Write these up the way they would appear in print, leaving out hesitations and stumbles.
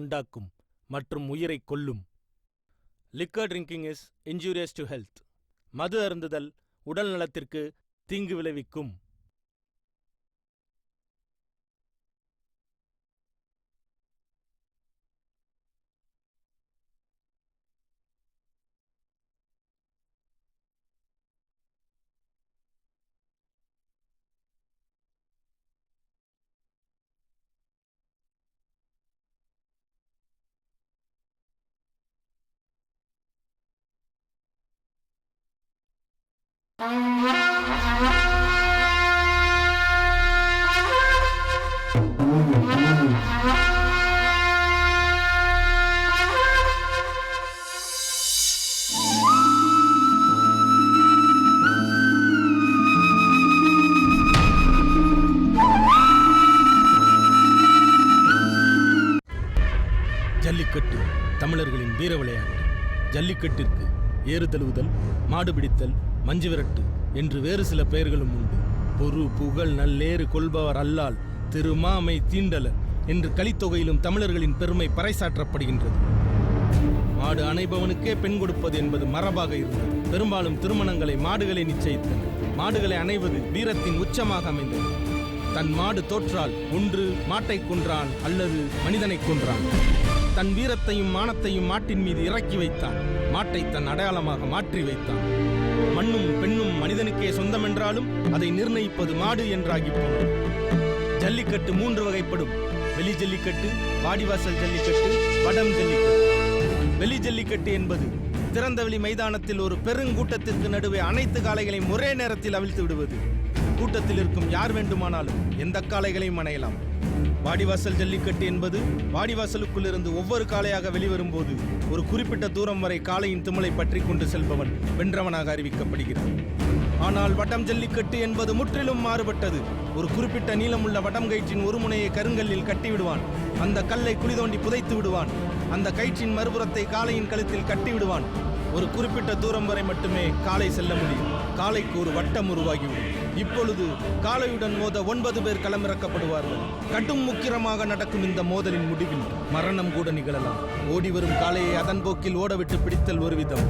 உண்டாக்கும் மற்றும் உயிரை கொல்லும். Liquor drinking is injurious to health. மது அருந்துதல் உடல் நலத்திற்கு தீங்கு விளைவிக்கும். ஜல்லிக்கட்டு தமிழர்களின் வீர விளையாட்டு. ஜல்லிக்கட்டிற்கு ஏறுதழுவுதல், மாடு பிடித்தல், மஞ்சு விரட்டு என்று வேறு சில பெயர்களும் உண்டு. பொறு புகழ் நல்லேறு கொள்பவர் அல்லால் திருமாமை தீண்டல என்று கலித்தொகையிலும் தமிழர்களின் பெருமை பறைசாற்றப்படுகின்றது. மாடு அணைபவனுக்கே பெண் கொடுப்பது என்பது மரபாக இருந்தது. பெரும்பாலும் திருமணங்களை மாடுகளை நிச்சயித்தன. மாடுகளை அணைவது வீரத்தின் உச்சமாக அமைந்தது. தன் மாடு தோற்றால் ஒன்று மாட்டை கொன்றான் அல்லது மனிதனை கொன்றான். தன் வீரத்தையும் மானத்தையும் மாட்டின் மீது இறக்கி வைத்தான். மாட்டை தன் அடையாளமாக மாற்றி வைத்தான். மண்ணும் பெண்ணும் மனிதனுக்கே சொந்தமென்றாலும் அதை நிர்ணயிப்பது மாடு என்றாகி போனது. ஜல்லிக்கட்டு 3 வகைப்படும். வெளி ஜல்லிக்கட்டு, வாடிவாசல் ஜல்லிக்கட்டு, வடம் ஜல்லிக்கட்டு. வெளி ஜல்லிக்கட்டு என்பது திறந்தவெளி மைதானத்தில் ஒரு பெருங்கூட்டத்திற்கு நடுவே அனைத்து காளைகளையும் ஒரே நேரத்தில் அவிழ்த்து விடுவது. கூட்டத்தில் இருக்கும் யார் வேண்டுமானாலும் எந்த காளைகளையும் அணையலாம். வாடிவாசல் ஜல்லிக்கட்டு என்பது வாடிவாசலுக்குள் இருந்து ஒவ்வொரு காளையாக வெளிவரும்போது ஒரு குறிப்பிட்ட தூரம் வரை காளையின் திமிலை பற்றி கொண்டு செல்பவன் வென்றவனாக அறிவிக்கப்படுகிறான். ஆனால் வடம் ஜல்லிக்கட்டு என்பது முற்றிலும் மாறுபட்டது. ஒரு குறிப்பிட்ட நீளமுள்ள வடம் கயிற்றின் ஒரு முனையை கருங்கல்லில் கட்டிவிடுவான். அந்த கல்லை குழி தோண்டி புதைத்து விடுவான். அந்த கயிற்றின் மறுபுறத்தை காளையின் கழுத்தில் கட்டி விடுவான். ஒரு குறிப்பிட்ட தூரம் வரை மட்டுமே காளை செல்ல முடியும். காளைக்கு ஒரு வட்டம் உருவாகிவிடும். இப்பொழுது காளையுடன் மோத 9 பேர் களமிறக்கப்படுவார்கள். கடும் முக்கிரமாக நடக்கும் இந்த மோதலின் முடிவில் மரணம் கூட நிகழலாம். ஓடி வரும் காளையை அதன் போக்கில் ஓடவிட்டு பிடித்தல் ஒரு விதம்.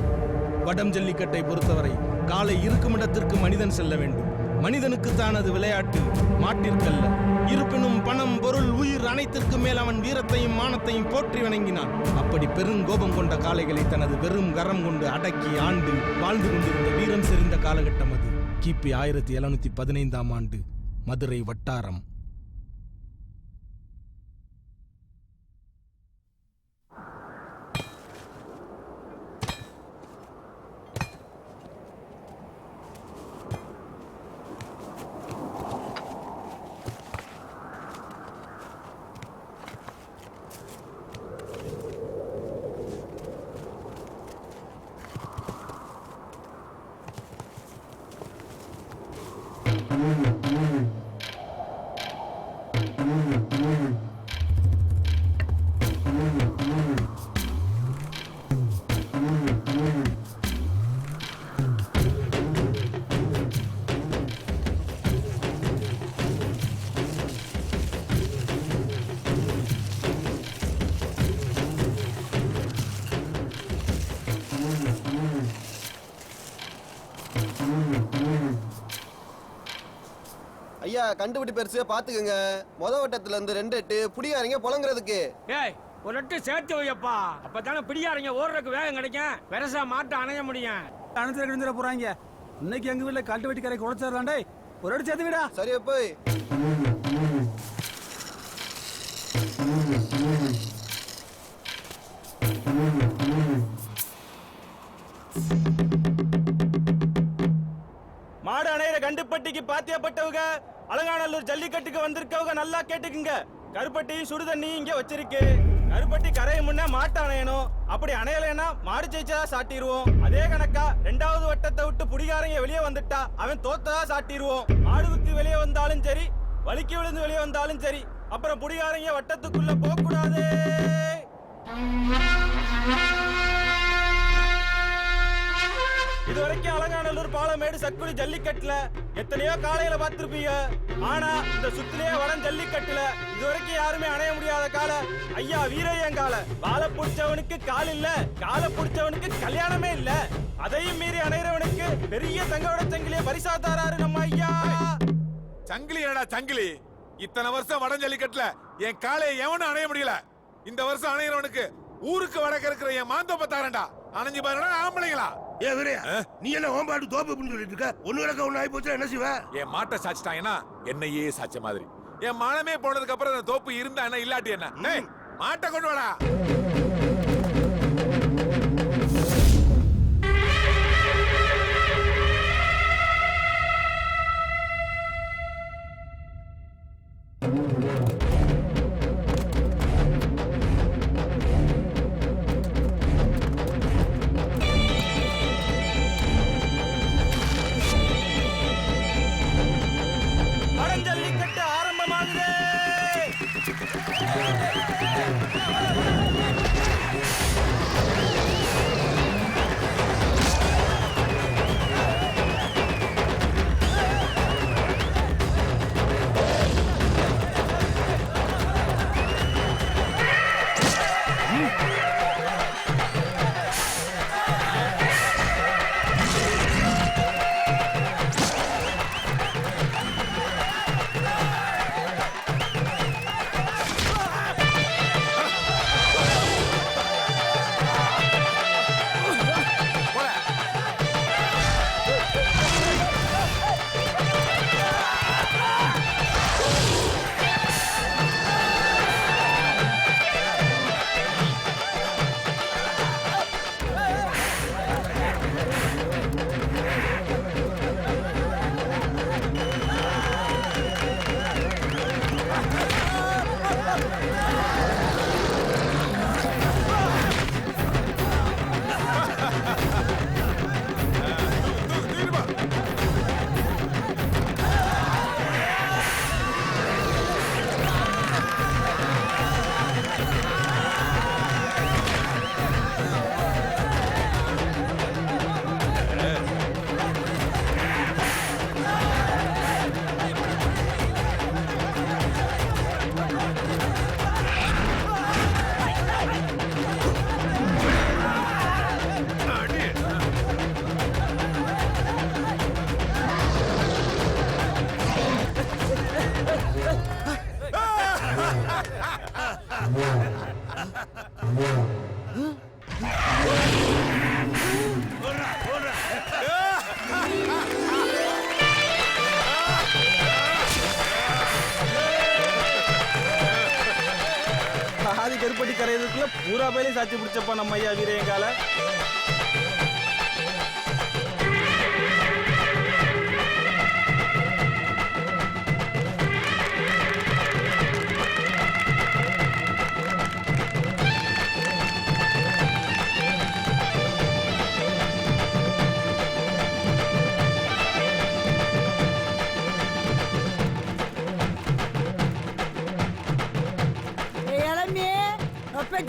வடம் ஜல்லிக்கட்டை பொறுத்தவரை காளை இருக்கும் இடத்திற்கு மனிதன் செல்ல வேண்டும். மனிதனுக்கு தானது விளையாட்டு, மாட்டிற்கல்ல. இருப்பினும் பணம், பொருள், உயிர் அனைத்திற்கும் மேல் அவன் வீரத்தையும் மானத்தையும் போற்றி வணங்கினான். அப்படி பெருங்கோபம் கொண்ட காளைகளை தனது வெறும் கரம் கொண்டு அடக்கி ஆண்டு வாழ்ந்து கொண்டிருந்த வீரம் செறிந்த காலகட்டம் அது. கிபி 1715ஆம் ஆண்டு, மதுரை வட்டாரம். ஐயா, கண்டுபிடி பெருசு பாத்துக்கங்க. வட்டத்துல இருந்து 2 எட்டு புடியாரங்க புலங்குறதுக்கு. ஏய், ஒரு எட்டு சேர்த்து வையப்பா. அப்பதானே பிடியாரங்க ஓடுறதுக்கு வேகம் கிடைக்கும். பெருசா மாட்ட அணைய முடியும். அணைச்சு கிழிஞ்சிட போறாங்க. இன்னைக்கு எங்க வீட்டுல கட்டு வெட்டி கரை குறைச்சிடலாண்டே. ஒரு எட்டு சேர்த்து விடா. சரியா போய் மாடு அணையிற கண்டுப்பட்டிக்கு பாத்தியப்பட்டவங்க, அலங்காநல்லூர் ஜல்லிக்கட்டுக்கு வந்திருக்கவங்க நல்லா கேட்டுக்குங்க. கருப்பட்டி சுடுதண்ணி இங்க வச்சிருக்கு. கருப்பட்டி கரையை முன்ன மாட்டு அணையணும். அப்படி அணையலைன்னா மாடு ஜெயிச்சதா சாட்டிடுவோம். அதே கணக்கா 2வது வட்டத்தை விட்டு புடிகாரங்க வெளியே வந்துட்டா அவன் தோத்ததா சாட்டிடுவோம். மாடு குத்தி வெளியே வந்தாலும் சரி, வலிக்கு விழுந்து வெளியே வந்தாலும் சரி, அப்புறம் புடிகாரங்க வட்டத்துக்குள்ள போக கூடாது. இதுவரைக்கும் அலங்காநல்லூர் பாலம் பாலமேடு சக்குடி ஜல்லிக்கட்டுல எத்தனையோ காளையில பார்த்திருப்பீங்க. ஆனா இந்த சுத்திலேயே வடம் ஜல்லிக்கட்டுல இதுவரைக்கும் யாருமே அணைய முடியாத கால ஐயா வீரையங்கால. காலை பிடிச்சவனுக்கு கால் இல்ல, காலை பிடிச்சவனுக்கு கல்யாணமே இல்ல. அதையும் மீறி அணைகிறவனுக்கு பெரிய தங்கோட சங்கிலிய பரிசா தாராரு நம்ம ஐயா. சங்கிலி என்னடா சங்கிலி? இத்தனை வருஷம் வடம் ஜல்லிக்கட்டுல என் காலையை எவனும் அணைய முடியல. இந்த வருஷம் அணைகிறவனுக்கு ஊருக்கு வடக்க இருக்கிற என் மாந்தோப்ப தாரண்டா. அணைஞ்சு பாருடா ஆம்பளைங்களா. ஏ வீரையா, நீ என்ன ஓம்பாட்டு தோப்பு அப்படின்னு சொல்லிட்டு இருக்க? ஒண்ணு கிடக்க ஒண்ணு ஆகி போச்சு, என்ன செய்வ? என் மாட்டை சாச்சிட்டாங்கன்னா என்னையே சாச்ச மாதிரி. என் மானமே போனதுக்கு அப்புறம் அந்த தோப்பு இருந்தா என்ன இல்லாட்டி என்ன? ஏய், மாட்டை கொண்டு வாடா. வடம் ஜல்லிக்கட்டு ஆரம்பமாகுது. ஆதி கருப்பட்டி கரையிறதுக்குள்ள பூரா பயிலையும் சாட்சி பிடிச்சப்பா நம்ம ஐயா வீரையங்கால.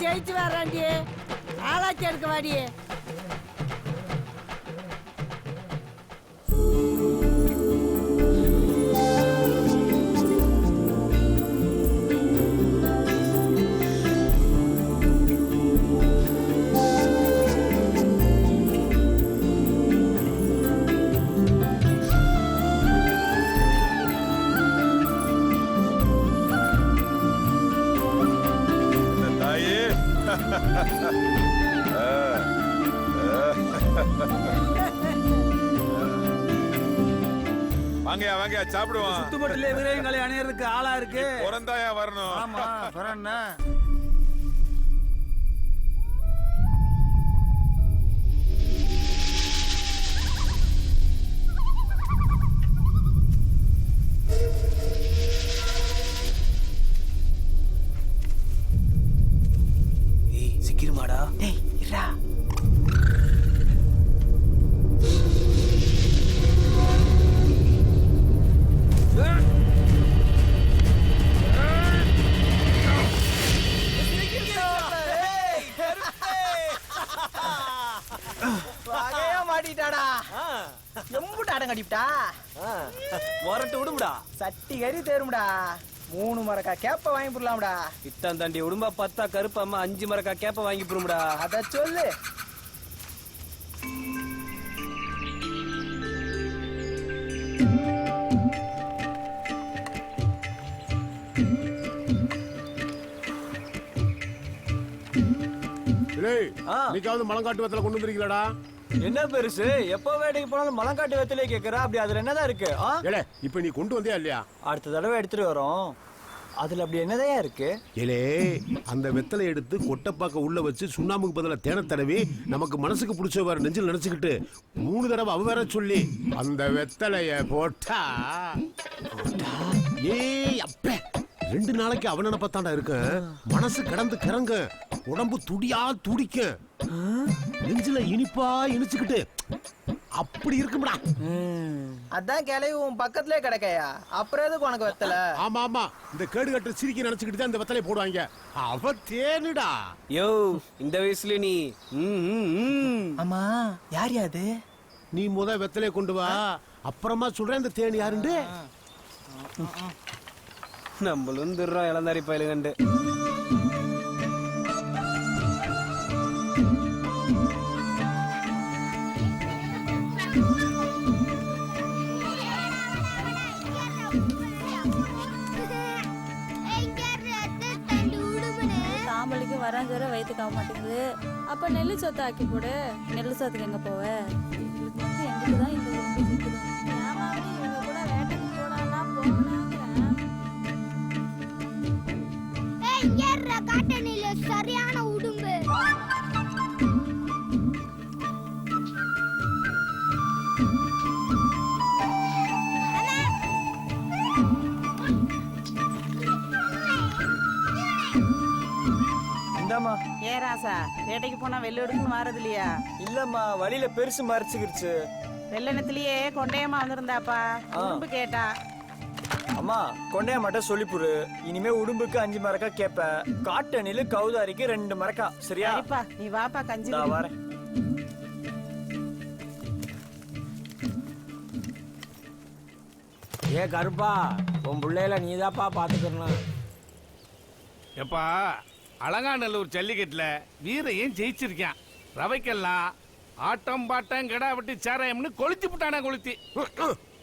ஜெயிச்சு வர்றாண்டி, ஆளாச்சி எடுக்க வாடி. வாங்கயா வாங்கயா சாப்பிடுவோம். சுத்துப்பட்டிலே வீரையங்காலை அணையறதுக்கு ஆளா இருக்கு. பிறந்தாயா வரணும். ஆமா வரேன்னா சிக்கிருமாடா. டேய் இரா. எம்புட்டு ஆடம் கட்டிவிட்டா முரட்டு விடுமுடா சட்டி கறி தேரும்டா 3 மரக்கா கேப்ப வாங்கி போடலாம்டா இட்டம் தாண்டி உடும்பா 10 கருப்பு அம்மா 5 மரக்கா கேப்ப வாங்கி போடும்டா அத சொல்லு இன்னைக்காவது மலங்காட்டு வெத்தலை கொண்டு வந்துருக்கீங்களா? என்ன பெருசு எப்போ வேட்டைக்கு போனாலும் மலங்காட்டு வெத்திலே கேக்குறா அப்படி அதுல என்னதான் இருக்கு ஏலே இப்ப நீ கொண்டு வந்தியா இல்லையா? அடுத்த தடவை எடுத்துட்டு வரோம் அதுல அப்படி என்னதான் இருக்கு ஏலே அந்த வெத்தலை எடுத்து கொட்டைப்பாக்க உள்ள வச்சு சுண்ணாம்புக்கு பதிலா தேனை தடவி நமக்கு மனசுக்கு பிடிச்ச வேற நெஞ்சில் நினைச்சுக்கிட்டு 3 தடவை அவ வேற சொல்லி அந்த வெத்தலைய போட்டா ஏய் அப்பே 2 நாளைக்கு அவன் நினைப்பத்தாண்டா இருக்க மனசு கடந்து கிறங்க உடம்பு துடியா துடிக்க நெஞ்சில இனிப்பா இனிச்சுக்கிட்டு அப்படி இருக்கும்டா. அதான் கிளவி உன் பக்கத்துலயே கிடக்கையா அப்புறம் எதுக்கு உனக்கு வெத்தல? ஆமா ஆமா இந்த கேடு கட்டு சிரிக்கி நினைச்சுக்கிட்டு தான் இந்த வெத்தலை போடுவாங்க. அவ தேனுடா. யோ இந்த வயசுல நீ ஆமா யார் யாது? நீ முத வெத்தலையை கொண்டு வா அப்புறமா சொல்றேன் இந்த தேன் யாருண்டு. நம்மளும் திருறோம் இளந்தாரி பயிலு கண்டு தாம்பளிக்கு வராஞ்சோர வயிற்றுக்கு ஆக மாட்டேங்குது. அப்ப நெல்லு சொத்தை ஆக்கி போடு. நெல்லு சொத்துக்கு எங்க போவ? எங்களுக்கு தான் இந்த உடம்பு சிக்குது. ஏமாவது இவங்க கூட வேட்டைக்கு போனா போனாங்கிறேன். சரியான உடும்பு. இந்தாமா. ஏ ராசா வேட்டைக்கு போனா வெள்ளை எடுக்கணும் மாறது இல்லையா? இல்லம்மா வழியில பெருசு மறைச்சுக்கிருச்சு. வெள்ளனத்திலேயே கொண்டையம்மா வந்திருந்தாப்பா உடும்பு கேட்டா. அம்மா கொண்டைய மட்டும் சொல்லிப்புரு இனிமே உடும்புக்கு 5 மரக்கா கேப்ப காட்டணில கௌதாரிக்கு 2 மரக்கா சரியா? சரிப்பா நீ வாப்பா கஞ்சி வரேன். ஏ கருப்பா உன் பிள்ளையில நீதாப்பா பாத்துக்கணும். எப்பா அலங்காநல்லூர் ஜல்லிக்கட்டுல வீரையும் ஜெயிச்சிருக்கான். ரவைக்கெல்லாம் ஆட்டம் பாட்டம் கிடா வெட்டி சாராயம்னு கொளுத்தி விட்டானா கொளுத்தி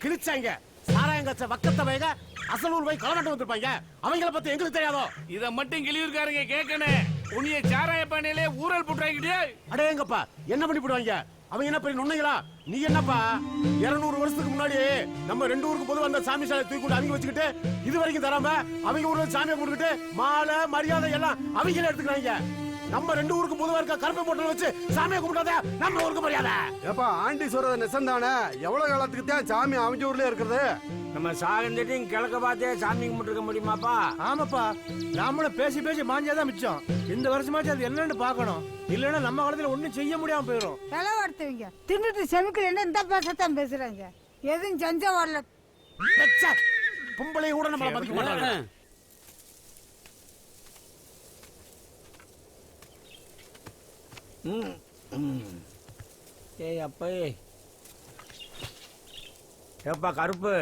கிழிச்சாங்க. சாராயங்கச்ச வக்கத்த வைக அசலூர் போய் களவாட்டு வந்திருப்பாங்க. அவங்கள பத்தி எங்களுக்கு தெரியாதோ? இத மட்டும் கிளியூர்காரங்க கேட்கணும். உன்னைய சாராய பானையிலே ஊரல் போட்டாங்கிட்டே. அடேங்கப்பா என்ன பண்ணி போடுவாங்க? அவங்க என்ன பெரிய நுண்ணைகளா? நீ என்னப்பா 200 வருஷத்துக்கு முன்னாடி நம்ம 2 ஊருக்கு பொதுவா அந்த சாமி சாலை தூக்கி கொண்டு அவங்க வச்சுக்கிட்டு இது வரைக்கும் தராம அவங்க ஊர்ல சாமியை போட்டுக்கிட்டு மாலை மரியாதை எல்லாம் அவங்களே எடுத்துக்கிறாங்க. நம்ம 2 ஊருக்கு பொதுவா இருக்க கருப்பை போட்டல வச்சு சாமியை கும்பிடாத நம்ம ஊருக்கு மரியாதை. ஏப்பா ஆண்டி சொல்றது நெசந்தானே? எவ்வளவு காலத்துக்கு தான் சாமி அவங்க ஊர்லயே இருக்கிறது? நம்ம சாகந்துட்டு கிழக்க பார்த்தே சாமி கும்பிட்டுருக்க முடியுமாப்பா? ஆமாப்பா நாமளும் பேசி பேசி மாஞ்சாதான் மிச்சம். இந்த வருஷமாச்சும் அது என்னன்னு பாக்கணும். இல்லன்னா நம்ம காலத்துல ஒண்ணும் செய்ய முடியாம போயிடும். செலவடுத்துவீங்க தின்னுட்டு செமிக்கல இந்த பேசத்தான் பேசுறாங்க. எதுவும் செஞ்சா வரல. பொம்பளை கூட நம்மள மதிக்க மாட்டாங்க. ஏய் அப்பா ஏப்பா கருப்பு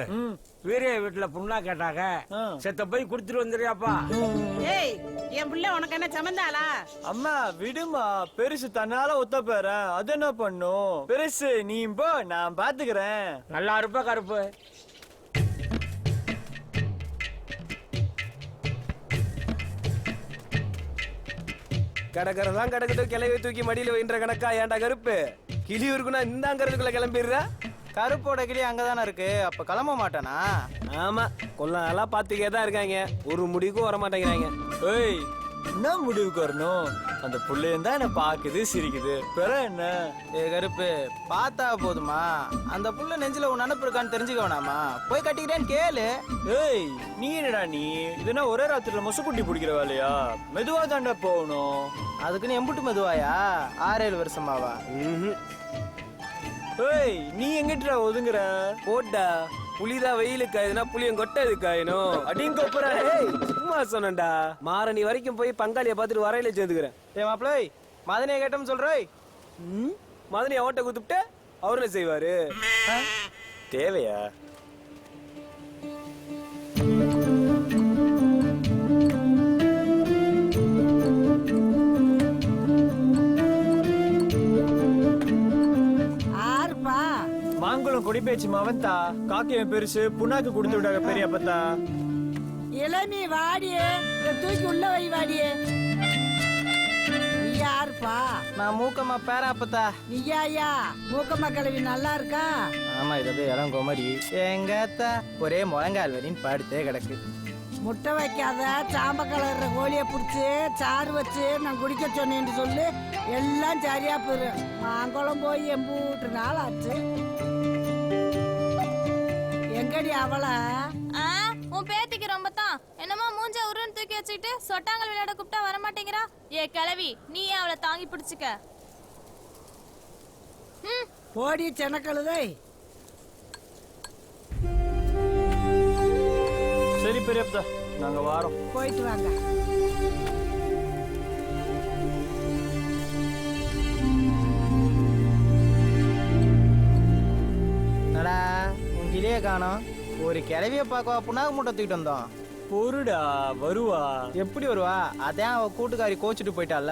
வீரிய வீட்டுல புண்ணா கேட்டாங்க. செத்த போய் குடுத்துட்டு வந்துடுறியாப்பா? ஏய் என் பிள்ளை உனக்கு என்ன சமந்தாளா? அம்மா விடுமா பெருசு தன்னால ஒத்த பேர அது என்ன பண்ணும்? பெருசு நீ போ நான் பாத்துக்கிறேன். நல்லா இருப்பா கருப்பு. கடற்கரெல்லாம் கடக்கட்டும் கிளவி தூக்கி மடியில வைன்ற கணக்கா ஏன்டா கருப்பு கிளியூருக்குன்னா இந்தாங்கிறதுக்குள்ள கிளம்பிடுற? கருப்போட கிளி அங்கதானே இருக்கு அப்ப கிளம்ப மாட்டானா? ஆமா கொல்லாம் பாத்துக்கே தான் இருக்காங்க. ஒரு முடிவுக்கும் வர மாட்டேங்கிறாங்க. ஏய் என்ன முடிவுக்கு வரணும்? அந்த புள்ளையும் தான் என்ன பாக்குது சிரிக்குது பிற என்ன? ஏ கருப்பு பார்த்தா போதுமா? அந்த புள்ள நெஞ்சில உன் நினப்பு இருக்கான்னு தெரிஞ்சுக்க வேணாமா? போய் கட்டிக்கிட்டேன்னு கேளு. ஏய் நீ என்னடா நீ இதுனா ஒரே ராத்திரில மொசக்குட்டி பிடிக்கிற வேலையா? மெதுவா தாண்டா போகணும். அதுக்குன்னு எம்புட்டு மெதுவாயா? 6-7 வருஷமாவா? ஏய் நீ எங்கிட்ட ஒதுங்குற? போட்டா புலிதான் வெயிலுக்கு காயுதுன்னா புளியம் கொட்டது காயணும் அப்படின்னு கொப்புறா. ஏய் சும்மா சொன்னேன்டா. மாரணி வரைக்கும் போய் பங்காளியை பார்த்துட்டு வரையில சேர்ந்துக்கிறேன். ஏ மாப்பிள்ளை மதனையை கேட்டோம்னு சொல்றேன். மதனி அவன்கிட்ட குத்துட்டு அவரு செய்வாரு. தேவையா? ஆறுப்பா மாங்குளம் கொடி பேச்சு மவன்தா. காக்கையும் பெருசு புண்ணாக்கு கொடுத்து விடாங்க பெரியப்பத்தா. இளநீ வாடியே, தூக்கி உள்ள வை வாடியே. நீ யாருப்பா? நான் மூக்கம்மா பேராப்பத்தா. நீயா மூக்கம்மா கிளவி நல்லா இருக்கா? ஆமா, இது இளம் குமரி. எங்க அத்தா ஒரே முழங்கால் வரின்னு படுத்தே கிடக்கு. முட்டை வைக்காத சாம்ப கலர்ற கோழியை பிடிச்சி சாறு வச்சு நான் குடிக்க சொன்னேன்னு சொல்லு, எல்லாம் சரியா போயிடும். மாங்குளம் போய் எம்பூட்டு நாள் ஆச்சு. எங்கடி அவள? உன் பேத்திக்கு ரொம்ப தான் என்னமோ மூஞ்ச உருன்னு தூக்கி வச்சுக்கிட்டு சொட்டாங்கல் விளையாட கூப்பிட்டா வர மாட்டேங்கிறா. ஏ கிளவி, நீ ஏன் அவளை தாங்கி பிடிச்சுக்க? போடி செனக்கழுதை. சரி பெரியப்பா, நாங்க வாரோம். போயிட்டு வாங்க. நடா உங்கிலேயே காணோம். ஒரு கிளவிய பார்க்கவா புண்ணாக்கு மூட்டை தூக்கிட்டு வந்தோம். பொருடா வருவா. எப்படி வருவா? அதான் அவ கூட்டுக்காரி கோச்சிட்டு போயிட்டால.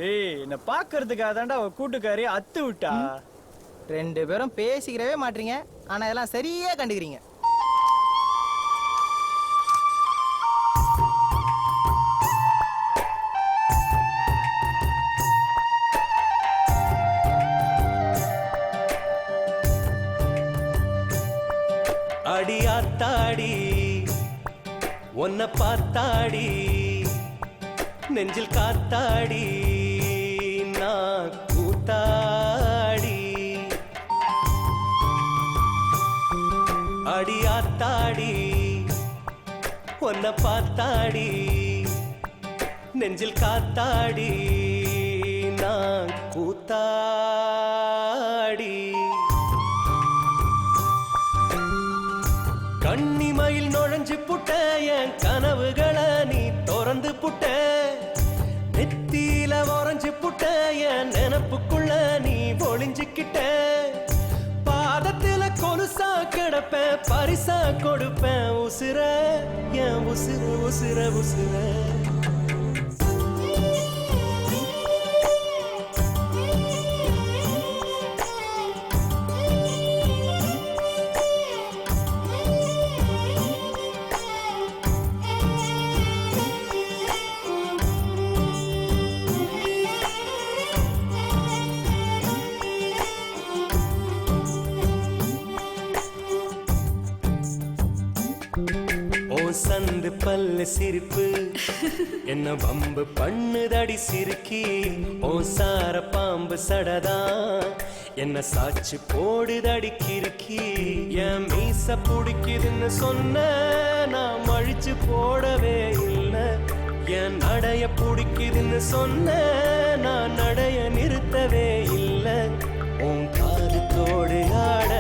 ஏய், என்ன பாக்குறதுக்காக தாண்டா அவ கூட்டுக்காரி அத்து விட்டா. ரெண்டு பேரும் பேசிக்கிறவே மாட்டீங்க, ஆனா இதெல்லாம் சரியா கண்டுக்கிறீங்க. அடியாத்தாடி உன்னை பார்த்தாடி நெஞ்சில் காத்தாடி நான் கூத்தாடி. அடியாத்தாடி உன்னை பார்த்தாடி நெஞ்சில் காத்தாடி நான் கூத்தாடி. கண்ணிமையில் நுழைஞ்சு புட்ட என் கனவுகளை நீ திறந்து புட்ட. நெத்தியில உறைஞ்சு புட்ட என் நினப்புக்குள்ள நீ ஒளிஞ்சுக்கிட்ட. பாதத்தில கொலுசா கிடப்பேன், பரிசா கொடுப்பேன் உசுர என் உசுர உசுர உசுர. சந்து பல்ல சிரிப்பு என்ன வம்பு பண்ணுதடி சிரிக்கி. ஓ சார பாம்பு சடதா என்ன சாட்சி போடுதடி கிறுக்கி. என் மீச பிடிக்குதுன்னு சொன்ன நான் அழிச்சு போடவே இல்லை. என் நடைய பிடிக்குதுன்னு சொன்ன நான் நடைய நிறுத்தவே இல்லை. உன் காது தோடு ஆட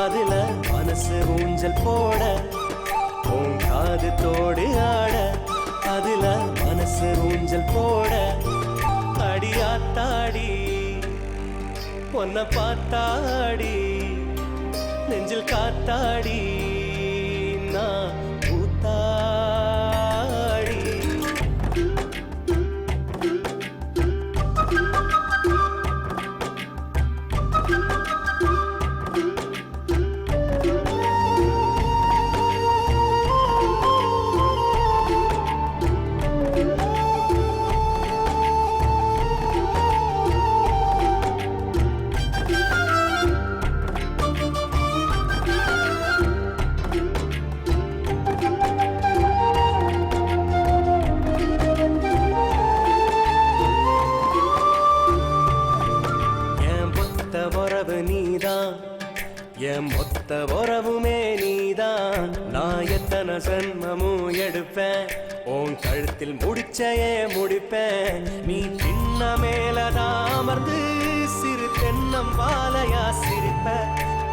அதுல மனசு ஊஞ்சல் போட. உன் காது தோடு ஆட அதுல மனசு ஊஞ்சல் போட. அடியாத்தாடி பொன்ன பார்த்தாடி நெஞ்சில் காத்தாடி நான் கூத்தாடி. என் மொத்த உறவுமே நீதான். நான் எத்தனை ஜன்மமும் எடுப்பேன், உன் கழுத்தில் முடிச்சையே முடிப்பேன். நீ சின்ன மேலதான் அமர்ந்து சிறு தென்னம் பாலையா சிரிப்ப.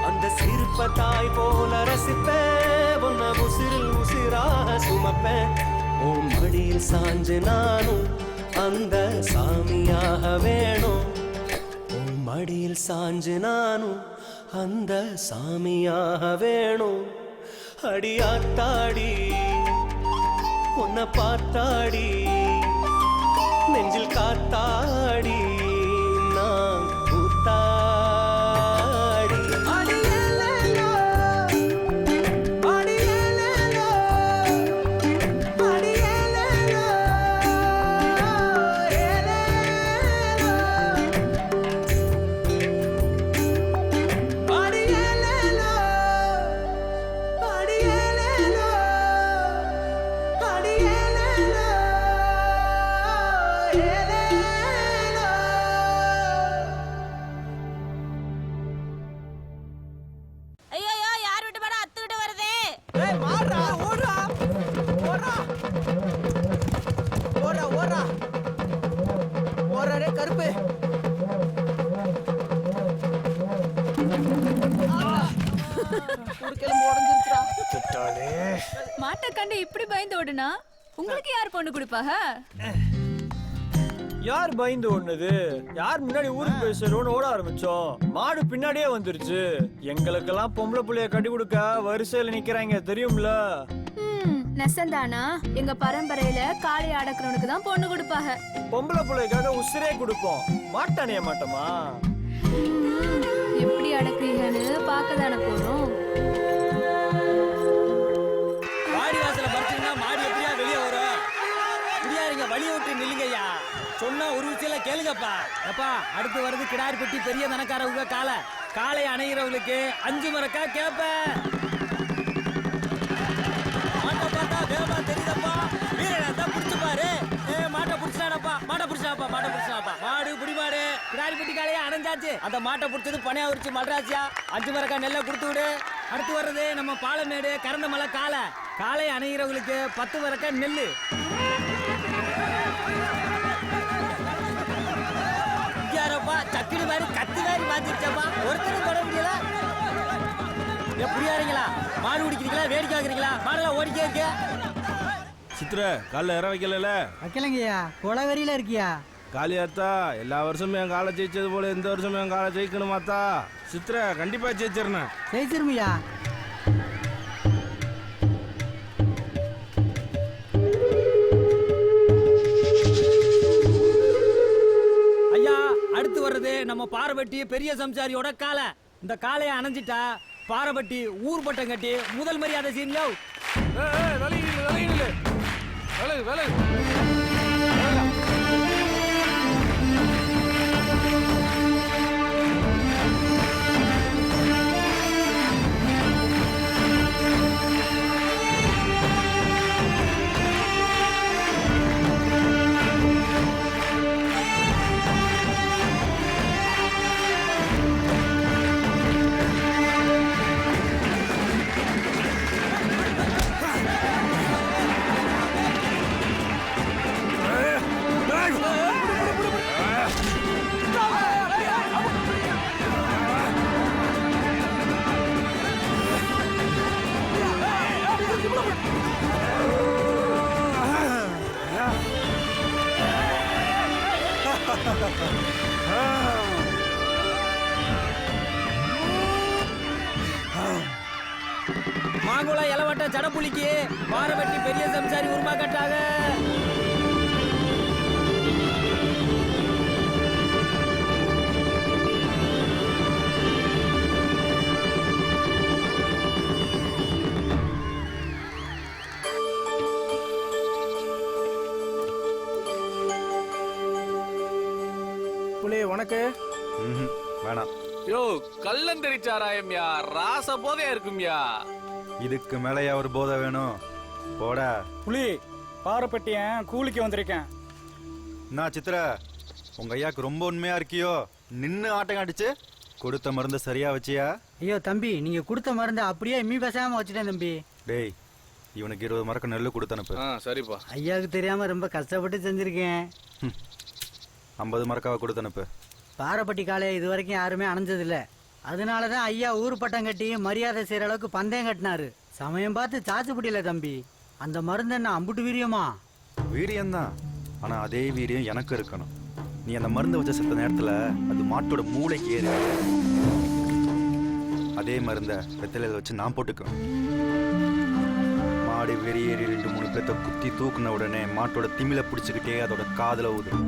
அந்த சிரிப்ப தாய் போல ரசிப்பேன், உன்னை உசிரில் உசிராக சுமப்பேன். உன் மடியில் சாஞ்சு நானும் அந்த சாமியாக வேணும். மடியில் சாஞ்சு நானும் அந்த சாமியாக வேணும். அடியாத்தாடி உன்னை பார்த்தாடி நெஞ்சில் காத்தாடி நான் கூத்தாடி. அடியேலேலோ, அடியேலேலோ, அடியேலேலோ, ஏலேலோ. அடியேலேலோ, அடியேலேலோ, அடியேலேலோ, ஏலேலோ. ஐயோ யார் வீட்டு மேடம் அத்துக்கிட்டு வருதே. ஏய் மாறா ஓடுறா ஓடுறா ஓடுறா ஓடுறா ஓடுறா டேய் கருப்பு. உடுக்கெலும்பு உடைஞ்சிருச்சுடா. மாட்டை கண்டு இப்படி பயந்து ஓடுனா உங்களுக்கு யார் பொண்ணு கொடுப்பாக? யார் பயந்து ஓடுனது? யார் முன்னாடி ஊருக்கு போய் சேருவோன்னு ஓட ஆரம்பிச்சோம். மாடு பின்னாடியே வந்துருச்சு. எங்களுக்கெல்லாம் பொம்பளை புள்ளைய கட்டி கொடுக்க வரிசையில நிக்கிறாங்க தெரியும்ல. நெசந்தானா எங்க பரம்பரையில காளை அடக்குறவனுக்கு தான் பொண்ணு கொடுப்பாங்க. பொம்பளை புள்ளைக்காக உசிரே கொடுப்போம். மாட்டானிய மாட்டோமா? எப்படி அடக்குறீங்கன்னு பார்க்க தானே போறோம். மாடி வாசல பறிச்சீங்கன்னா மாடி எப்படியா வெளியே வரும்? குடியாருங்க வழியை விட்டு நில்லுங்கய்யா. சொன்னா ஒரு விஷயல கேளுங்கப்பா. அப்பா அடுத்து வருது கிடாரி பெட்டி பெரிய தனக்காரவங்க காளை அணைகிறவங்களுக்கு 5 மரக்கா கேப்ப. மாட்டை பார்த்தா வேகமா தெரியுதப்பா. வீரனா புடிச்சு பாரு. மாட்டை புடிச்சானப்பா. மாடு புடி மாடு கிடாரி பெட்டி காளையா அணைஞ்சாச்சு. அந்த மாட்டை புடிச்சது பனையா உரிச்சு மல்ராசியா 5 மரக்கா நெல்லை கொடுத்து விடு. அடுத்து வர்றது நம்ம பாலமேடு கரண்ட மலை காளை அணைகிறவங்களுக்கு 10 மரக்கா நெல்லு. சக்கிலி மாதிரி கத்தி மாதிரி மாத்திருச்சப்பா. ஒருத்தரும் தொட முடியல. புரியாதீங்களா? மாடு குடிக்கிறீங்களா? வேடிக்கை ஆகுறீங்களா? மாடெல்லாம் ஓடிக்கே இருக்க. சித்ர காலைல இற வைக்கல வைக்கலங்கய்யா, கொலவெறியில இருக்கியா? காளியாத்தா எல்லா வருஷமும் என் காலை ஜெயிச்சது போல இந்த வருஷமும் என் காலை ஜெயிக்கணுமாத்தா? சித்ர கண்டிப்பா ஜெயிச்சிருந்தேன். ஜெயிச்சிருமியா? ஐயா அடுத்து வர்றது நம்ம பாரபட்டி பெரிய சம்சாரியோட காலை. இந்த காளையை அணைஞ்சிட்டா பாரபட்டி ஊர் பட்டம் கட்டி முதல் மரியாதை சீன்லோ. மாங்குள இளவட்ட ஜடப்புலிக்கு பாரபட்டி பெரிய சம்சாரி உருமா கட்டாக. புள்ளே உனக்கு வேணாம். யோ கள்ளந்தரி சாராயம்யா ராச போதையா இருக்கும்யா. இதுக்கு மேலையா ஒரு போதை வேணும்? போடா புலி. பாரப்பட்டியன் கூலிக்கு வந்திருக்கேன். நான் சித்ர உங்க ஐயாக்கு ரொம்ப உண்மையா இருக்கியோ? நின்னு ஆட்டம் அடிச்சு கொடுத்த மருந்து சரியா வச்சியா? ஐயோ தம்பி, நீங்க கொடுத்த மருந்து அப்படியே மீ பேசாம வச்சுட்டேன் தம்பி. டேய் இவனுக்கு 20 மரக்க நெல்லு கொடுத்தனுப்பு. சரிப்பா. ஐயாவுக்கு தெரியாம ரொம்ப கஷ்டப்பட்டு செஞ்சிருக்கேன். 50 மரக்காவை கொடுத்தனுப்பு. பாரப்பட்டி காளையை இது வரைக்கும் யாருமே அணைஞ்சதில்ல. அதனாலதான் ஐயா ஊர் பட்டம் கட்டி மரியாதை செய்யற அளவுக்கு பந்தயம் கட்டினாரு. சமயம் பார்த்து சாச்சு புடியல தம்பி. அந்த மருந்து என்ன அம்புட்டு வீரியமா? வீரியம்தான், ஆனா அதே வீரியம் எனக்கு இருக்கணும். நீ அந்த மருந்து வச்ச செத்த நேரத்துல அது மாட்டோட மூளைக்கு ஏறி அதே மருந்த வெத்தலையில வச்சு நான் போட்டுக்குவேன். மாடு வெறியேறி 2-3 பேத்த குத்தி தூக்குன உடனே மாட்டோட திமில பிடிச்சுக்கிட்டே அதோட காதுல ஊதும்.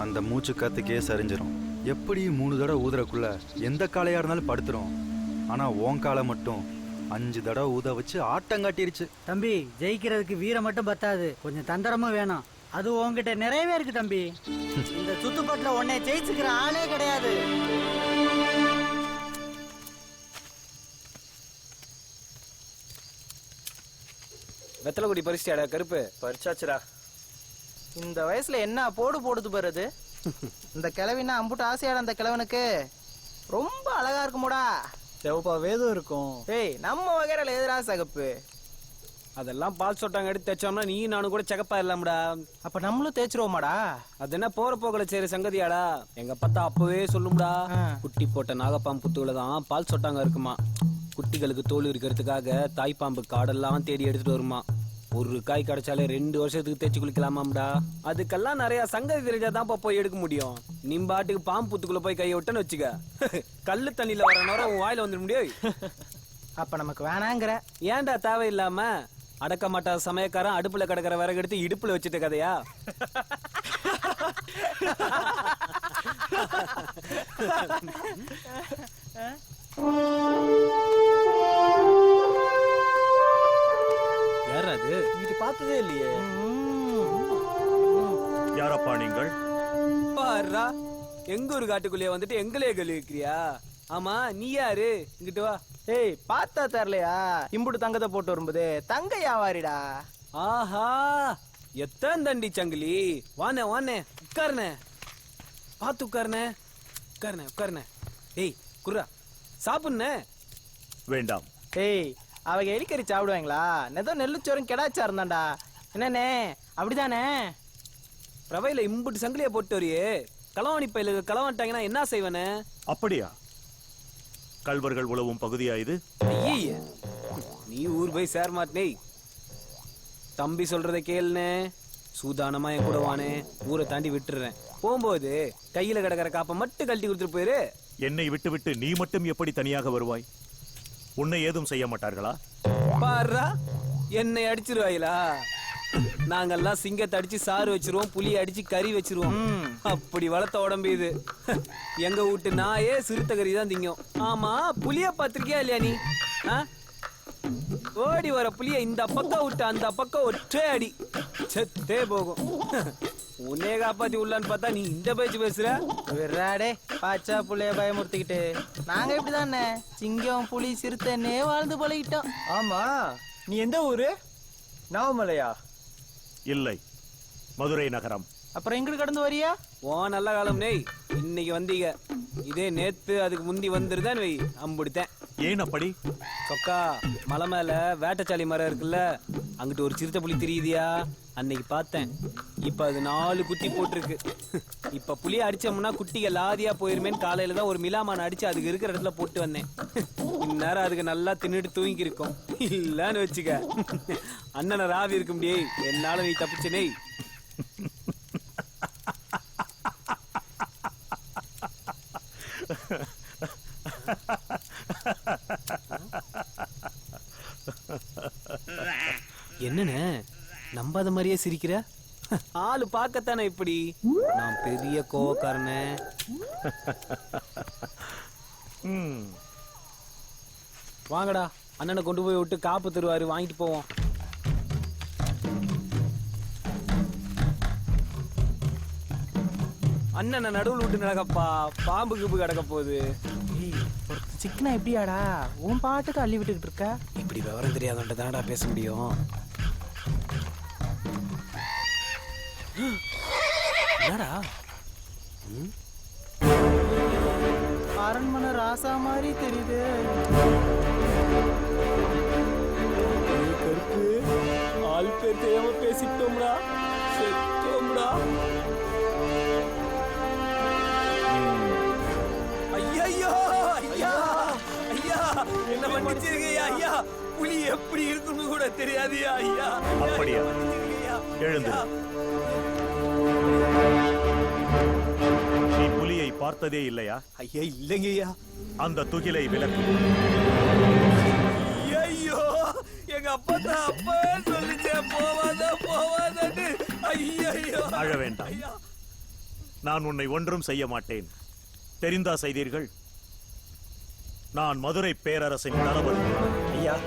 அந்த மூச்சு காத்துக்கே சரிஞ்சிரும். எப்படி 3 தடவை ஊதுறக்குள்ள எந்த காளையா இருந்தாலும் படுத்துரும். ஆனா ஓன் காலை மட்டும் 5 தடவை ஊத வச்சு ஆட்டம் காட்டிருச்சு. தம்பி, ஜெயிக்கிறதுக்கு வீரம் மட்டும் பத்தாது, கொஞ்சம் தந்திரமும் வேணும். அது உங்ககிட்ட நிறையவே இருக்கு தம்பி. இந்த சுத்துப்பட்டுல உன்னை ஜெயிச்சுக்கிற ஆளே கிடையாது. வெத்தலை குடி பறிச்சிட்டியாடா கருப்பு? பறிச்சாச்சுடா. இந்த வயசுல என்ன போடு போடுது பாருது. இந்த கிழவினா அம்புட்டு ஆசையாட அந்த கிழவனுக்கு. ரொம்ப அழகா இருக்குமோடா. செவப்பா வேதம் இருக்கும். ஏய், நம்ம வகையில எதிரா சகப்பு. அதெல்லாம் பால் சொட்டாங்க எடுத்து தைச்சோம்னா நீ நானும் கூட செகப்பா இல்லாமடா. அப்ப நம்மளும் தேய்ச்சிருவோமாடா? அது என்ன போற போகல சரி சங்கதியாடா. எங்க அப்பத்தா அப்பவே சொல்லும்டா, குட்டி போட்ட நாகப்பாம்பு புத்துக்குள்ளதான் பால் சொட்டாங்க இருக்குமா. குட்டிகளுக்கு தோல் இருக்கிறதுக்காக தாய்ப்பாம்பு காடெல்லாம் தேடி எடுத்துட்டு வருமா. ஒரு காய் கிடைச்சாலே 2 வருஷத்துக்கு தேய்ச்சி குளிக்கலாமாம்டா. அதுக்கெல்லாம் நிறைய சங்கதி தெரிஞ்சாதான் போய் எடுக்க முடியும். நீ பாட்டுக்கு பாம்பு புத்துக்குள்ள போய் கையை விட்டன்னு வச்சுக்க, கல்லு தண்ணியில வர நேரம் உன் வாயில வந்துட முடியும். அப்ப நமக்கு வேணாங்கிற? ஏன்டா தேவையில்லாம அடக்க மாட்டாத சமயக்காரன் அடுப்புல கிடக்கிற விறகு எடுத்து இடுப்புல வச்சுட்ட கதையா? யார் அது? இது பார்த்ததே இல்லையே. யாரப்பா நீங்கள்? பாருடா, எங்க ஒரு காட்டுக்குள்ளேயே வந்துட்டு எங்களே கழுவிக்கிறியா? ஆமா, நீ யாரு? இங்கிட்டு வா. ஏய், பார்த்தா தெரியலையா? இம்புட்டு தங்கத்தை போட்டு வரும்போது தங்க வியாபாரிடா. ஆஹா, எத்தனை தண்டி சங்கிலி. வானே வானே, உட்காருனே. பார்த்து உட்காருனே. உட்காருனே உட்காருனே. ஏய் குர்ரா, சாப்பிடுனே. வேண்டாம். ஏய், அவங்க எலிக்கறி சாப்பிடுவாங்களா? ஏதோ நெல்லுச்சோறும் கெடாச்சா இருந்தாண்டா. என்னண்ணே, அப்படிதானே? ரவையில இம்புட்டு சங்கிலிய போட்டு வரியே, களவாணி பயிலுக்கு களவாண்டாங்கன்னா என்ன செய்வனே? அப்படியா? கல்வர்கள் உழவும் பகுதியா இது? ஐயே, நீ ஊர் போய் சேர மாட்டே. தம்பி சொல்றதை கேளுனே. சூதானமா என் கூட வானே, ஊரை தாண்டி விட்டுறேன். போகும்போது கையில கிடக்கிற காப்பை மட்டும் கழட்டி கொடுத்துட்டு போயிரு. என்னை விட்டு விட்டு நீ மட்டும் எப்படி தனியாக வருவாய்? உன்னை ஏதும் செய்ய மாட்டார்களா? பாருடா, என்னை அடிச்சிருவாயிலா? நாங்கெல்லாம் சிங்கத்தை அடிச்சு சாறு வச்சிருவோம், புலி அடிச்சு கறி வச்சிருவோம். அப்படி வளர்த்த உடம்பு இது. எங்க வீட்டு நாயே சிறுத்தை கறி தான் திங்கும். ஆமா, புலிய பாத்திருக்கியா இல்லையா நீ? ஓடி வர புலிய இந்த பக்கம் விட்டு அந்த பக்கம் ஒற்றே அடி, செத்தே போகும். உன்னே காப்பாத்தி உள்ளான்னு பார்த்தா நீ இந்த பேச்சு பேசுற. விராடே, பாச்சா புள்ளைய பயமுறுத்திக்கிட்டு. நாங்க இப்படிதானே சிங்கம் புலி சிறுத்தைன்னே வாழ்ந்து பழகிட்டோம். ஆமா, நீ எந்த ஊரு? நாவமலையா? இல்லை, மதுரை நகரம். அப்புறம் எங்கிட்டு கடந்து வரியா? ஓ நல்ல காலம் நெய், இன்னைக்கு வந்தீங்க. இதே நேத்து அதுக்கு முந்தி வந்துருதான் வை, அம்புடித்தேன். ஏன் அப்படி? சொக்கா, மலை மேல வேட்டச்சாலி மரம் இருக்குல்ல, அங்கிட்டு ஒரு சிறுத்தை புலி தெரியுதியா? அன்னைக்கு பார்த்தேன். இப்ப அது 4 குட்டி போட்டிருக்கு. இப்ப புலிய அடிச்சோம்னா குட்டிக லாதியா போயிருமேன்னு காலையில தான் ஒரு மிலாமான அடிச்சு அதுக்கு இருக்கிற இடத்துல போட்டு வந்தேன். இந்நேரம் அதுக்கு நல்லா தின்னுட்டு தூங்கி இருக்கும். இல்லன்னு வச்சுக்க, அண்ணனை ராவி இருக்க முடியே. என்னால நீ தப்பிச்சு நெய். என்னன்னு நம்பாத மாதிரியே சிரிக்கிற? ஆளு பார்க்கத்தானே இப்படி. நான் பெரிய கோவக்காரனே. வாங்கடா, அண்ணனை கொண்டு போய் விட்டு காப்பு தருவாரு, வாங்கிட்டு போவோம். அண்ணனை நடுவில் விட்டு நடக்கப்பா, பாம்பு கீப்பு கிடக்க போகுது. சிக்கனா எப்படியாடா உன் பாட்டுக்கு அள்ளி விட்டுக்கிட்டு இருக்க? இப்படி விவரம் தெரியாதவன்ட்ட தானடா பேச முடியும். என்னடா அரண்மனை ராசா மாதிரி தெரியுது. கருப்பு, ஆள் பேர் தெரியாம பேசிட்டோம்டா, செத்தோம்டா. ஐயா ஐயா ஐயா, என்ன மன்னிச்சிருக்கீங்க ஐயா. புலி எப்படி இருக்குன்னு கூட தெரியாதியா ஐயா. அப்படியா? எழுந்து. பார்த்ததே இல்லையா? ஐயா இல்லைங்க ஐயா. அந்த துகிலை விலக்கு. ஐயோ எங்க அப்பா தான் அப்பா சொல்லிச்சே போவாதன்னு. ஐயோ அழ வேண்டாம். நான் உன்னை ஒன்றும் செய்ய மாட்டேன். தெரிந்தா செய்தீர்கள்? நான் மதுரை பேரரசின் தளபதி. ஐயா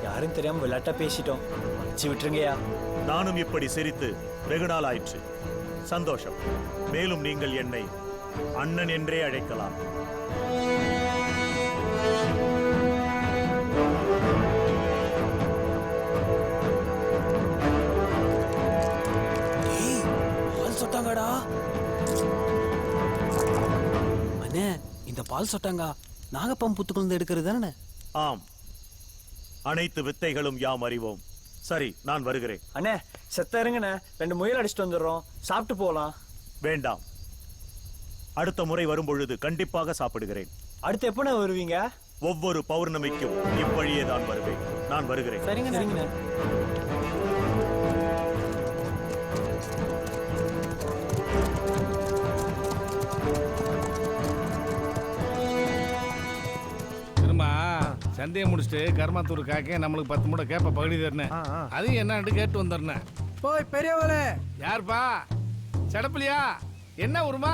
யாரும் தெரியாம விளையாட்டா பேசிட்டோம், வச்சு விட்டுருங்கய்யா. நானும் இப்படி சிரித்து வெகு நாள் ஆயிற்று. சந்தோஷம். மேலும் நீங்கள் என்னை அண்ணன் என்றே அழைக்கலாம். பால் சொட்டாங்கடா அண்ணே. இந்த பால் சொட்டாங்க நாகப்பம் புத்துக்குள்ள எடுக்கிறது தானே? ஆம், அனைத்து வித்தைகளும் யாம் அறிவோம். சரி, நான் வருகிறேன். அண்ணே செத்த இருங்கண்ணே, 2 முயல் அடிச்சுட்டு வந்துடுறோம், சாப்பிட்டு போகலாம். வேண்டாம், அடுத்த முறை வரும்பொழுது கண்டிப்பாக சாப்பிடுகிறேன். அடுத்து எப்பண்ணே வருவீங்க? ஒவ்வொரு பௌர்ணமிக்கும் இவ்வழியே தான் வருவேன். நான் வருகிறேன். சரிங்க. சண்டையை முடிச்சுட்டு கர்மாத்தூர் காக்க நம்மளுக்கு 10 மூட்டை கேப்ப பகுதி தரணும். அதையும் என்னன்னு கேட்டு வந்துடுறேன். போய் பெரியவளே. யாருப்பா? சடப்புலியா? என்ன ஊருமா?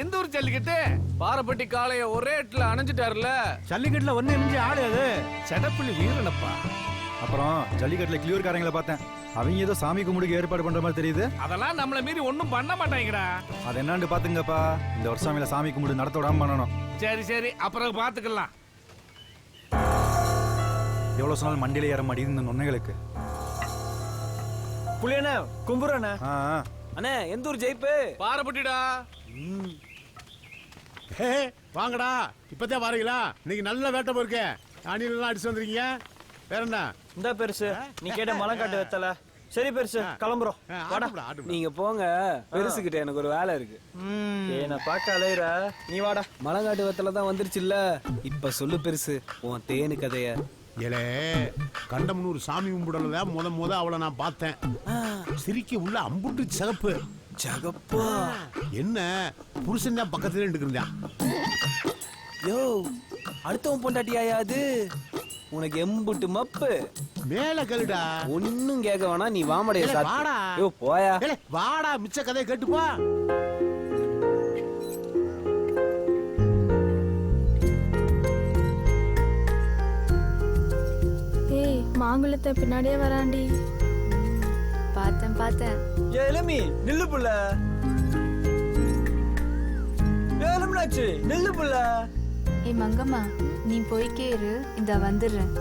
எந்த ஊர் ஜல்லிக்கட்டு? பாரப்பட்டி காளைய ஒரே இடத்துல அணைஞ்சிட்டாருல. ஜல்லிக்கட்டுல ஒண்ணு எமிஞ்சு ஆளு அது. சடப்புலி வீரனப்பா. அப்புறம் ஜல்லிக்கட்டுல கிளியூர்காரங்களை பார்த்தேன். அவங்க ஏதோ சாமி கும்பிடுக்கு ஏற்பாடு பண்ற மாதிரி தெரியுது. அதெல்லாம் நம்மள மீறி ஒண்ணும் பண்ண மாட்டாங்கடா. அது என்னன்னு பாத்துங்கப்பா. இந்த வருஷம் சாமி கும்பிடு நடத்த விடாம பண்ணணும். சரி அப்புறம் பாத்துக்கலாம். எவ்வளவு சொன்னாலும் மண்டியில ஏற மாட்டேங்குது இந்த நொன்னைகளுக்கு. புலியண்ணே கும்புறண்ணே. அண்ணே எந்த ஊர் ஜெயிப்பு? பாரப்பட்டிடா. வாங்கடா, இப்பதான் வரீங்களா? இன்னைக்கு நல்ல வேட்டை போயிருக்க. அணிலாம் அடிச்சு வந்துருக்கீங்க. வேற என்ன? இந்த பெருசு நீ கேட்ட மலைக்காட்டு வெத்தல. சரி பெருசு கிளம்புறோம். நீங்க போங்க, பெருசுகிட்ட எனக்கு ஒரு வேலை இருக்கு. நான் பார்க்க அலையிற, நீ வாடா. மலைக்காட்டு வெத்தல தான் வந்துருச்சுல்ல, இப்ப சொல்லு பெருசு உன் தேனு கதைய. ஏலே, கண்டமனூர் சாமி கும்பிடல முத அவளை நான் பார்த்தேன். சிரிக்க உள்ள அம்புட்டு சிகப்பு. ஜகப்பா என்ன புருஷன் தான் பக்கத்துல இருந்தான். யோ அடுத்தவன் பொண்டாட்டியாயா அது? உனக்கு எம்புட்டு மப்பு. மேல கழுடா. ஒன்னும் கேட்க வேணா, நீ வாமடைய வாடா. யோ போயா. வாடா, மிச்ச கதையை கேட்டுப்பா. ஏய் மாங்குளத்தை பின்னாடியே வராண்டி. பார்த்தேன். ஏ எலுமி நில்லு புள்ள. எலுமினாச்சு நில்லு புள்ள. ஏய் மங்கம்மா, நீ போய்க்கே இரு, இந்த வந்துடுறேன்.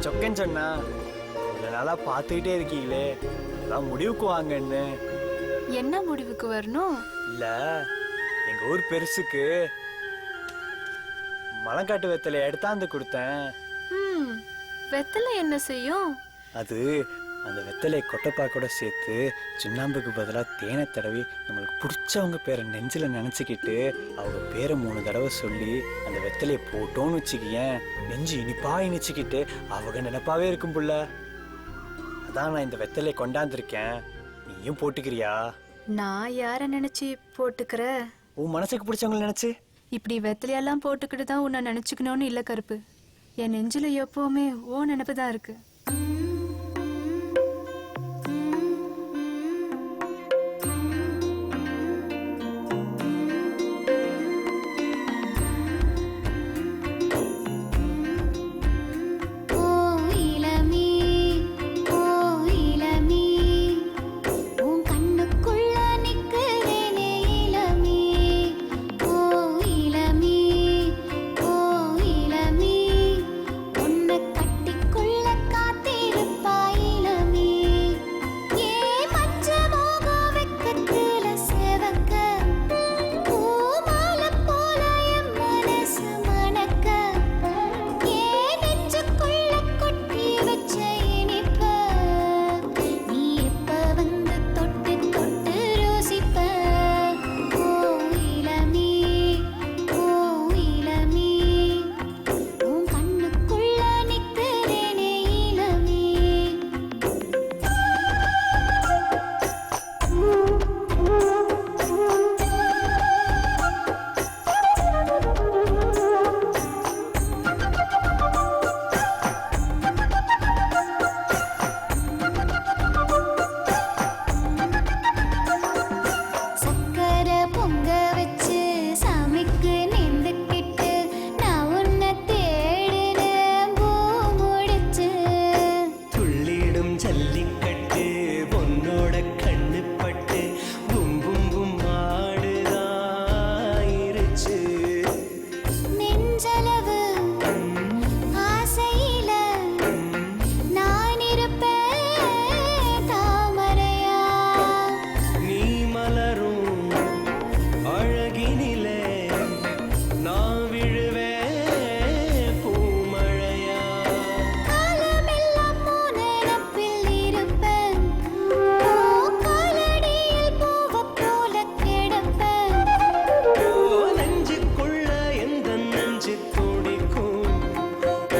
சொக்கன் சொன்னா இவ்வளவு நாளா பார்த்துக்கிட்டே இருக்கீங்களே, அதான் முடிவுக்கு வாங்கன்னு. என்ன முடிவுக்கு வரணும்? இல்ல, எங்க ஊர் பெருசுக்கு மலைக்காட்டு வெத்தலை எடுத்தாந்து கொடுத்தேன். வெத்தலை என்ன செய்யும்? அது அந்த வெத்தலை கொட்டைப்பா கூட சேர்த்து சுண்ணாம்புக்கு பதிலாக தேனை தடவி நம்மளுக்கு பிடிச்சவங்க பேரை நெஞ்சில் நினச்சிக்கிட்டு அவங்க பேரை 3 தடவை சொல்லி அந்த வெத்தலையை போட்டோன்னு வச்சுக்கியேன், நெஞ்சு இனிப்பா இனிச்சிக்கிட்டு அவங்க நினைப்பாவே இருக்கும் புள்ள. அதான் நான் இந்த வெத்தலையை கொண்டாந்துருக்கேன், நீயும் போட்டுக்கிறியா? நான் யார நினைச்சு போட்டுக்கிற? உன் மனசுக்கு பிடிச்சவங்களை நினைச்சு. இப்படி வெத்தலையெல்லாம் போட்டுக்கிட்டு தான் உன்னை நினைச்சுக்கணும்னு இல்லை கருப்பு. என் நெஞ்சில எப்பவுமே ஓ நினைப்பு தான் இருக்கு. கட்டிக்கொள்ள காத்தே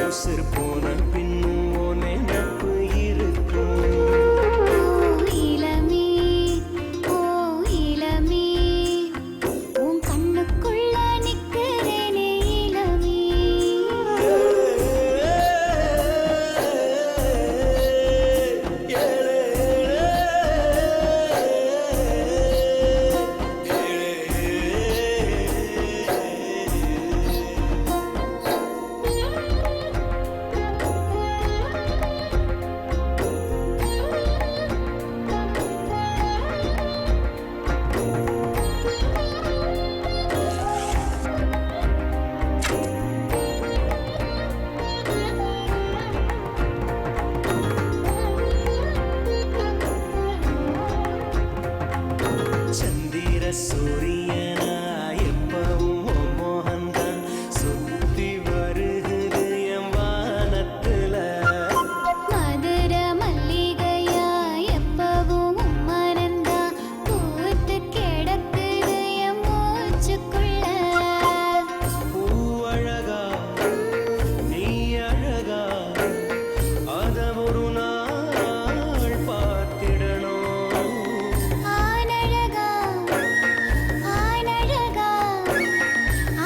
உசுர் போன பின்னும் உன் நினப்பு இருக்கும். இளமே ஓ இளமே உன் கண்ணுக்குள்ள நிக்கிறேனே இளமே. சந்திர சூரியனா எப்பவும் உன் மோகந்தான் சுத்தி வருகுது என் வானத்துல. மதுர மல்லிகையா எப்பவும் மறந்தா பூத்து கிடக்குது என் மூச்சுக்குள்ள. பூ அழகா நீ அழகா அத ஒரு நாள் பார்த்திடணும். ஆனழகா ஆனழகா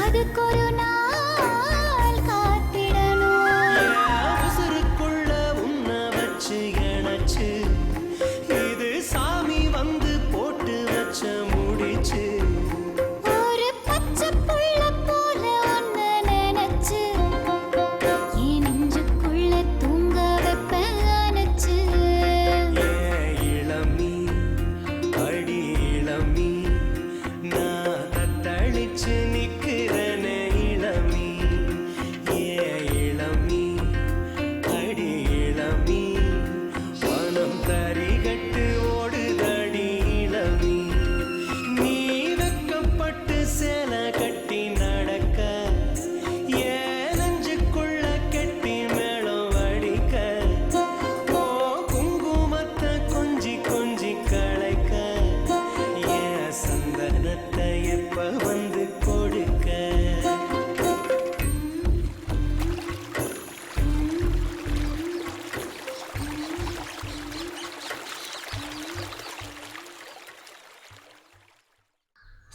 அதுக்கொரு நாள் காத்திடணும். உசுருக்குள்ள உன்னை வச்சு இணைச்சு இது சாமி வந்து போட்டு வச்ச முடிச்சு. ஒரு பச்சை புள்ள போல உன்னை நினைச்சு என் நெஞ்சுக்குள்ள தூங்க வைப்பேன் அணைச்சு. ஏன் இளமி அடி இளமி நான் தத்தளிச்சு நிக்கிறேனே இளமி. ஏன் இளமி அடி இளமி மனம் தரிகட்டு ஓடுதடி இளமி. நீ வெக்கப்பட்டு சேலை கட்டி நடக்க ஏன் நெஞ்சுக்குள்ள கெட்டி மேளம் அடிக்க. ஓ குங்குமத்தை கொஞ்சி கொஞ்சி களைக்க ஏன் சந்தனத்தை எப்ப வந்து கொடுக்க.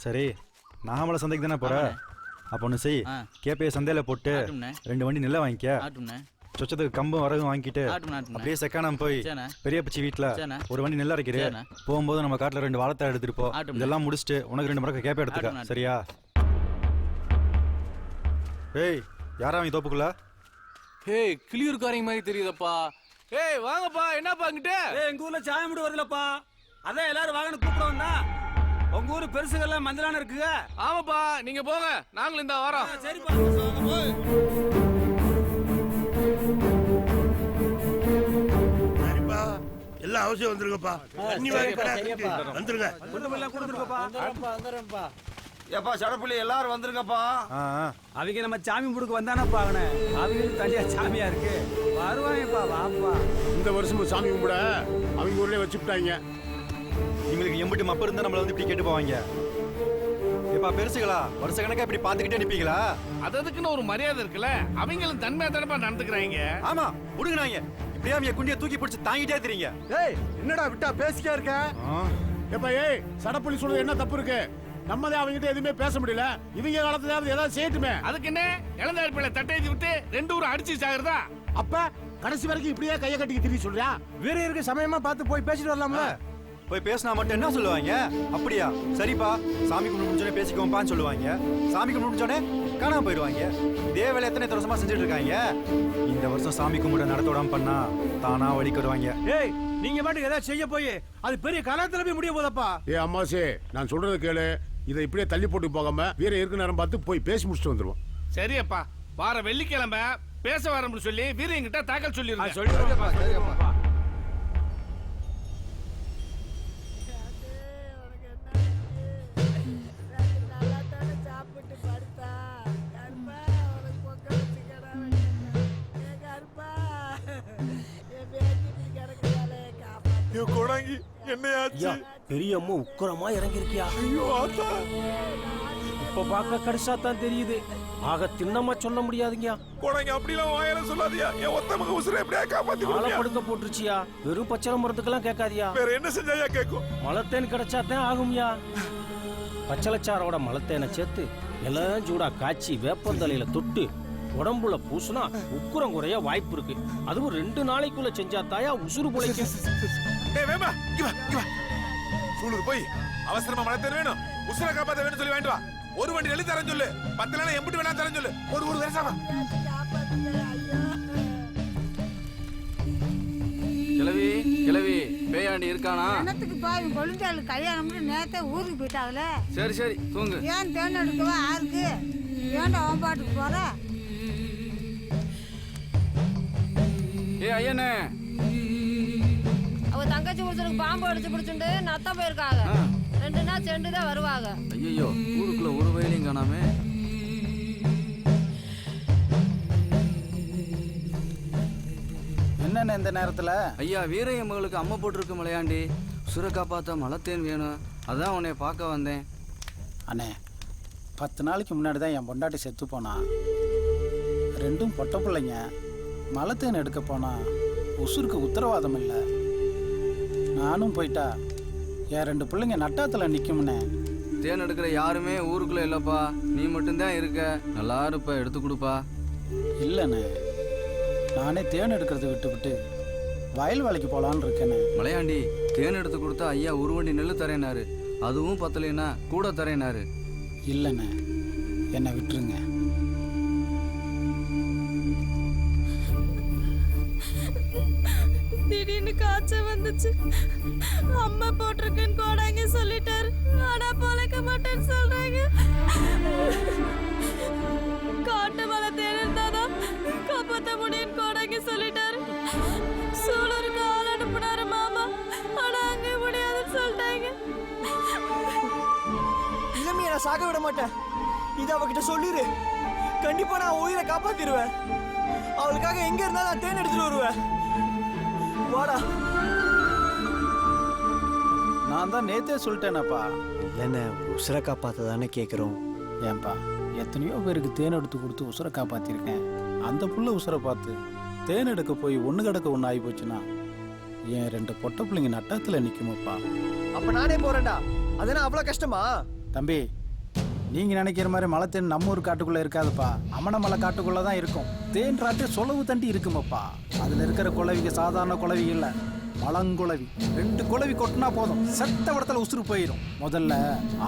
சரி நாகமலை சந்தைக்கு தானே போற? அப்போ ஒன்று செய், கேப்பையை சந்தையில போட்டு 2 வண்டி நெல்லை வாங்கிக்க. சொச்சத்துக்கு கம்பும் வரகும் வாங்கிட்டு அப்படியே செக்கானம் போய் பெரிய பச்சி வீட்டுல ஒரு வண்டி நெல் அரைக்கிறே. போகும்போது நம்ம காட்டுல 2 வாழைத்தாய் எடுத்துட்டு போ. இதெல்லாம் முடிச்சுட்டு உனக்கு 2 மரக்க கேப்பை எடுத்துக்க. சரியா? ஏய், யாரா அவன் தோப்புக்குள்ள? ஏய், கிளியூர்காரங்க மாதிரி தெரியுதப்பா. ஏய் வாங்கப்பா, என்னப்பா அங்கிட்டு? எங்க ஊர்ல சாயம் முடி வருதுலப்பா, அதான் எல்லாரும் வாங்கன்னு கூப்பிடுவோம் தான். உங்க ஊரு பெருசுகள்லாம் மஞ்சளான இருக்குங்க. ஆமாப்பா, நீங்க போங்க, நாங்களும் இந்த வாரம். சரிப்பா. எல்லாம் அவசியம் வந்துருங்கப்பா. தண்ணி வந்துருங்க. ஏப்பா சடப்புள்ளி எல்லாரும் வந்துருங்கப்பா. அவங்க நம்ம சாமி முடுக்கு வந்தானப்பா, அவனை அவங்களுக்கு தனியா சாமியா இருக்கு. வருவாங்கப்பா, வாப்பா. இந்த வருஷமும் சாமி கும்பிட அவங்க ஊர்லயே வச்சுட்டாங்க. இவங்களுக்கு எம்பிட்டு மப்ப இருந்தா நம்மள வந்து இப்படி கேட்டு போவாங்க. ஏப்பா பெருசுகளா, வருஷ கணக்கா இப்படி பாத்துக்கிட்டே நிப்பீங்களா? அதுக்குன்னு ஒரு மரியாதை இருக்குல்ல, அவங்களும் தன்மையா தடப்பா நடந்துக்கிறாங்க. ஆமா, விடுங்கறாங்க. இப்படியே அவங்க குண்டிய தூக்கி பிடிச்சு தாங்கிட்டே தெரியுங்க. ஏய், என்னடா விட்டா பேசிக்கே இருக்க? ஏப்பா ஏய், சடப்புள்ளி சொல்றது என்ன தப்பு இருக்கு? நம்மதே அவங்கிட்ட எதுவுமே பேச முடியல. இவங்க காலத்துல ஏதாவது செய்யட்டுமே. அதுக்கு என்ன இளந்தாரி பிள்ளை தட்டையை விட்டு 2 ஊரும் அடிச்சு சாகுறதா? அப்ப கடைசி வரைக்கும் இப்படியே கையை கட்டிக்கு திரி சொல்றியா? வீரருக்கு சமயமா பார்த்து போய் பேசிட்டு வரலாம்ல. போய் பேசினா மட்டும் என்ன சொல்லுவாங்க? அப்படியா? சரிப்பா, சாமி கும்பிட்டு முடிஞ்சோடனே பேசிக்கோப்பான்னு சொல்லுவாங்க. சாமி கும்பிட்டு முடிஞ்சோடனே காணாம போயிடுவாங்க. இதே வேலை எத்தனை வருஷமா செஞ்சுட்டு இருக்காங்க. இந்த வருஷம் சாமி கும்பிட நடத்த விடாம பண்ணா தானா வழிக்கு வருவாங்க. ஏய், நீங்க பாட்டுக்கு ஏதாவது செய்ய போய் அது பெரிய கலாத்துல போய் முடிய போதப்பா. ஏ அம்மாசே, நான் சொல்றது கேளு. இதை இப்படியே தள்ளி போட்டு போகாம வீர இருக்கு நேரம் பார்த்து போய் பேசி முடிச்சுட்டு வந்துருவோம். சரியப்பா, வார வெள்ளிக்கிழமை பேச வரணும்னு சொல்லி வீரங்கிட்ட தாக்கல் சொல்லிருங்க. சொல்லிடுறப்பா. என்னையாச்சு? பெரியம்மா உக்கரமா இறங்கி இருக்கியா? ஐயோ ஆத்தா, இப்ப பார்க்க கடைசா தான் தெரியுது. ஆக திண்ணமா சொல்ல முடியாதுங்கயா. போடாங்க, அப்படிலாம் வாயால சொல்லாதியா. என் ஒத்த மக உசுரை எப்படியா காப்பாத்தி ஆளை படுக்க போட்டுருச்சியா. வெறும் பச்சளை மரத்துக்கெல்லாம் கேட்காதியா. வேற என்ன செஞ்சாயா கேட்கும்? மலத்தேன் கிடைச்சாதான் ஆகும்யா. பச்சளைச்சாரோட மலத்தேனை சேர்த்து எல்லாம் சூடா காய்ச்சி வேப்பந்தலையில தொட்டு உடம்புல பூசுனா உக்குரம் குறைய வாய்ப்பு இருக்கு. அதுவும் 2 நாளைக்குள்ள செஞ்சா தாயா உசுறு பிழைக்கும். சூளுக்கு போய் அவசரமா மலத்தேன் வேணும், உசுரை காப்பாத்த வேணும் சொல்லி வாங்கிட்டு வா. ஒரு வண்டி எழுதி தரேன்னு சொல்லு. 10 நாள் எம்பிட்டு வேணா தரேன்னு சொல்லு. ஒரு வருஷமா கிளவி பேயாண்டி இருக்கானா? என்னத்துக்கு பாரு கொழுந்தாள் கல்யாணம்னு நேரத்தை ஊருக்கு போயிட்டாங்களே. சரி தூங்கு. ஏன் தேன் எடுக்கவா ஆருக்கு? ஏன்டா அவன் பாட்டுக்கு போற? ஐயனே, அவ தங்கச்சி புருஷனுக்கு பாம்பு அடிச்சு பிடிச்சுட்டு நத்தம் போயிருக்காங்க. 2 நாள் சென்று தான் வருவாங்க. ஐயோ, ஊருக்குள்ள ஒரு வயலையும் காணாமே. என்னென்ன இந்த நேரத்துல? ஐயா, வீரைய மகளுக்கு அம்மா போட்டிருக்கு மலையாண்டி. சுரை காப்பாத்த மலத்தேன் வேணும், அதான் உன்னை பார்க்க வந்தேன். அண்ணே, 10 நாளைக்கு முன்னாடி தான் என் பொண்டாட்டி செத்து போனா. 2 பொட்ட பிள்ளைங்க. மலத்தேன் எடுக்க போனா உசுருக்கு உத்தரவாதம் இல்லை. நானும் போயிட்டா என் 2 பிள்ளைங்க நட்டாத்துல நிக்கும்னே. தேன் எடுக்கிற யாருமே ஊருக்குள்ள இல்லப்பா, நீ மட்டும்தான் இருக்க. நல்லா இருப்ப, எடுத்து கொடுப்பா. இல்லைண்ணே, நானே தேன் எடுக்கிறத விட்டு வயல் வேலைக்கு போலான்னு இருக்கேண்ணே. மலையாண்டி, தேன் எடுத்து கொடுத்தா ஐயா ஒரு வண்டி நெல்லு தரேனாரு. அதுவும் பத்தலைன்னா கூட தரேனாரு. இல்லைண்ணே, என்னை விட்டுருங்க. திடீர்னு காய்ச்சல் வந்துச்சு. அம்மா போட்டிருக்குன்னு கோடாங்க சொல்லிட்டாரு. ஆனா பொழைக்க மாட்டேன்னு சொல்றாங்க. காட்டு மலை தேர்ந்தாதான் காப்பாத்த முடியும்னு கோடாங்க சொல்லிட்டாரு. சூழலுக்கு ஆள் அனுப்புனாரு மாமா. ஆனா அங்க முடியாதுன்னு சொல்லிட்டாங்க. இளமையை நான் சாக விட மாட்டேன். இது அவகிட்ட சொல்லிடு. கண்டிப்பா நான் உயிரை காப்பாத்திடுவேன். அவளுக்காக எங்க இருந்தாலும் நான் தேன் எடுத்துட்டு வருவேன். வாடா. நான் தான் நேத்தே சொல்லிட்டேனப்பா. என்ன உசுரை காப்பாத்த தானே கேட்குறோம். ஏன்பா, எத்தனையோ பேருக்கு தேன் எடுத்து கொடுத்து உசுரை காப்பாத்திருக்கேன். அந்த புள்ள உசுரை பார்த்து தேன் எடுக்க போய் ஒன்று கிடக்க ஒன்று ஆகி போச்சுன்னா என் 2 பொட்ட பிள்ளைங்க நட்டத்தில் நிற்குமப்பா. அப்ப நானே போறேன்டா. அதெல்லாம் அவ்வளவு கஷ்டமா? தம்பி, நீங்க நினைக்கிற மாதிரி மலை தேன் நம்ம ஊர் காட்டுக்குள்ள இருக்காதுப்பா. அமணமலை காட்டுக்குள்ள தான் இருக்கும். தேன் ராட்டு சொலவு தண்டி இருக்குமப்பா. அதுல இருக்கிற குளவிக்கு சாதாரண குளவி இல்லை, மலங்குளவி. 2 குளவி கொட்டினா போதும், செத்த இடத்துல உசுறு போயிடும். முதல்ல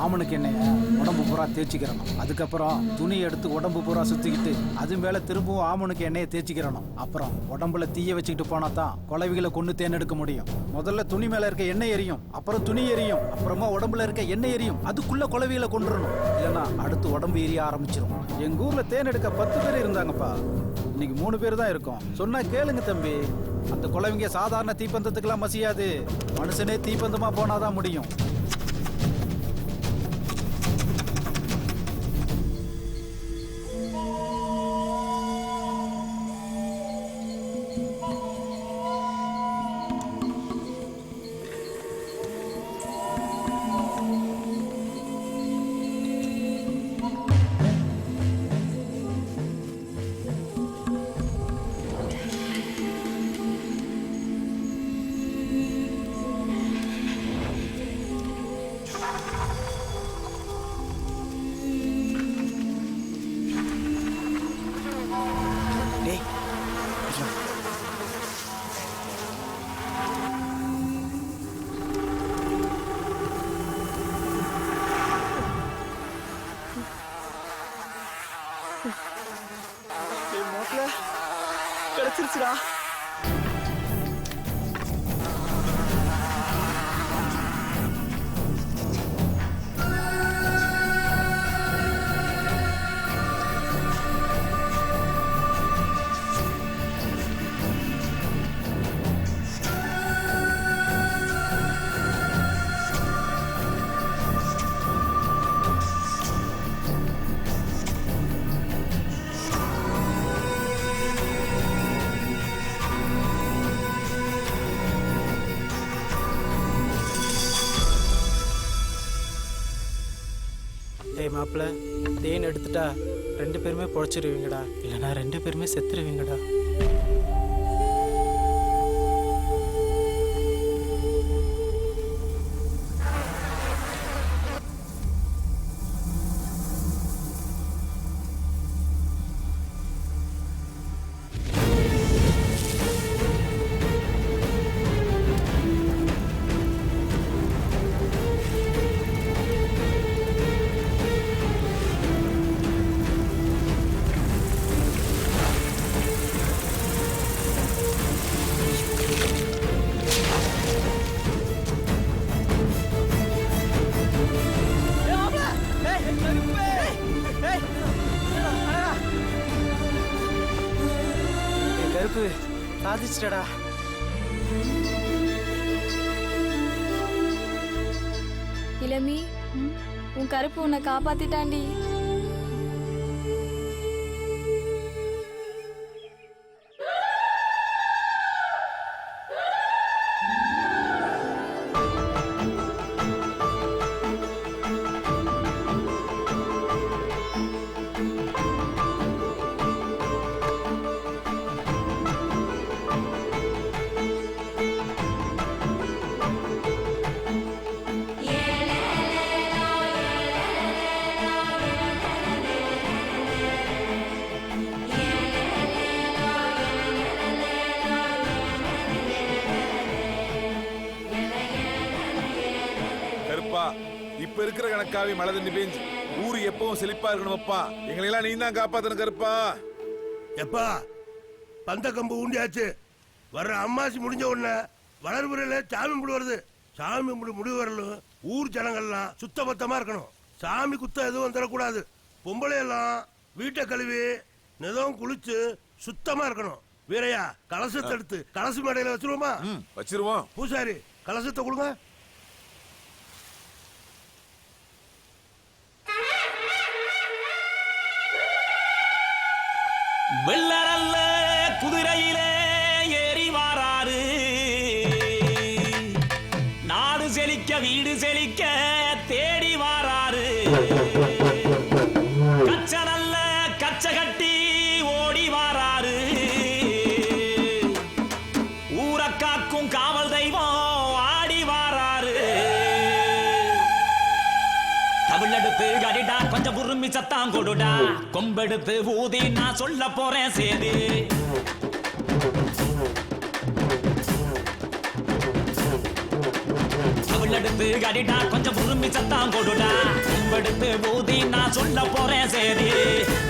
ஆமனுக்கு எண்ணெய உடம்பு பூரா தேய்ச்சிக்கிறணும். அதுக்கப்புறம் துணி எடுத்து உடம்பு பூரா சுத்திக்கிட்டு அது மேல திரும்பவும் ஆமனுக்கு எண்ணெயை தேய்ச்சிக்கிறணும். அப்புறம் உடம்புல தீய வச்சுக்கிட்டு போனா தான் குளவிகளை கொண்டு தேன் எடுக்க முடியும். முதல்ல துணி மேல இருக்க எண்ணெய் எரியும், அப்புறம் துணி எரியும், அப்புறமா உடம்புல இருக்க எண்ணெய் எரியும். அதுக்குள்ள குளவிகளை கொண்டுறணும். இல்லைன்னா அடுத்து உடம்பு எரிய ஆரம்பிச்சிடும். எங்க ஊர்ல தேன் எடுக்க 10 பேர் இருந்தாங்கப்பா. இன்னைக்கு 3 பேர் தான் இருக்கோம். சொன்னா கேளுங்க தம்பி. அந்த குழவிங்க சாதாரண தீப்பந்தத்துக்கெல்லாம் மசியாது. மனுஷனே தீப்பந்தமா போனாதான் முடியும். கிடைச்சிருச்சுடா. மாப்பிள்ள, தேன் எடுத்துட்டா 2 பேருமே பொழைச்சிருவீங்கடா, இல்லைன்னா 2 பேருமே செத்துருவீங்கடா. கருப்பு சாதிச்சிட்டடா. இளமி, உன் கருப்பு உன்னை காப்பாத்திட்டாண்டி. இப்ப இருக்கிற கணக்காவே மழை தண்ணி பெஞ்சு ஊரு எப்பவும் செழிப்பா இருக்கணும்ப்பா. எங்களை எல்லாம் நீ தான் காப்பாத்தணும் கருப்பா. எப்பா பந்த கம்பு ஊண்டியாச்சு. வர்ற அம்மாசி முடிஞ்ச உடனே வளர்புறையில சாமி கும்பிடு வருது. சாமி கும்பிடு முடிவு வரலும் ஊர் ஜனங்கள்லாம் சுத்த பத்தமா இருக்கணும். சாமி குத்த எதுவும் வந்துடக்கூடாது. பொம்பளை எல்லாம் வீட்டை கழுவி நிதம் குளிச்சு சுத்தமா இருக்கணும். வீரையா கலசத்தை எடுத்து கலசு மேடையில வச்சிருவோமா? வச்சிருவோம். பூசாரி கலசத்தை கொடுங்க. வெள்ளரல்ல குதிரையிலே ஏறி வாராரு. நாடு செழிக்க வீடு செழிக்க தேடி வாராரு. கச்ச நல்ல கச்ச கட்டி ஓடி வாராரு. ஊரை காக்கும் காவல் தெய்வம் ஆடி வாராரு. தமிழெடுத்து கடிடா கொஞ்சம் உருமி சத்தம் கொடுடா. கொம்பெடுத்து ஊதி நான் சொல்ல போறேன் சேதி. தமிழெடுத்து கடிடா கொஞ்சம் உருமி சத்தம் கொடுடா. கொம்பெடுத்து ஊதி நான் சொல்ல போறேன் சேதி.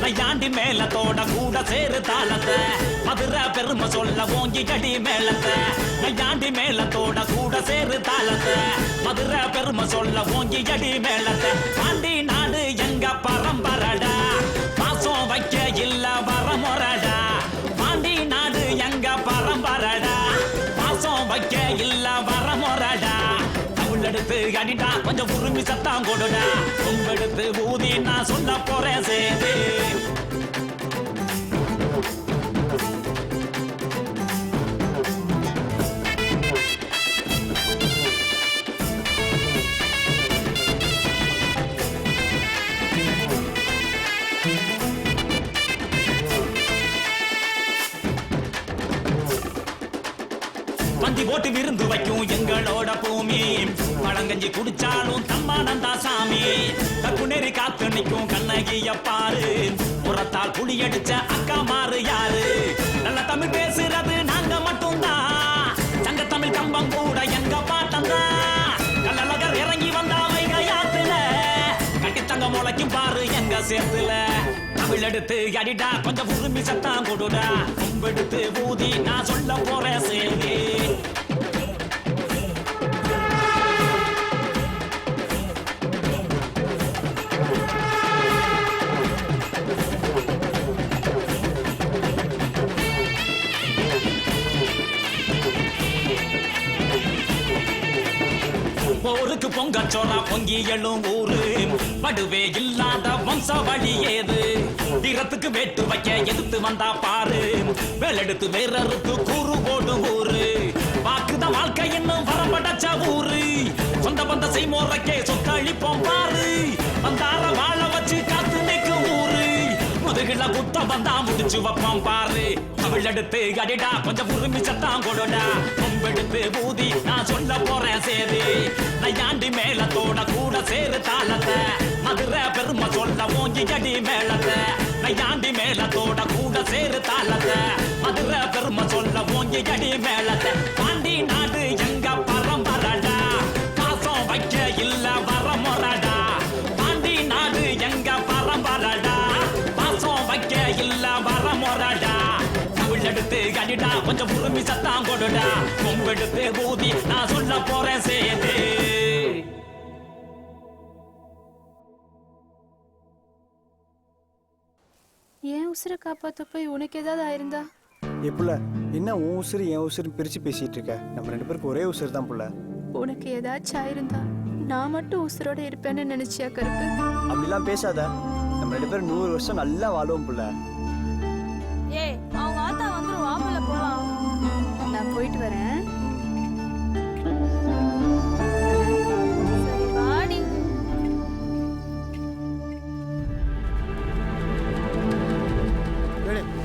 நையாண்டி மேலத்தோட கூட சேரு தாளத்தை மதுரை பெருமை சொல்ல ஓங்கி கடி மேலத்தை. நையாண்டி மேலத்தோட கூட சேரு தாளத்தை மதுரை பெருமை சொல்ல ஓங்கி கடி மேலத்தை. பாண்டி நாடு எங்க பரம்பரடா, பாசம் வைக்க இல்ல வரமுறடா. பாண்டி நாடு எங்க பரம்பரடா, பாசம் வைக்க இல்ல வரமுறடா. தமிழெடுத்து கடிடா கொஞ்சம் உருமி சத்தம் கொடுடா. கொம்பெடுத்து ஊதி நான் சொல்ல போறேன் சேது. பந்தி போட்டு விருந்து வைக்கும் எங்களோட பூமி. பழங்கஞ்சி குடிச்சாலும் தம்மானந்தா சாமி. கக்குநெறி காத்து நிற்கும் கண்ணகிய பாரு. புறத்தால் புளி அடிச்ச அக்கா மாறு யாரு? நல்ல தமிழ் பேசுறது நாங்க மட்டும்தான். சங்க தமிழ் கம்பம் கூட எங்க பாட்டம்தான். கள்ளழகர் இறங்கி வந்தா வைகையாத்துல கட்டித்தங்க முளைக்கும் பாரு எங்க சேர்த்துல. தமிழெடுத்து அடிடா கொஞ்சம் உருமி சத்தம் கொடுடா. கொம்பெடுத்து ஊதி நான் சொல்ல போறேன் சேதி. போருக்கு பொங்கச்சோரா பொங்கி எழும் ஊரு. படுவே இல்லாத வம்ச வழி ஏது? வீரத்துக்கு வேட்டு வைக்க எதிர்த்து வந்தா பாரு. வேலெடுத்து வேறறுத்து கூறு போடு ஊரு. வாக்குத வாழ்க்கை இன்னும் வரப்படச்ச ஊரு. சொந்த பந்த செய்முறைக்கே சொத்தழிப்போம் பாரு. வந்தார வாழ வச்சு காத்து நிற்கும் ஊரு. உள்ள குத்த வந்தா முடிச்சு வைப்பான் பாரு அவள் எடுத்து கடிடா கொஞ்சம் உரிமை சத்தான் கொடுடா கொம்பெடுத்து ஊதி நான் சொல்ல போறேன் சேரு நையாண்டி மேலத்தோட கூட சேரு தாளத்தை மதுரை பெருமை சொல்ல ஓங்கி அடி மேலத்தை நையாண்டி மேலத்தோட கூட சேரு தாளத்தை மதுரை பெருமை சொல்ல ஓங்கி அடி மேலத்தை பாண்டி நாடு எங்க பரம்பரடா பாசம் வைக்க இல்ல வரமுறடா பாண்டி நாடு எங்க பரம்பரடா பாசம் வைக்க இல்ல வரமுறடா தமிழ் எடுத்து கடிடா கொஞ்சம் உரிமை சத்தான் கொடுடா கொம்பெடுத்து ஊதி நான் சொல்ல போறேன் சேது ஏன் உசுரை காப்பாத்த போய் உனக்கு ஏதாவது ஆயிருந்தா புள்ள என்ன உன் உசுறு என் உசுறு பிரிச்சு பேசிட்டு இருக்க நம்ம 2 பேருக்கு ஒரே உசுறு தான் புள்ள. உனக்கு ஏதாச்சும் ஆயிருந்தா நான் மட்டும் உசுரோட இருப்பேன்னு நினைச்சியா கருப்பு? அப்படிலாம் பேசாத. நம்ம 2 பேரும் 100 வருஷம் நல்லா வாழுவோம் புள்ள. ஏய் அவங்க ஆத்தா வந்துரும் வாமல போலாம். நான் போயிட்டு வரேன். சரி வாடி.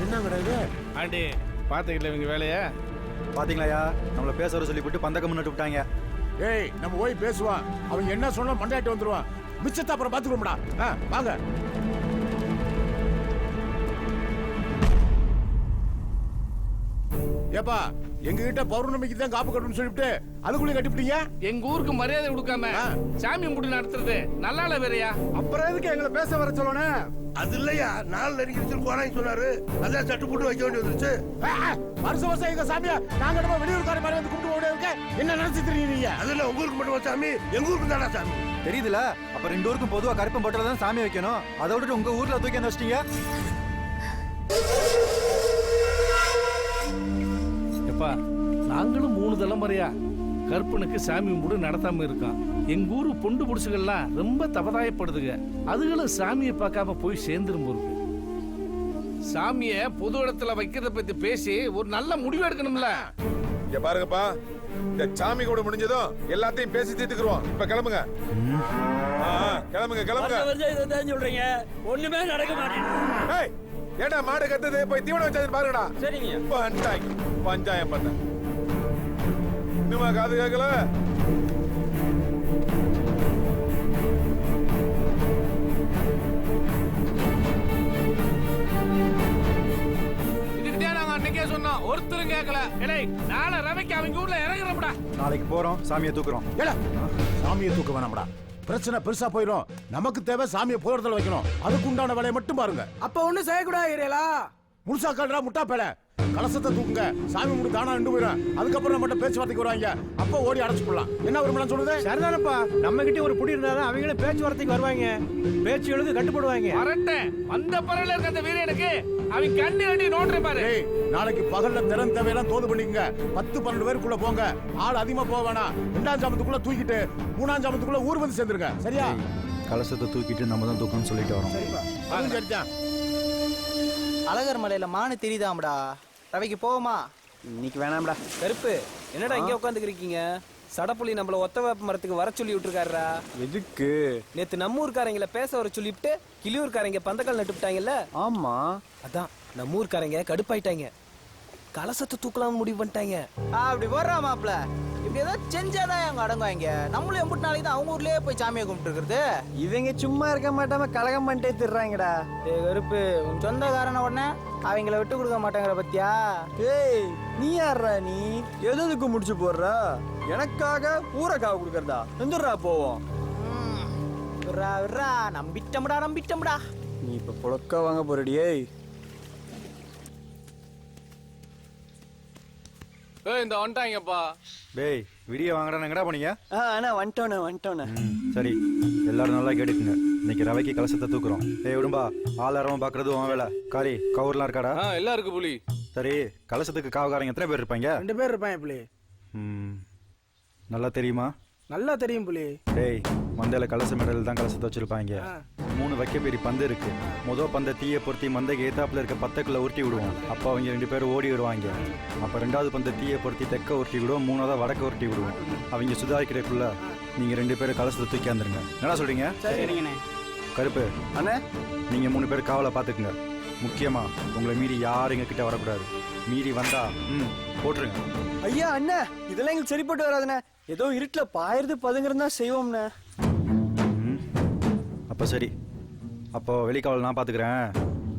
என்னங்கடா இது? ஆண்டி பாத்துக்கிட்டல இவங்க வேலைய பாத்தீங்களாயா நம்மள பேச வர சொல்லி போட்டு பந்தக்க முன்னாடி விட்டாங்க. ஏய் நம்ம போய் பேசுவான். அவன் என்ன சொன்னா மண்டாட்டி வந்துருவான். மிச்சத்தை அப்புறம் பாத்துக்கோம்டா. வாங்க. ஏப்பா எங்க கிட்ட பௌர்ணமிக்கு தான் காப்பு கட்டணும்னு சொல்லிட்டு அதுக்குள்ளே கட்டிவிட்டீங்க. எங்க ஊருக்கு மரியாதை கொடுக்காம சாமி முடி நடத்துறது நல்லால வேறையா? அப்புறம் எதுக்கு எங்களை பேச வர சொல்லணும்? அது இல்லையா 4 நெருங்கி போறான்னு சொன்னாரு. அதான் சட்டு போட்டு வைக்க வேண்டி வந்துருச்சு. வருஷம் வருஷம் எங்க சாமியா நாங்க நம்ம வெளியூர்கார மாதிரி வந்து கும்பிட்டு ஓட இருக்க என்ன நினைச்சிட்டு இருக்கீங்க? அதுல உங்க ஊருக்கு மட்டும் சாமி எங்க ஊருக்கு தானே சாமி தெரியுதுல? அப்ப 2 ஊருக்கும் பொதுவா கருப்பம் போட்டல தான் சாமி வைக்கணும். அதை விட்டுட்டு உங்க ஊர்ல தூக்கி என்ன வச்சிட்டீங்க? எப்பா நாங்களும் 3 தலைமுறையா கருப்பனுக்கு சாமி கும்பிடு நடத்தாம இருக்கோம். எங்க ஊரு பொண்டு புடிச்சுகள்லாம் ரொம்ப தபதாயப்படுதுங்க. அதுகளும் சாமியை பார்க்காம போய் சேர்ந்துரும் போருக்கு. சாமிய பொது இடத்துல வைக்கிறத பத்தி பேசி ஒரு நல்ல முடிவு எடுக்கணும்ல. இங்க பாருங்கப்பா, இந்த சாமி கூட முடிஞ்சதும் எல்லாத்தையும் பேசி தீர்த்துக்குறோம். இப்ப கிளம்புங்க. கிளம்புங்க கிளம்புங்க. சொல்றீங்க ஒண்ணுமே நடக்க மாட்டேங்குது. ஏடா மாடு கத்துது போய் தீவனம் வச்சது பாருங்கடா. சரிங்க. பஞ்சாயம் பண்ண இன்னுமா காது கேட்கல? இதுக்கிட்டே நாங்க அன்னைக்கே சொன்னோம், ஒருத்தரும் கேட்கல. நாளை ரவைக்கு அவங்க ஊர்ல இறங்குறோம்டா. நாளைக்கு போறோம், சாமியை தூக்குறோம். சாமியை தூக்க வேணாம்டா, பிரச்சனை பெருசா போயிடும். நமக்கு தேவை சாமியை போறதுல வைக்கணும். அதுக்கு உண்டான வேலையை மட்டும் பாருங்க. அப்ப ஒண்ணு செய்யக்கூடாது. முழுசா காட்டுறா முட்டா பேல. கலசத்தை தூக்குங்க, சாமி முடி தானா நின்று போயிடும். அதுக்கப்புறம் நம்ம பேச்சுவார்த்தைக்கு வருவாங்க. அப்ப ஓடி அடைச்சு போடலாம். என்ன விரும்பலாம் சொல்லுது? சரிதானப்பா, நம்ம கிட்ட ஒரு புடி இருந்தாதான் அவங்களும் பேச்சுவார்த்தைக்கு வருவாங்க. பேச்சு எழுது கட்டுப்படுவாங்க. வரட்டேன் அந்த பரல இருக்க அந்த வீரனுக்கு அவங்க கண்ணு கட்டி நோட்றே பாரு. நாளைக்கு பகல்ல திறன் தேவையெல்லாம் தோது பண்ணிக்கங்க. 10-12 பேருக்குள்ள போங்க. ஆள் அதிகமா போக வேணாம். 2ஆம் ஜாமத்துக்குள்ள தூக்கிட்டு 3ஆம் ஜாமத்துக்குள்ள ஊர் வந்து சேர்ந்துருங்க. சரியா? கலசத்தை தூக்கிட்டு நம்ம தான் தூக்கணும்னு சொல்லிட்டு வரோம். சரிதான். அழகர் மலையில மானு தெரியுதாம்டா. ரவைக்கு போவோமா? இன்னைக்கு வேணாம்டா. கருப்பு என்னடா இங்க உட்காந்துக்கிறீங்க? சடப்புலி நம்மள ஒத்த வேப்ப மரத்துக்கு வர சொல்லி விட்டுருக்காருடா. எதுக்கு? நேத்து நம்ம ஊர்க்காரங்களை பேச வர சொல்லிவிட்டு கிளியூர்காரங்க பந்தக்கால் நட்டுவிட்டாங்கல்ல. ஆமா, அதான் நம்ம ஊர்க்காரங்க கடுப்பாயிட்டாங்க. கலசத்தை தூக்கலாம் முடிவு பண்ணிட்டாங்க. அப்படி போடுறா மாப்ள. இப்படி ஏதாவது செஞ்சாதான் அவங்க அடங்குவாங்க. நம்மளும் எம்பிட்டு நாளைக்கு தான் அவங்க ஊர்லயே போய் சாமியை கும்பிட்டு இருக்கிறது. இவங்க சும்மா இருக்க மாட்டாம கலகம் பண்ணிட்டே திடுறாங்கடா. ஏய் கருப்பு, உன் சொந்தக்காரன உடனே அவங்கள விட்டு கொடுக்க மாட்டாங்கிற பத்தியா? ஏய் நீ யாரா? நீ எதுக்கு முடிச்சு போடுற? எனக்காக ஊரக்காக கொடுக்கறதா? எந்திரா போவோம். நம்பிட்டம்டா. நீ இப்ப புழக்க வாங்க போறடியே. இந்த வந்துட்டாங்கப்பா. டேய் விடிய வாங்கடா. எங்கடா போனீங்க? அண்ணா வந்துட்டோண்ணே. சரி எல்லாரும் நல்லா கேட்டுக்குங்க. இன்னைக்கு ரவைக்கு கலசத்தை தூக்குறோம். டேய் விடும்பா, ஆளாரவன் பாக்குறது உன் வேலை. காரி கவுர்லாம் இருக்காடா? எல்லாம் இருக்கு புலி. சரி, கலசத்துக்கு காவக்காரங்க எத்தனை பேர் இருப்பாங்க? 2 பேர் இருப்பாங்க புலி. நல்லா தெரியுமா? நல்லா தெரியும் புலி. டேய் மந்தையில கலச மெடல் தான் கலசத்தை வச்சிருப்பாங்க. 3 வைக்க பெரிய பந்து இருக்கு. முதல் பந்தை தீயை பொருத்தி மந்தைக்கு ஏத்தாப்புல இருக்க பத்தக்குள்ள உருட்டி விடுவோம். அப்போ அவங்க 2 பேரும் ஓடி வருவாங்க. அப்ப 2வது பந்தை தீயை பொருத்தி தெக்க உருட்டி விடுவோம். 3ஆவது வடக்க உருட்டி விடுவோம். அவங்க சுதாரிக்கிறதுக்குள்ள நீங்க 2 பேரும் கலசத்தை தூக்கி வந்துருங்க. என்ன சொல்றீங்க? சரிங்கண்ணே. கருப்பு அண்ணே, நீங்க 3 பேர் காவலை பாத்துக்குங்க. முக்கியமா உங்களை மீறி யாரும் எங்க கிட்ட வரக்கூடாது. மீறி வந்தா போட்டுருங்க. ஐயா அண்ணா, இதெல்லாம் எங்களுக்கு சரிப்பட்டு வராதுண்ணே. ஏதோ இருட்டுல பாயிறது பதுங்கிறது தான் செய்வோம்ண்ணே. அப்ப சரி, அப்போ வெளிக்காவல் நான் பாத்துக்கிறேன்.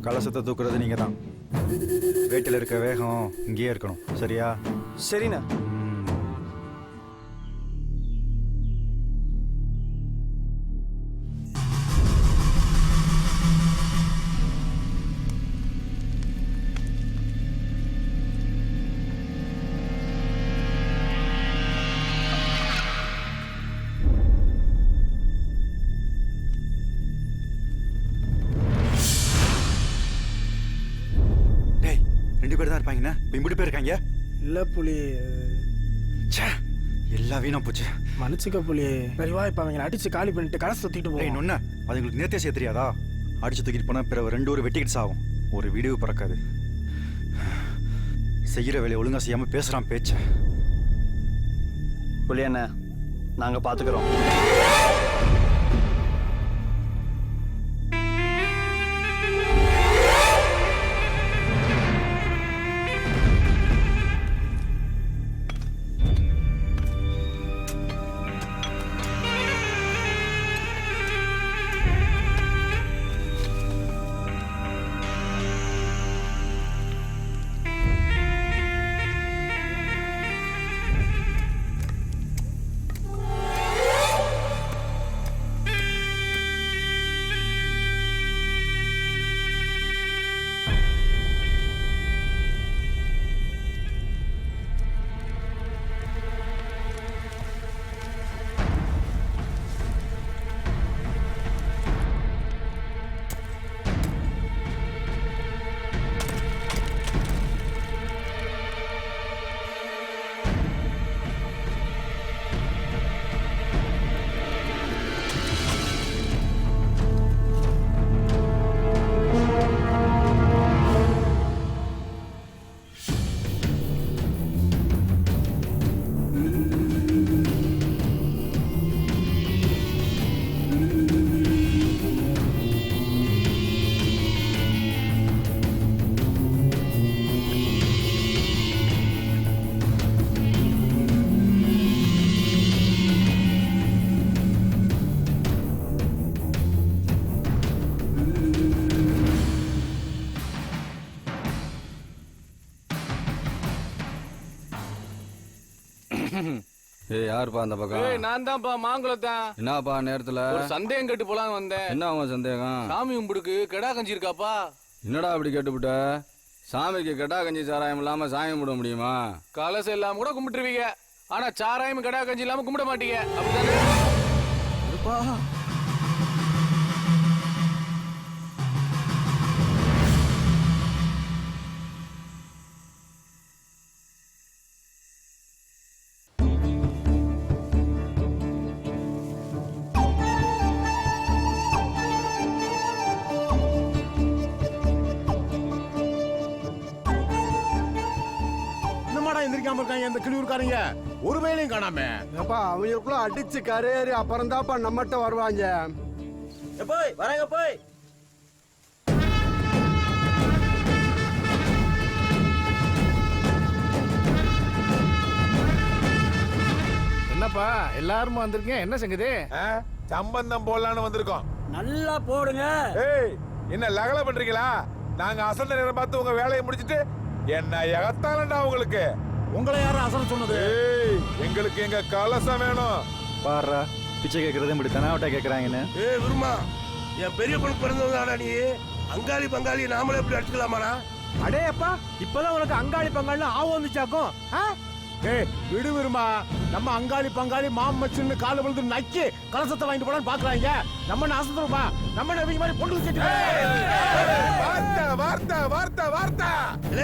கலசத்தை தூக்குறது நீங்க தான். வேட்டில இருக்க வேகம் இங்கேயே இருக்கணும். சரியா? சரிண்ணா. ரெண்டு பேர் தான் இருப்பாங்கண்ணா. இப்படி பேர் இருக்காங்க. இல்ல புலி, எல்லா வீணா போச்சு. மன்னிச்சுக்க புலி. பெரியவா இப்ப அவங்க அடிச்சு காலி பண்ணிட்டு கலசை தூக்கிட்டு போய் ஒண்ணு அதுங்களுக்கு நேர்த்தே செய்ய தெரியாதா? அடிச்சு தூக்கிட்டு போனா பிறகு 2 ஒரு வெட்டிக்கிட்டு சாகும். ஒரு வீடியோ பறக்காது. செய்யற வேலையை ஒழுங்கா செய்யாம பேசுறான் பேச்ச. புலி அண்ணா, நாங்க பாத்துக்கிறோம். ஏய் யாருப்பா அந்த பக்கம்? ஏய் நான் தான்ப்பா, மாங்குளத்தான். என்னப்பா நேரத்துல? ஒரு சந்தேகம் கேட்டு போலாம் வந்தேன். என்ன உங்க சந்தேகம்? சாமி கும்பிடுக்கு கெடா கஞ்சி இருக்காப்பா? என்னடா அப்படி கேட்டுவிட்ட? சாமிக்கு கெடா கஞ்சி சாராயம் இல்லாம சாமி கும்பிட முடியுமா? கலசம் இல்லாம கூட கும்பிட்டுருவீங்க, ஆனா சாராயம் கெடா கஞ்சி இல்லாம கும்பிட மாட்டீங்க, அப்படிதானே? எந்திரிக்காம இருக்காங்க இந்த கிளியூர்காரங்க. ஒரு வேலையும் காணாம. அப்பா அவங்களுக்குள்ள அடிச்சு கரையேறி அப்புறம் தான்ப்பா நம்மகிட்ட வருவாங்க. போய் வராங்க போய். என்னப்பா எல்லாரும் வந்திருக்கீங்க, என்ன செங்குது? சம்பந்தம் போடலான்னு வந்திருக்கோம். நல்லா போடுங்க. ஏய் என்ன லகல பண்றீங்களா? நாங்க அசந்த நேரம் பார்த்து உங்க வேலையை முடிச்சிட்டு என்ன எகத்தாலண்டா உங்களுக்கு. உங்களை யாரும் அசல் சொன்னது? எங்களுக்கு எங்க கலசம் வேணும். பாரா பிச்சை கேட்கறதே இப்படி தனாவட்டா கேட்கறாங்கன்னு. ஏய் விருமா, என் பெரிய பொண்ணு பிறந்தவங்க நீ அங்காளி பங்காளி நாமளே எப்படி அடிச்சுக்கலாமாடா? அடே அப்பா, இப்பதான் உனக்கு அங்காளி பங்காளின்னு ஆவ வந்துச்சாக்கும். ஏய் விடு விருமா, நம்ம அங்காளி பங்காளி மாமச்சின்னு கால விழுந்து நக்கி கலசத்தை வாங்கிட்டு போலான்னு பாக்குறாங்க. நம்ம அசத்துறோமா? நம்ம நவீங்க மாதிரி பொண்ணு கேட்டு வார்த்தை வார்த்தை வார்த்தை வார்த்தை.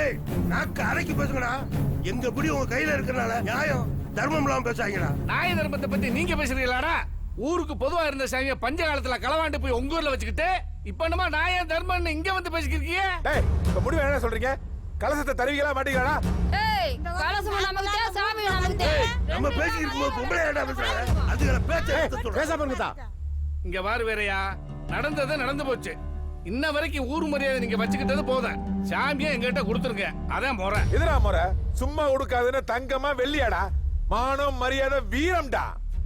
ஏய் நாக்கு அரைக்கி பேசுங்கடா. எங்க பிடி உங்க கையில இருக்கறனால நியாயம் தர்மம் இல்லாம பேசாங்கடா. நியாய தர்மத்தை பத்தி நீங்க பேசுறீங்களாடா? ஊருக்கு பொதுவா இருந்த சாமியை பஞ்ச காலத்துல களவாண்டு போய் உங்க ஊர்ல வச்சுக்கிட்டு இப்ப என்னமா நியாயம் தர்மம்னு இங்க வந்து பேசிக்கிறீங்க? டேய் இப்ப முடிவு என்ன சொல்றீங்க? கலசத்தை தருவீங்களா மாட்டீங்களாடா? ஏய் கலசம் நமக்கு தே, சாமி நமக்கு தே. நம்ம பேசிட்டு இருக்கும்போது பொம்பளை ஏடா பேசுறாங்க? அதுகள பேச்ச பேசாம இருங்கடா. இங்க வாரு வேறயா, நடந்தது நடந்து போச்சு. இன்ன வரைக்கும் ஊர் மரியாதை நீங்க வச்சுக்கிட்டது போதும். சாமியை எங்கிட்ட கொடுத்துருங்க, அதான் முறை. எதிரா முறை? சும்மா கொடுக்காதுன்னு தங்கமா வெள்ளியாடா? மானம் மரியாதை வீரம்டா.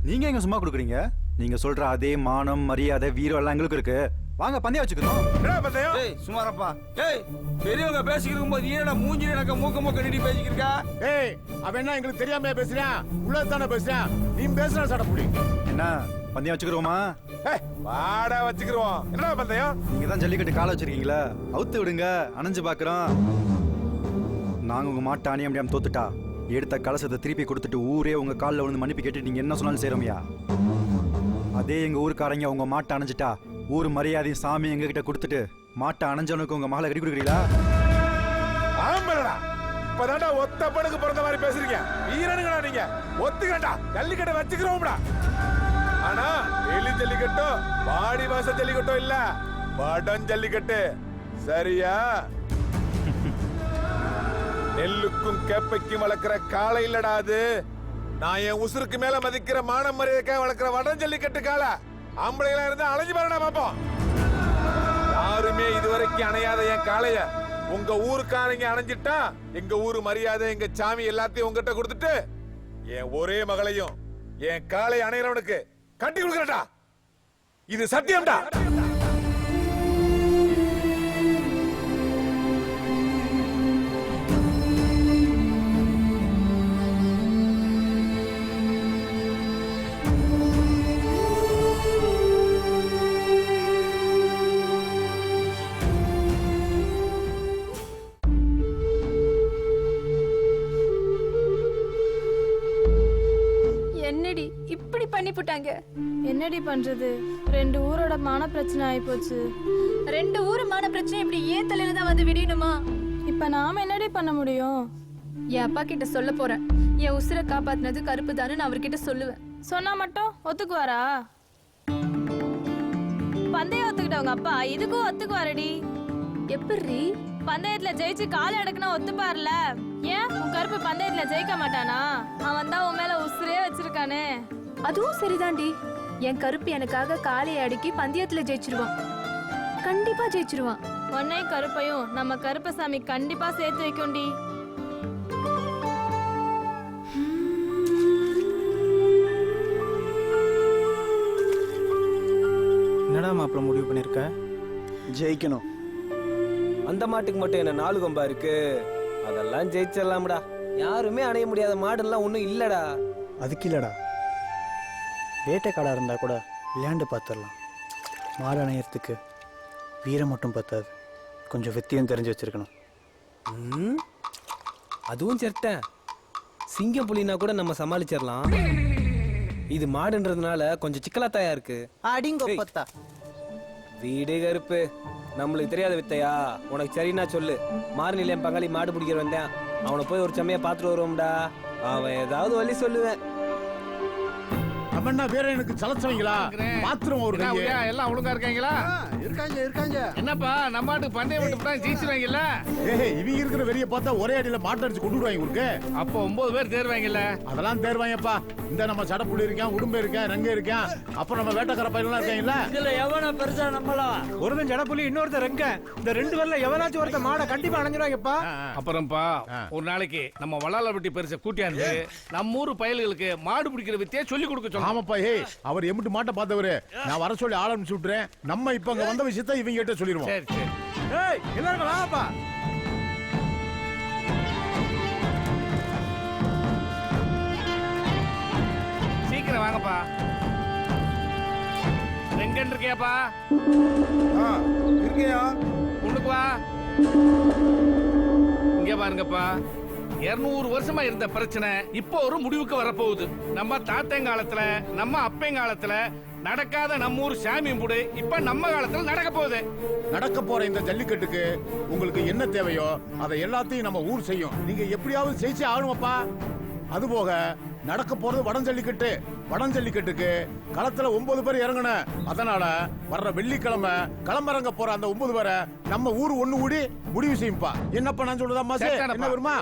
நீங்க எங்க சும்மா கொடுக்குறீங்க? நீங்க சொல்ற அதே மானம் மரியாதை வீரம் எல்லாம் எங்களுக்கு இருக்கு. வாங்க பந்தயம் வச்சுக்கிறோம். என்ன பந்தயம்? ஏய் சுமாரப்பா. ஏய் பெரியவங்க பேசிக்கிட்டு போது ஏன்டா மூஞ்சி எனக்கு மூக்க நீட்டி பேசிக்கிருக்கா? ஏய் அவன் என்ன எங்களுக்கு தெரியாம பேசுறான்? உள்ளதானே பேசுறான். நீ பேசுற சடப்புடி. என்ன பந்தயம் வச்சுக்கிறோமா? வாடா வச்சுக்கிறோம். என்ன பந்தயம்? நீங்க தான் ஜல்லிக்கட்டு கால வச்சிருக்கீங்களா? அவுத்து விடுங்க, அணைஞ்சு பாக்குறோம். நாங்க உங்க மாட்டை அணிய முடியாம தோத்துட்டா எடுத்த கலசத்தை திருப்பி கொடுத்துட்டு ஊரே உங்க காலில் விழுந்து மன்னிப்பு கேட்டு நீங்க என்ன சொன்னாலும் செய்யறோம்யா. அதே எங்க ஊருக்காரங்க உங்க மாட்டை அணைஞ்சிட்டா ஊர் மரியாதையும் சாமி எங்க கிட்ட கொடுத்துட்டு மாட்டை அணைஞ்சவனுக்கு உங்க மகளை கட்டி கொடுக்குறீங்களா? ஆம்பளடா. இப்பதான்டா ஒத்த படுக்கு பிறந்த மாதிரி பேசுறீங்க. வீரனுங்களா நீங்க? ஒத்துக்கடா. ஜல்லிக்கட்டை வச்சுக்கிறோம்டா. ஆனா எலி ஜல்லிக்கட்டோ வாடி வாச ஜல்லிக்கட்டோ இல்ல, வடம் ஜல்லிக்கட்டு. சரியா? நெல்லுக்கும் கேப்பைக்கும் வளர்க்கிற காளை இல்லடா அது. நான் என் உசுருக்கு மேல மதிக்கிற மானம் மரியாதைக்காக வளர்க்கிற வடம் ஜல்லிக்கட்டு காளை. ஆம்பளைகளா இருந்தா அலைஞ்சு பாருடா பாப்போம். யாருமே இதுவரைக்கும் அணையாத என் காளைய உங்க ஊருக்காரங்க அணைஞ்சிட்டா எங்க ஊரு மரியாதை எங்க சாமி எல்லாத்தையும் உங்ககிட்ட கொடுத்துட்டு என் ஒரே மகளையும் என் காளை அணைகிறவனுக்கு கட்டி கொடுக்கறடா. இது சத்தியம்டா. என்னடி இப்படி பண்ணி போட்டாங்க? என்னடி பண்றது? 2 ஊரோட மான பிரச்சனை ஆயிப்போச்சு. 2 ஊர் மான பிரச்சனை இப்படி ஏன் தலையில தான் வந்து விடணுமா? இப்ப நாம என்னடி பண்ண முடியும்? என் அப்பா கிட்ட சொல்ல போறேன். என் உசுரை காப்பாத்தினது கருப்பு தானு நான் அவர்கிட்ட சொல்லுவேன். சொன்னா மட்டும் ஒத்துக்குவாரா? பந்தயம் ஒத்துக்கிட்டவங்க அப்பா இதுக்கும் ஒத்துக்குவாரடி. எப்படி? பந்தயத்துல ஜெயிச்சு காலை அடக்குனா ஒத்துப்பார்ல. ஏன் உன் கருப்பு பந்தயத்துல ஜெயிக்க மாட்டானா? அவன் தான் உன் மேல உசுரே வச்சிருக்கானே. அதுவும் சரிதான்டி. என் கருப்பு எனக்காக காளையை அடக்கி பந்தயத்துல ஜெயிச்சிருவான். கண்டிப்பா ஜெயிச்சிருவான். உன்னையும் கருப்பையும் நம்ம கருப்பசாமி கண்டிப்பா சேர்த்து வைக்கும்டி. என்னடா மாப்பிள்ள முடிவு பண்ணிருக்க? ஜெயிக்கணும். அந்த மாட்டுக்கு மட்டும் என்ன 4 கொம்பா இருக்கு? அதெல்லாம் ஜெயிச்சிடலாம்டா. யாருமே அணைய முடியாத மாடெல்லாம் ஒன்றும் இல்லடா. அதுக்கு இல்லடா, வேட்டைக்காடா இருந்தா கூட விளையாண்டு பார்த்துடலாம். மாடு அணையறதுக்கு வீரம் மட்டும் பத்தாது, கொஞ்சம் வெத்தியம் தெரிஞ்சு வச்சிருக்கணும். அதுவும் சரிட்டேன். சிங்கம் புலினா கூட நம்ம சமாளிச்சிடலாம். இது மாடுன்றதுனால கொஞ்சம் சிக்கலாத்தாயா இருக்கு. அடிங்கொப்பத்தா வீடு கருப்பு. நம்மளுக்கு தெரியாத வித்தையா? உனக்கு சரின்னா சொல்லு. மார்நிலையம் பங்காளி மாடு பிடிக்கிற வந்தேன். அவனை போய் ஒரு சமயம் பார்த்துட்டு வருவோம்டா. அவன் ஏதாவது வழி சொல்லுவேன். அவன்னா வேற எனக்கு சலச்சவங்களா? பாத்ரூம் ஒரு கையே. எல்லாம் ஒழுங்கா இருக்காங்களா? இருக்காங்க. என்னப்பா நம்ம நாட்டுக்கு பந்தயம் விட்டு ஜெயிச்சிருவாங்கல்ல? ஏய் இவங்க இருக்கிற வெறிய பார்த்தா ஒரே அடியில மாட்டை அடிச்சு கொண்டு விடுவாங்க உங்களுக்கு. அப்போ 9 பேர் தேர்வாங்கல்ல? அதெல்லாம் தேர்வாங்கப்பா. இந்த நம்ம சடப்புள்ளி இருக்கேன், உடும்பு இருக்கேன், ரங்க இருக்கேன், அப்புறம் நம்ம வேட்டக்கார பையன்லாம் இருக்காங்கல்ல. இதுல எவனா பெருசா நம்மளா? ஒருத்தன் ஜடப்புள்ளி, இன்னொருத்தர் ரங்க. இந்த 2 பேர்ல எவனாச்சும் ஒருத்த மாடை கண்டிப்பா அணைஞ்சிருவாங்கப்பா. அப்புறம்ப்பா ஒரு நாளைக்கு நம்ம வளாலப்பட்டி பெருச கூட்டியாந்து நம்ம ஊர் பயல்களுக்கு மாடு பிடிக்கிற வித்தியை சொல்லி கொடுக்க சொல்லுங்க. ஆமாப்பா. ஏய் அவர் எம்பிட்டு மாட்டை பார்த்தவரு. நான் வர சொல்லி ஆள் அனுப்பிச்சு விட்டுறேன். நம்ம இப்ப அங்க வந்த விஷயத்தை இவங்க கிட்ட சொல்லிடுவோம். சரி சரி. ஏய் எல்லாரும் வாப்பா. சீக்கிரம் வாங்கப்பா. ரெங்கன் இருக்கியாப்பா? இருக்கியா? உனக்கு வா. இங்க பாருங்கப்பா, 200 வருஷமா இருந்த பிரச்சனை இப்போ ஒரு முடிவுக்கு வரப்போகுது. நம்ம தாத்தங்காலத்துல நம்ம அப்பங்காலத்துல நடக்காத நம்ம ஊர் சாமி முடு இப்ப நம்ம காலத்துல நடக்க போகுது. நடக்க போற இந்த ஜல்லிக்கட்டுக்கு உங்களுக்கு என்ன தேவையோ அதை எல்லாத்தையும் நம்ம ஊர் செய்யும். நீங்க எப்படியாவது ஜெயிச்சு ஆகணுமப்பா. அதுபோக நடக்க போறது வடஞ்சல்லிக்கட்டு. வடஞ்சல்லிக்கட்டுக்கு களத்துல 9 பேர் இறங்கணும். அதனால வர்ற வெள்ளிக்கிழமை களமிறங்க போற அந்த 9 பேரை நம்ம ஊர் ஒண்ணு கூடி முடிவு செய்யும்பா. என்னப்பா நான் சொல்றதா மாசே? என்ன வருமா?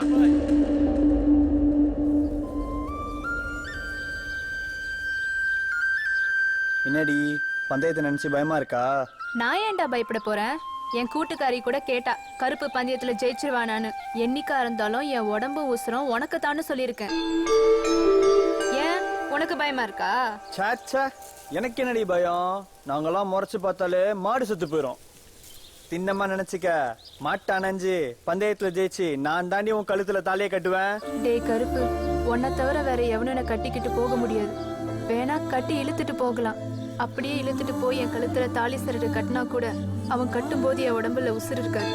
என்னடி பந்தயத்தை நினைச்சு பயமா இருக்கா? நான் ஏன்டா பயப்பட போறேன்? என் கூட்டுக்காரி கூட கேட்டா கருப்பு பந்தயத்துல ஜெயிச்சிருவானான்னு. என்னைக்கா இருந்தாலும் என் உடம்பு உசுரம் உனக்கு தானு சொல்லியிருக்கேன். ஏன் உனக்கு பயமா இருக்கா? சாச்சா, எனக்கு என்னடி பயம்? நாங்கெல்லாம் முறைச்சு பார்த்தாலே மாடு செத்து போயிடும். தின்னமா நினைச்சுக்க, மாட்டை அணைஞ்சு பந்தயத்துல ஜெயிச்சு நான் தாண்டி உன் கழுத்துல தாலியை கட்டுவேன். டேய் கருப்பு, உன்னை தவிர வேற எவனும் கட்டிக்கிட்டு போக முடியாது. வேணா கட்டி இழுத்துட்டு போகலாம். அப்படியே இழுத்துட்டு போய் என் கழுத்துல தாலி சரடு கட்டினா கூட அவன் கட்டும் போது என் உடம்புல உசுறு இருக்காது.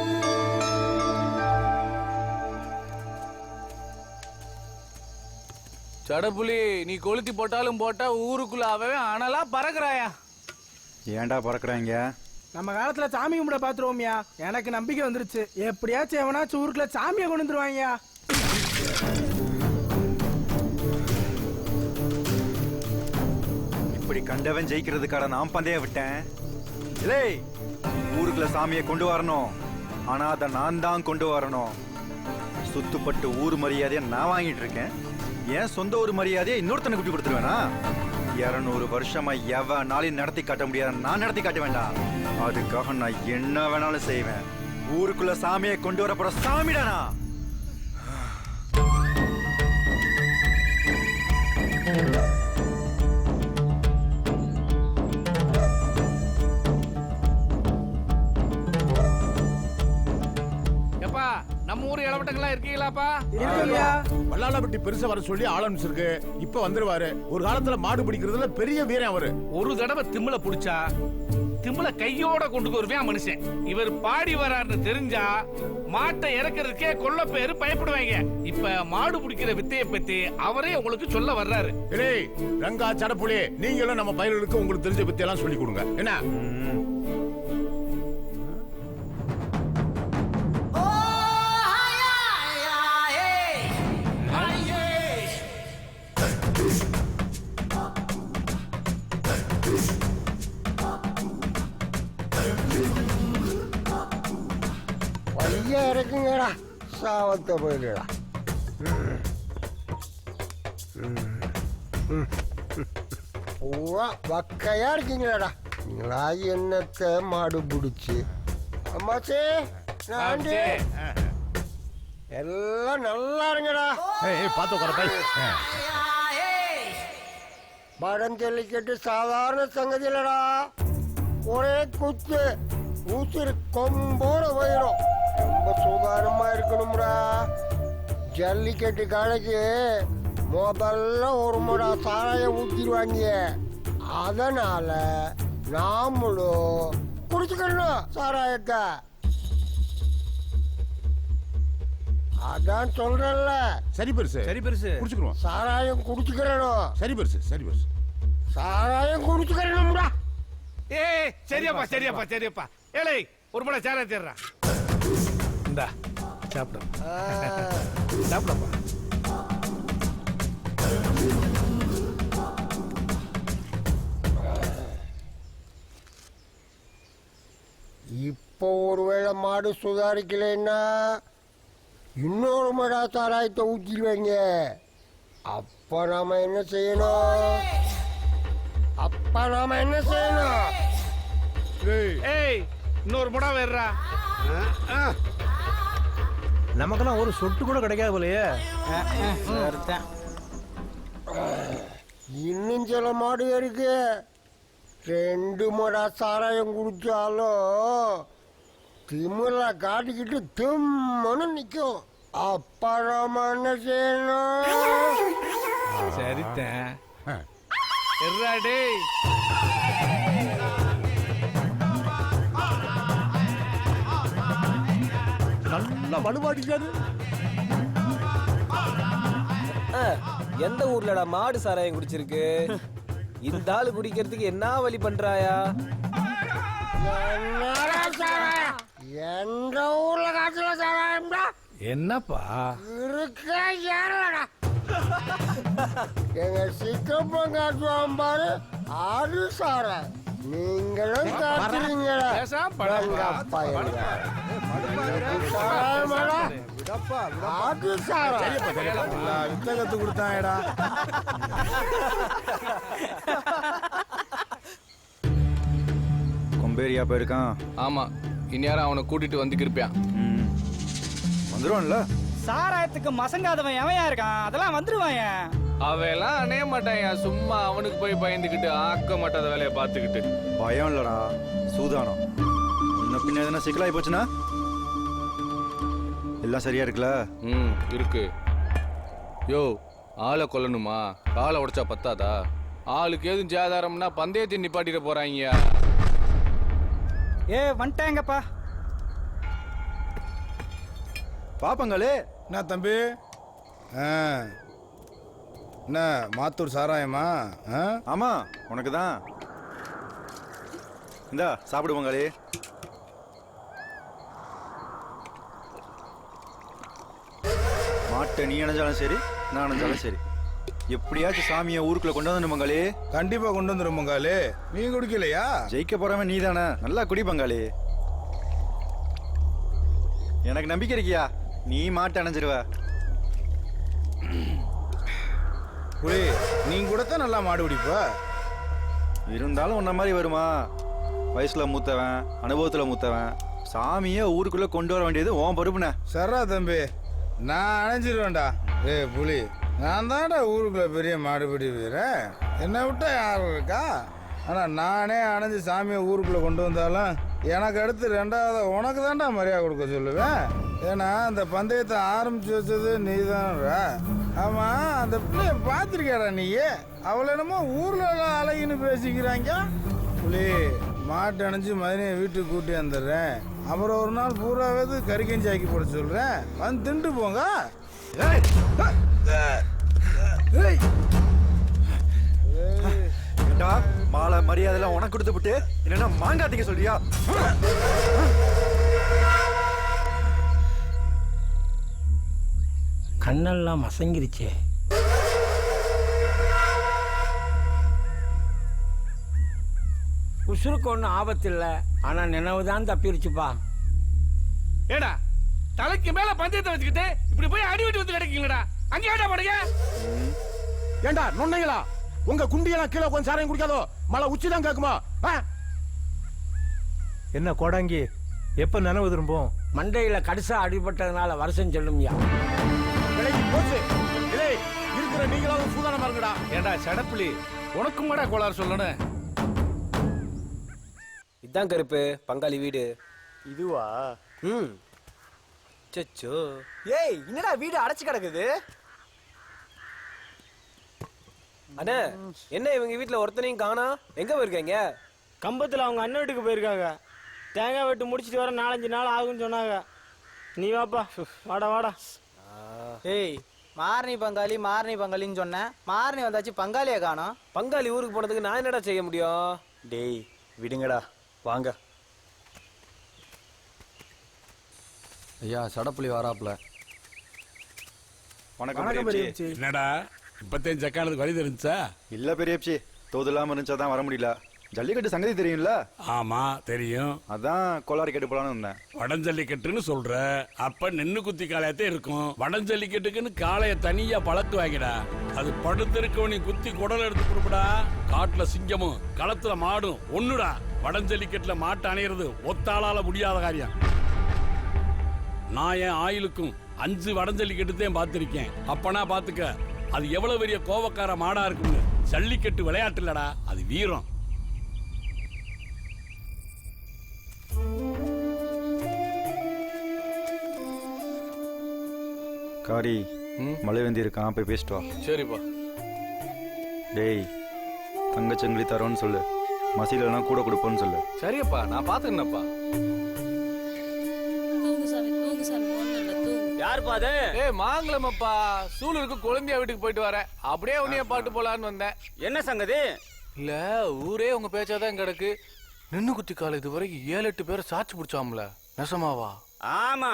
சடப்புலி, நீ கொளுத்தி போட்டாலும் போட்டா ஊருக்குள்ள அவன் அனலா பறக்குறாயா? ஏன்டா பறக்குறாங்க? நம்ம காலத்துல சாமி கும்பிட பாத்துருவோம்யா. எனக்கு நம்பிக்கை வந்துருச்சு. எப்படியாச்சும் எவனாச்சும் ஊருக்குள்ள சாமியை கொண்டு வந்துருவாங்கயா. இப்படி கண்டவன் ஜெயிக்கிறதுக்காக நான் பந்தயம் விட்டேன். இல்லை, ஊருக்குள்ள சாமியை கொண்டு வரணும். ஆனா அதை நான் தான் கொண்டு வரணும். சுத்துப்பட்டு ஊர் மரியாதையை நான் வாங்கிட்டு இருக்கேன். ஏன் சொந்த ஊர் மரியாதையை இன்னொருத்தனை குட்டி கொடுத்துருவேனா? 200 வருஷமா எவனாலையும் நடத்தி காட்ட முடியாத நான் நடத்தி காட்ட வேண்டாம். அதுக்காக நான் என்ன வேணாலும் செய்வேன். ஊருக்குள்ள சாமியை கொண்டு வர போற சாமிடானா. நம்ம ஊர் இளவட்டங்களா இருக்கீங்களாப்பா? வல்லாளப்பட்டி பெருசா வர சொல்லி ஆரம்பிச்சிருக்கு. இப்ப வந்துருவாரு. ஒரு காலத்துல மாடு பிடிக்கிறதுல பெரிய வீரன் அவரு. ஒரு தடவை திமில புடிச்சா திமில கையோட கொண்டு வருவேன் மனுஷன். இவர் பாடி வராருன்னு தெரிஞ்சா மாட்டை இறக்குறதுக்கே கொல்ல பேரு பயப்படுவாங்க. இப்ப மாடு பிடிக்கிற வித்தையை பத்தி அவரே உங்களுக்கு சொல்ல வர்றாரு. ரங்கா, சடப்புலி, நீங்களும் நம்ம பயிர்களுக்கு உங்களுக்கு தெரிஞ்ச வித்தையெல்லாம் சொல்லி கொடுங்க. என்ன? ஐயா இருக்குங்கடா, சாவத்த போயிடா. வக்கையா இருக்கீங்களாடா நீங்களா? என்னத்த மாடு பிடிச்சி அம்மாச்சே நாண்டி எல்லாம் நல்லா இருங்கடா. படம் ஜல்லிக்கட்டு சாதாரண சங்கதி இல்லடா. ஒரே குத்து ஊசிறு கொம்போட போயிடும். ரொம்ப சுதாரணமா இருக்கணும்டா. ஜல்லிக்கட்டு காலைக்கு முதல்ல ஒரு முறை சாராயம் ஊத்திடுவாங்க. அதனால நாமளும் குடிச்சுக்கணும் சாராயத்தை. அதான் சொல்றேன்ல. சரி பெருசு, சரி பெருசு, குடிச்சுக்கிறோம். சாராயம் குடிச்சுக்கிறணும். சரி பெருசு, சரி பெருசு, சாராயம் குடிச்சுக்கிறணும்டா. சரியாப்பா, சரியாப்பா, சரியாப்பா. ஏழை ஒரு முறை சாராய தேடுறா. இந்தா சாப்பிடு, சாப்பிடப்பா. இப்போ ஒருவேளை மாடு சுதாரிக்கலைன்னா இன்னொரு மடா சாராயத்தை ஊற்றிடுவாங்க. அப்ப நாம என்ன செய்யணும்? இன்னொரு முடா வேறா. நமக்கெல்லாம் ஒரு சொட்டு கூட கிடைக்காது போலயே. இன்னும் சில மாடு இருக்கு. 2 மடா சாராயம் குடிச்சாலும் திமிர காட்டிக்கிட்டு திம்மனு நிக்கும். அப்ப நாம என்ன செய்யணும்? சரித்தேன். நல்லா வலுவாடிக்காரு. எந்த ஊர்லடா மாடு சாராயம் குடிச்சிருக்கு? இந்த ஆளு குடிக்கிறதுக்கு என்ன வழி பண்றாயா? எந்த ஊர்ல காட்டுல சாராயம்டா? என்னப்பா இருக்கா? ஏறலடா. எங்க சித்தப்பன் காட்டுவான் பாரு, அது சாராயம். நீங்களும் காட்டுறீங்களா? வித்தகத்து கொடுத்தாயடா. கொம்பேரியா போயிருக்கான். ஆமா, இந்நேரம் அவனை கூட்டிட்டு வந்து இருப்பான். வந்துருவான்ல. சாராயத்துக்கு மசங்காதவன் எவன் இருக்கான், அதெல்லாம் வந்துருவான். அவெல்லாம் அணைய மாட்டான். சும்மா அவனுக்கு போய் பயந்துக்கிட்டு ஆக்க மாட்டாத வேலையை பார்த்துக்கிட்டு. பயம் இல்லடா, சூதானம். முன்ன பின்ன எதுனா சிக்கலாகி போச்சுன்னா எல்லாம் சரியா இருக்குல்ல? இருக்கு. யோ, ஆளை கொல்லணுமா? காலை உடைச்சா பத்தாதா? ஆளுக்கு எதுவும் ஜாதாரம்னா பந்தயத்தை நிப்பாட்டிட போறாங்க. வந்துட்டாங்கப்பா. பாப்பங்களே. என்ன தம்பி? என்ன மாத்தூர் சாராயமா? ஆமா, உனக்கு தான். இந்தா சாப்பிடு பங்காளி. மாட்டை நீ அணைஞ்சாலும் சரி, நான் அணைஞ்சாலும் சரி, எப்படியாச்சும் சாமியை ஊருக்குள்ள கொண்டு வந்து பங்காளி. கண்டிப்பா கொண்டு வந்துடும் பங்காளி. நீ குடிக்கலையா? ஜெயிக்க போறவன் நீ தானே, நல்லா குடி பங்காளி. எனக்கு நம்பிக்கை இருக்கியா? நீ மாட்டை அணைஞ்சிருவ. புலி, நீ கூட தான் நல்லா மாடு பிடிப்ப. இருந்தாலும் உன்ன மாதிரி வருமா? வயசுல மூத்தவன், அனுபவத்துல மூத்தவன், சாமியை ஊருக்குள்ள கொண்டு வர வேண்டியது உன் பொறுப்புண்ணே. சரா தம்பி, நான் அணைஞ்சிருவேன்டா. புலி, நான் தான்டா ஊருக்குள்ள பெரிய மாடுபிடி வீரன். என்னை விட்டா யாரும் இருக்கா? ஆனா நானே அணைஞ்சு சாமியை ஊருக்குள்ள கொண்டு வந்தாலும் எனக்கு அடுத்து ரெண்டாவது உனக்கு தான்டா மரியாதை கொடுக்க சொல்லுவேன். ஏன்னா அந்த பந்தயத்தை ஆரம்பிச்சு வச்சது நீ தான்டா. ஆமா, அந்த பிள்ளைய பார்த்துருக்கியாடா நீயே? அவளை என்னமோ ஊர்ல அழகின்னு பேசிக்கிறாங்க. புலி, மாட்டு அணைஞ்சு மதினியை வீட்டுக்கு கூட்டி வந்துடுறேன். அப்புறம் ஒரு நாள் பூராவது கறிக்கஞ்சி ஆக்கி போட சொல்றேன், வந்து திண்டு போங்க. மாலை மரியாதைலாம் உனக்கு கொடுத்து விட்டு என்னன்னா மாங்காத்திக்க சொல்றியா? கண்ணெல்லாம் மசங்கிருச்சே. உசுருக்கு ஒன்றும் ஆபத்து இல்லை, ஆனா நினைவு தான் தப்பிருச்சுப்பா. ஏடா, தலைக்கு மேல பந்தயத்தை வச்சுக்கிட்டு இப்படி போய் அடி விட்டு வந்து கிடைக்கீங்களா? அங்கே ஆடா படுங்க. ஏண்டா நொண்ணைங்களா, உங்க குண்டியெல்லாம் கீழே கொஞ்சம் சாரையும் குடிக்காதோ? மழை உச்சிதான் கேக்குமா? என்ன கோடாங்கி, எப்ப நினைவு திரும்பும்? மண்டையில கடுசா அடிபட்டதுனால வருஷம் சொல்லும்யா. போச்சு. இருக்கிற நீங்களாவது சூதானமா இருங்கடா. ஏண்டா சடப்புலி, உனக்கும் மாடா கோளாறு சொல்லணும். இதான் கருப்பு பங்காளி வீடு. இதுவா? சச்சோ. ஏய், என்னடா வீடு அடைச்சு கிடக்குது? அண்ணா, என்ன இவங்க வீட்டுல ஒருத்தனையும் காணோம்? எங்க போயிருக்கீங்க? கம்பத்துல அவங்க அண்ணன் வீட்டுக்கு போயிருக்காங்க. தேங்காய் வெட்டு முடிச்சிட்டு வர 4-5 நாள் ஆகும்னு சொன்னாங்க. நீ வாப்பா, வாடா வாடா. ஏய், மாரணி பங்காளின்னு சொன்னேன். மாரணி வந்தாச்சு, பங்காளியை காணோம். பங்காளி ஊருக்கு போனதுக்கு நான் என்னடா செய்ய முடியும்? டேய் விடுங்கடா, வாங்க. ஐயா, சடப்புலி வராப்ல. வணக்கம் பெரியப்சி. என்னடா இப்பத்தையும் ஜக்கானதுக்கு வழி தெரிஞ்சா? இல்ல பெரியப்சி, தோதுலாம இருந்துச்சாதான் வர முடியல. ஜல்லிக்கட்டு சங்கதி தெரியும்ல? ஆமா தெரியும். அதான் கோளாறு கேட்டு போலான்னு வந்தேன். வடஞ்சல்லிக்கட்டுன்னு சொல்ற, அப்ப நின்னு குத்தி காளையத்தே இருக்கும். வடஞ்சல்லிக்கட்டுக்குன்னு காளைய தனியா பழக்கு வாங்கிடா. அது படுத்திருக்கவனி குத்தி குடல் எடுத்து கொடுப்படா. காட்டுல சிங்கமும் களத்துல மாடும் ஒண்ணுடா. வடஞ்சல்லிக்கட்டுல மாட்டு அணையிறது ஒத்தாளால முடியாத காரியம். நான் என் ஆயுளுக்கும் 5 வடஞ்சல்லிக்கட்டுத்தையும் பார்த்திருக்கேன். அப்பனா பாத்துக்க, அது எவ்வளவு பெரிய கோவக்கார மாடா இருக்குன்னு. ஜல்லிக்கட்டு விளையாட்டு இல்லடா, அது வீரம். காரி, மழை வந்து இருக்கான், போய் பேசிட்டு வா. சரிப்பா. டேய், தங்கச்சங்கிலி தரோன்னு சொல்லு, மசீலாம் கூட கொடுப்போன்னு சொல்லு. சரியப்பா, நான் பாத்துக்கிறேன்ப்பா. யாருப்பா அது? ஏய் மாங்கலமப்பா, சூலூருக்கு கொழும்பியா வீட்டுக்கு போயிட்டு வரேன். அப்படியே உன்னைய பாட்டு போலான்னு வந்தேன். என்ன சங்கதி? இல்ல, ஊரே உங்க பேச்சாதான் கிடக்கு. நின்னு குத்தி கால இது வரைக்கும் 7-8 பேரை சாட்சி பிடிச்சாம்ல, நெசமாவா? ஆமா,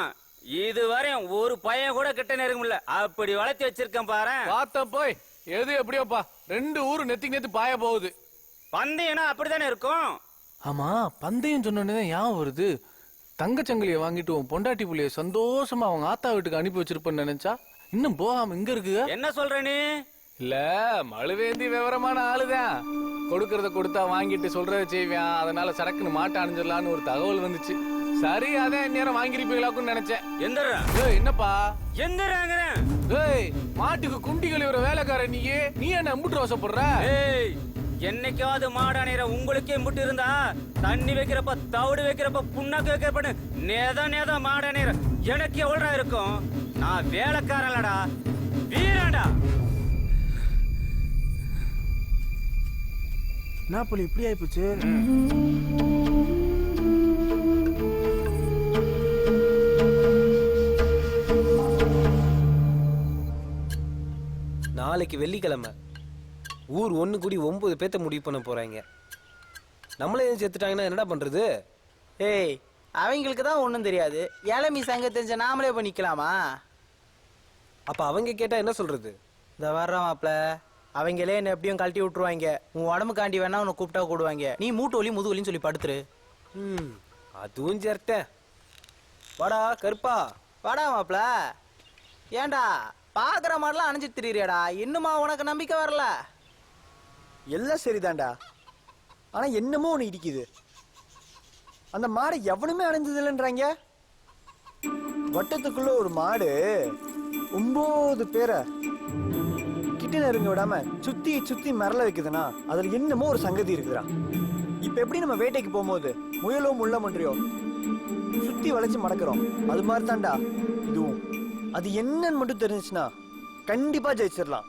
இதுவரை ஒரு பையன் கூட கிட்ட நெருங்கல. அப்படி வளர்த்தி வச்சிருக்கேன் பாரு. பாத்த போய் எது எப்படியோப்பா, 2 ஊரு நெத்திக்கு நெத்தி பாய போகுது. பந்தயம்னா அப்படித்தானே இருக்கும். ஆமா, பந்தயம் சொன்னோன்னே ஞாபகம் வருது. தங்கச்சங்கிலியை வாங்கிட்டு உன் பொண்டாட்டி புள்ளைய சந்தோஷமா அவங்க ஆத்தா வீட்டுக்கு அனுப்பி வச்சிருப்பேன்னு நினைச்சா இன்னும் போகாம இங்க இருக்கு. என்ன சொல்ற நீ? இல்ல மழுவேந்தி விவரமான ஆளுதான். கொடுக்கறத கொடுத்தா வாங்கிட்டு சொல்றத செய்வேன். அதனால சரக்குன்னு மாட்ட அணிஞ்சிடலான்னு ஒரு தகவல் வந்துச்சு. சரி அதான் நேரம் வாங்கிருப்பீங்களாக்குன்னு நினைச்சேன். எந்தரா என்னப்பா எந்தராங்கற? ஏய் மாட்டுக்கு குண்டி கழுவுற வேலைக்கார நீ என்ன அம்புட்டு ரோசப்படுற? ஏய் என்னைக்காவது மாடானேற உங்களுக்கே முட்டு இருந்தா தண்ணி வைக்கிறப்ப தவிடு வைக்கிறப்ப புண்ணாக்கு வைக்கிறப்ப நேதா மாடானேற எனக்கு எவ்வளோ இருக்கும்? நான் வேலைக்காரன்லடா, வீரன்டா. நாப்பலி இப்படி ஆயிப்போச்சு. நாளைக்கு வெள்ளிக்கிழமை ஊர் ஒன்று கூடி 9 பேத்த முடிவு பண்ண போறாங்க. நம்மளே எதுவும் செத்துட்டாங்கன்னா என்னடா பண்றது? ஏய் அவங்களுக்கு தான் ஒன்றும் தெரியாது. இளமி சங்க தெரிஞ்ச நாமளே போய் நிற்கலாமா? அப்ப அவங்க கேட்டா என்ன சொல்றது? இந்த வர்ற மாப்ள அவங்களே என்ன எப்படியும் கழட்டி விட்டுருவாங்க. உன் உடம்புக்காண்டி வேணா உன்னை கூப்பிட்டா கூடுவாங்க. நீ மூட்டு வலி முது வலின்னு சொல்லி படுத்துரு. அதுவும் சேர்த்தேன். வாடா கருப்பா, வாடா மாப்ள. ஏண்டா பாக்குற மாதிரிலாம் அணைஞ்சிட்டு திரியிறியாடா? இன்னுமா உனக்கு நம்பிக்கை வரல? எல்லாம் சரிதான்டா, ஆனா என்னமோ ஒன்று இடிக்குது. அந்த மாடை எவனுமே அணைஞ்சது இல்லைன்றாங்க. வட்டத்துக்குள்ள ஒரு மாடு 9 பேரை கிட்ட நெருங்க விடாம சுத்தி சுத்தி மிரள வைக்குதுன்னா அதுல என்னமோ ஒரு சங்கதி இருக்குதுடா. இப்ப எப்படி நம்ம வேட்டைக்கு போகும்போது முயலோ முள்ள மன்றியோ சுத்தி வளைச்சு மடக்கிறோம், அது மாதிரி தான்டா இதுவும். அது என்னன்னு மட்டும் தெரிஞ்சுச்சுன்னா கண்டிப்பா ஜெயிச்சிடலாம்.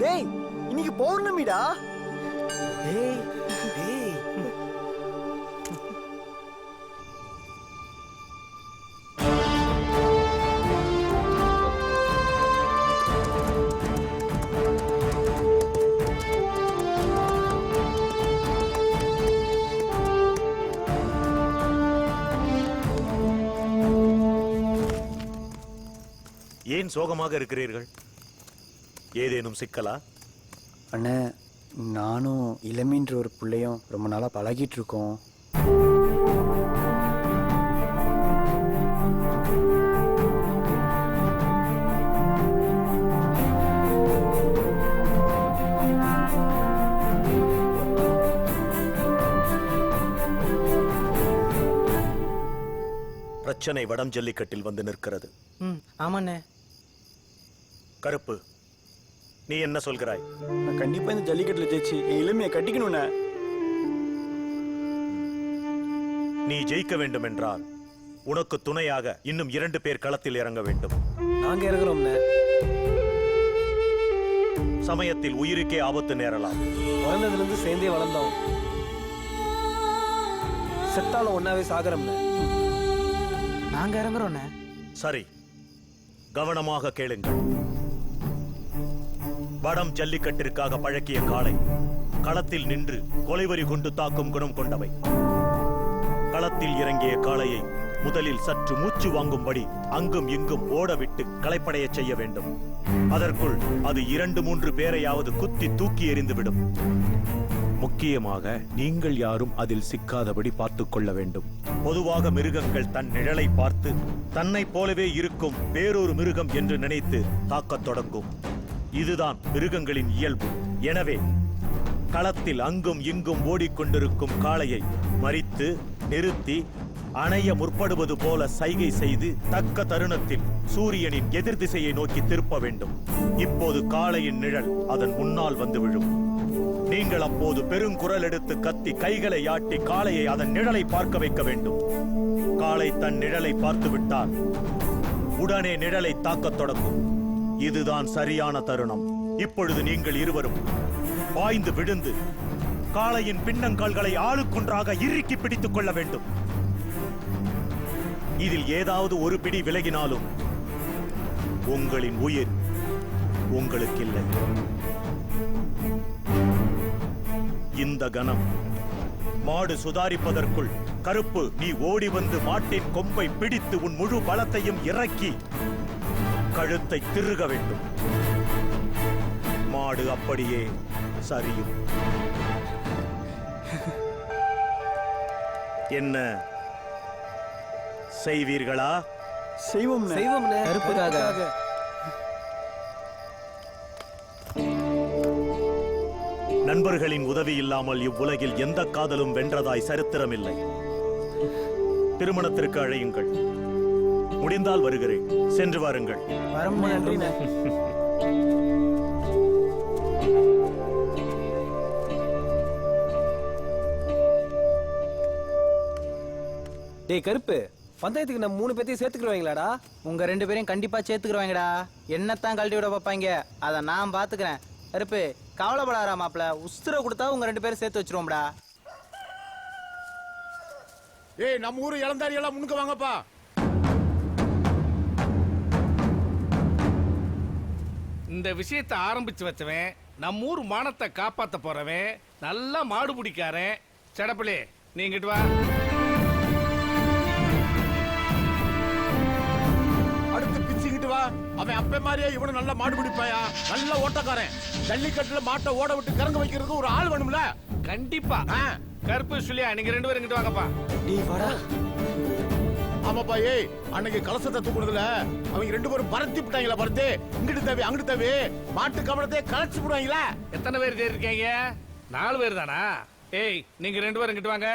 டேய் இன்னைக்கு பௌர்ணமிடா. டேய் டேய் ஏன் சோகமாக இருக்கிறீர்கள்? ஏதேனும் சிக்கலா? அண்ணே, நானும் இளமின்ற ஒரு பிள்ளையும் ரொம்ப நாளா பழகிட்டு இருக்கோம். பிரச்சனை வடம் ஜல்லிக்கட்டில் வந்து நிற்கிறது. ஆமாண்ணே. கருப்பு, நீ என்ன சொல்கிறாய்? நான் கண்டிப்பா இந்த ஜல்லிக்கட்டுல ஜெயிச்சு என் இளமையை கட்டிக்கணும்ண்ணே. நீ ஜெயிக்க வேண்டும் என்றால் உனக்கு துணையாக இன்னும் 2 பேர் களத்தில் இறங்க வேண்டும். நாங்க இறங்குறோம். சமயத்தில் உயிருக்கே ஆபத்து நேரலாம். பிறந்ததுல இருந்து சேர்ந்தே வளர்ந்தோம். செத்தாலும் ஒன்னாவே சாகரம். நாங்க இறங்குறோம். சரி, கவனமாக கேளுங்கள். வடம் ஜல்லிக்கட்டிற்காக பழக்கிய காளை களத்தில் நின்று கொலைவரி கொண்டு தாக்கும் குணம் கொண்டவை. களத்தில் இறங்கிய காளையை முதலில் சற்று மூச்சு வாங்கும்படி அங்கும் இங்கும் ஓடவிட்டு களைப்படைய செய்ய வேண்டும். அதற்குள் அது 2-3 பேரையாவது குத்தி தூக்கி எறிந்துவிடும். முக்கியமாக நீங்கள் யாரும் அதில் சிக்காதபடி பார்த்துக் கொள்ள வேண்டும். பொதுவாக மிருகங்கள் தன் நிழலை பார்த்து தன்னை போலவே இருக்கும் வேறொரு மிருகம் என்று நினைத்து தாக்கத் தொடங்கும். இதுதான் மிருகங்களின் இயல்பு. எனவே களத்தில் அங்கும் இங்கும் ஓடிக்கொண்டிருக்கும் காளையை மறித்து நிறுத்தி அணைய முற்படுவது போல சைகை செய்து தக்க தருணத்தில் சூரியனின் எதிர் திசையை நோக்கி திருப்ப வேண்டும். இப்போது காளையின் நிழல் அதன் முன்னால் வந்து விழும். நீங்கள் அப்போது பெருங்குரல் எடுத்து கத்தி கைகளை ஆட்டி காளையை அதன் நிழலை பார்க்க வைக்க வேண்டும். காளை தன் நிழலை பார்த்து விட்டால் உடனே நிழலை தாக்கத் தொடங்கும். இதுதான் சரியான தருணம். இப்பொழுது நீங்கள் இருவரும் பாய்ந்து விழுந்து காளையின் பின்னங்கால்களை ஆளுக்கொன்றாக இறுக்கி பிடித்துக் கொள்ள வேண்டும். இதில் ஏதாவது ஒரு பிடி விலகினாலும் உங்களின் உயிர் உங்களுக்கில்லை. இந்த கணம் மாடு சுதாரிப்பதற்குள் கருப்பு, நீ ஓடி வந்து மாட்டின் கொம்பை பிடித்து உன் முழு பலத்தையும் இறக்கி கழுத்தை திருக வேண்டும். மாடு அப்படியே சரியும். என்ன செய்வீர்களா? செய்வோம். கருப்புக்காக நண்பர்களின் உதவி இல்லாமல் இவ்வுலகில் எந்த காதலும் வென்றதாய் சரித்திரமில்லை. திருமணத்திற்கு அழையுங்கள். முடிந்தால் வருகிறேன். சென்று வாருங்கள். டேய் கருப்பு, பந்தயத்துக்கு நம்ம 3 பேத்தையும் சேர்த்துக்குருவாங்களாடா? உங்க 2 பேரையும் கண்டிப்பா சேர்த்துக்குருவாங்கடா. என்னத்தான் கழட்டி விட பார்ப்பாங்க, அதை நான் பாத்துக்கிறேன். கருப்பு கவலைப்படாரா மாப்பிள, உஸ்திர கொடுத்தா உங்க 2 பேரும் சேர்த்து வச்சிருவோம்டா. ஏய் நம்ம ஊரு இளந்தாரி எல்லாம் முன்னுக்கு வாங்கப்பா. இந்த விஷயத்தை ஆரம்பிச்சு வச்சவன், நம்ம ஊர் மானத்தை காப்பாத்த போறவன், நல்லா மாடு பிடிக்காரன். சடப்பிளே நீங்கிட்டு வா. அடுத்து பிச்சுக்கிட்டு வா. அவன் அப்ப மாதிரியே இவனு நல்லா மாடு பிடிப்பாயா, நல்ல ஓட்டக்காரன். ஜல்லிக்கட்டுல மாட்டை ஓட விட்டு கறங்க வைக்கிறதுக்கு ஒரு ஆள் வேணும்ல. கண்டிப்பா. கருப்பு சொல்லியா, நீங்க 2 பேரும் இங்கிட்டு வாங்கப்பா. ஆமாப்பா. ஏய் அன்னைக்கு கலசத்தை தூக்குனதுல அவங்க 2 பேரும் பரத்தி விட்டாங்களா? பரத்தி இங்கிட்டு தேவி அங்கிட்டு தேவி மாட்டு கவனத்தை கலைச்சு போடுவாங்களா? எத்தனை பேர் இருக்கீங்க? 4 பேர் தானா? ஏய் நீங்க 2 பேரும் இங்கிட்டு வாங்க.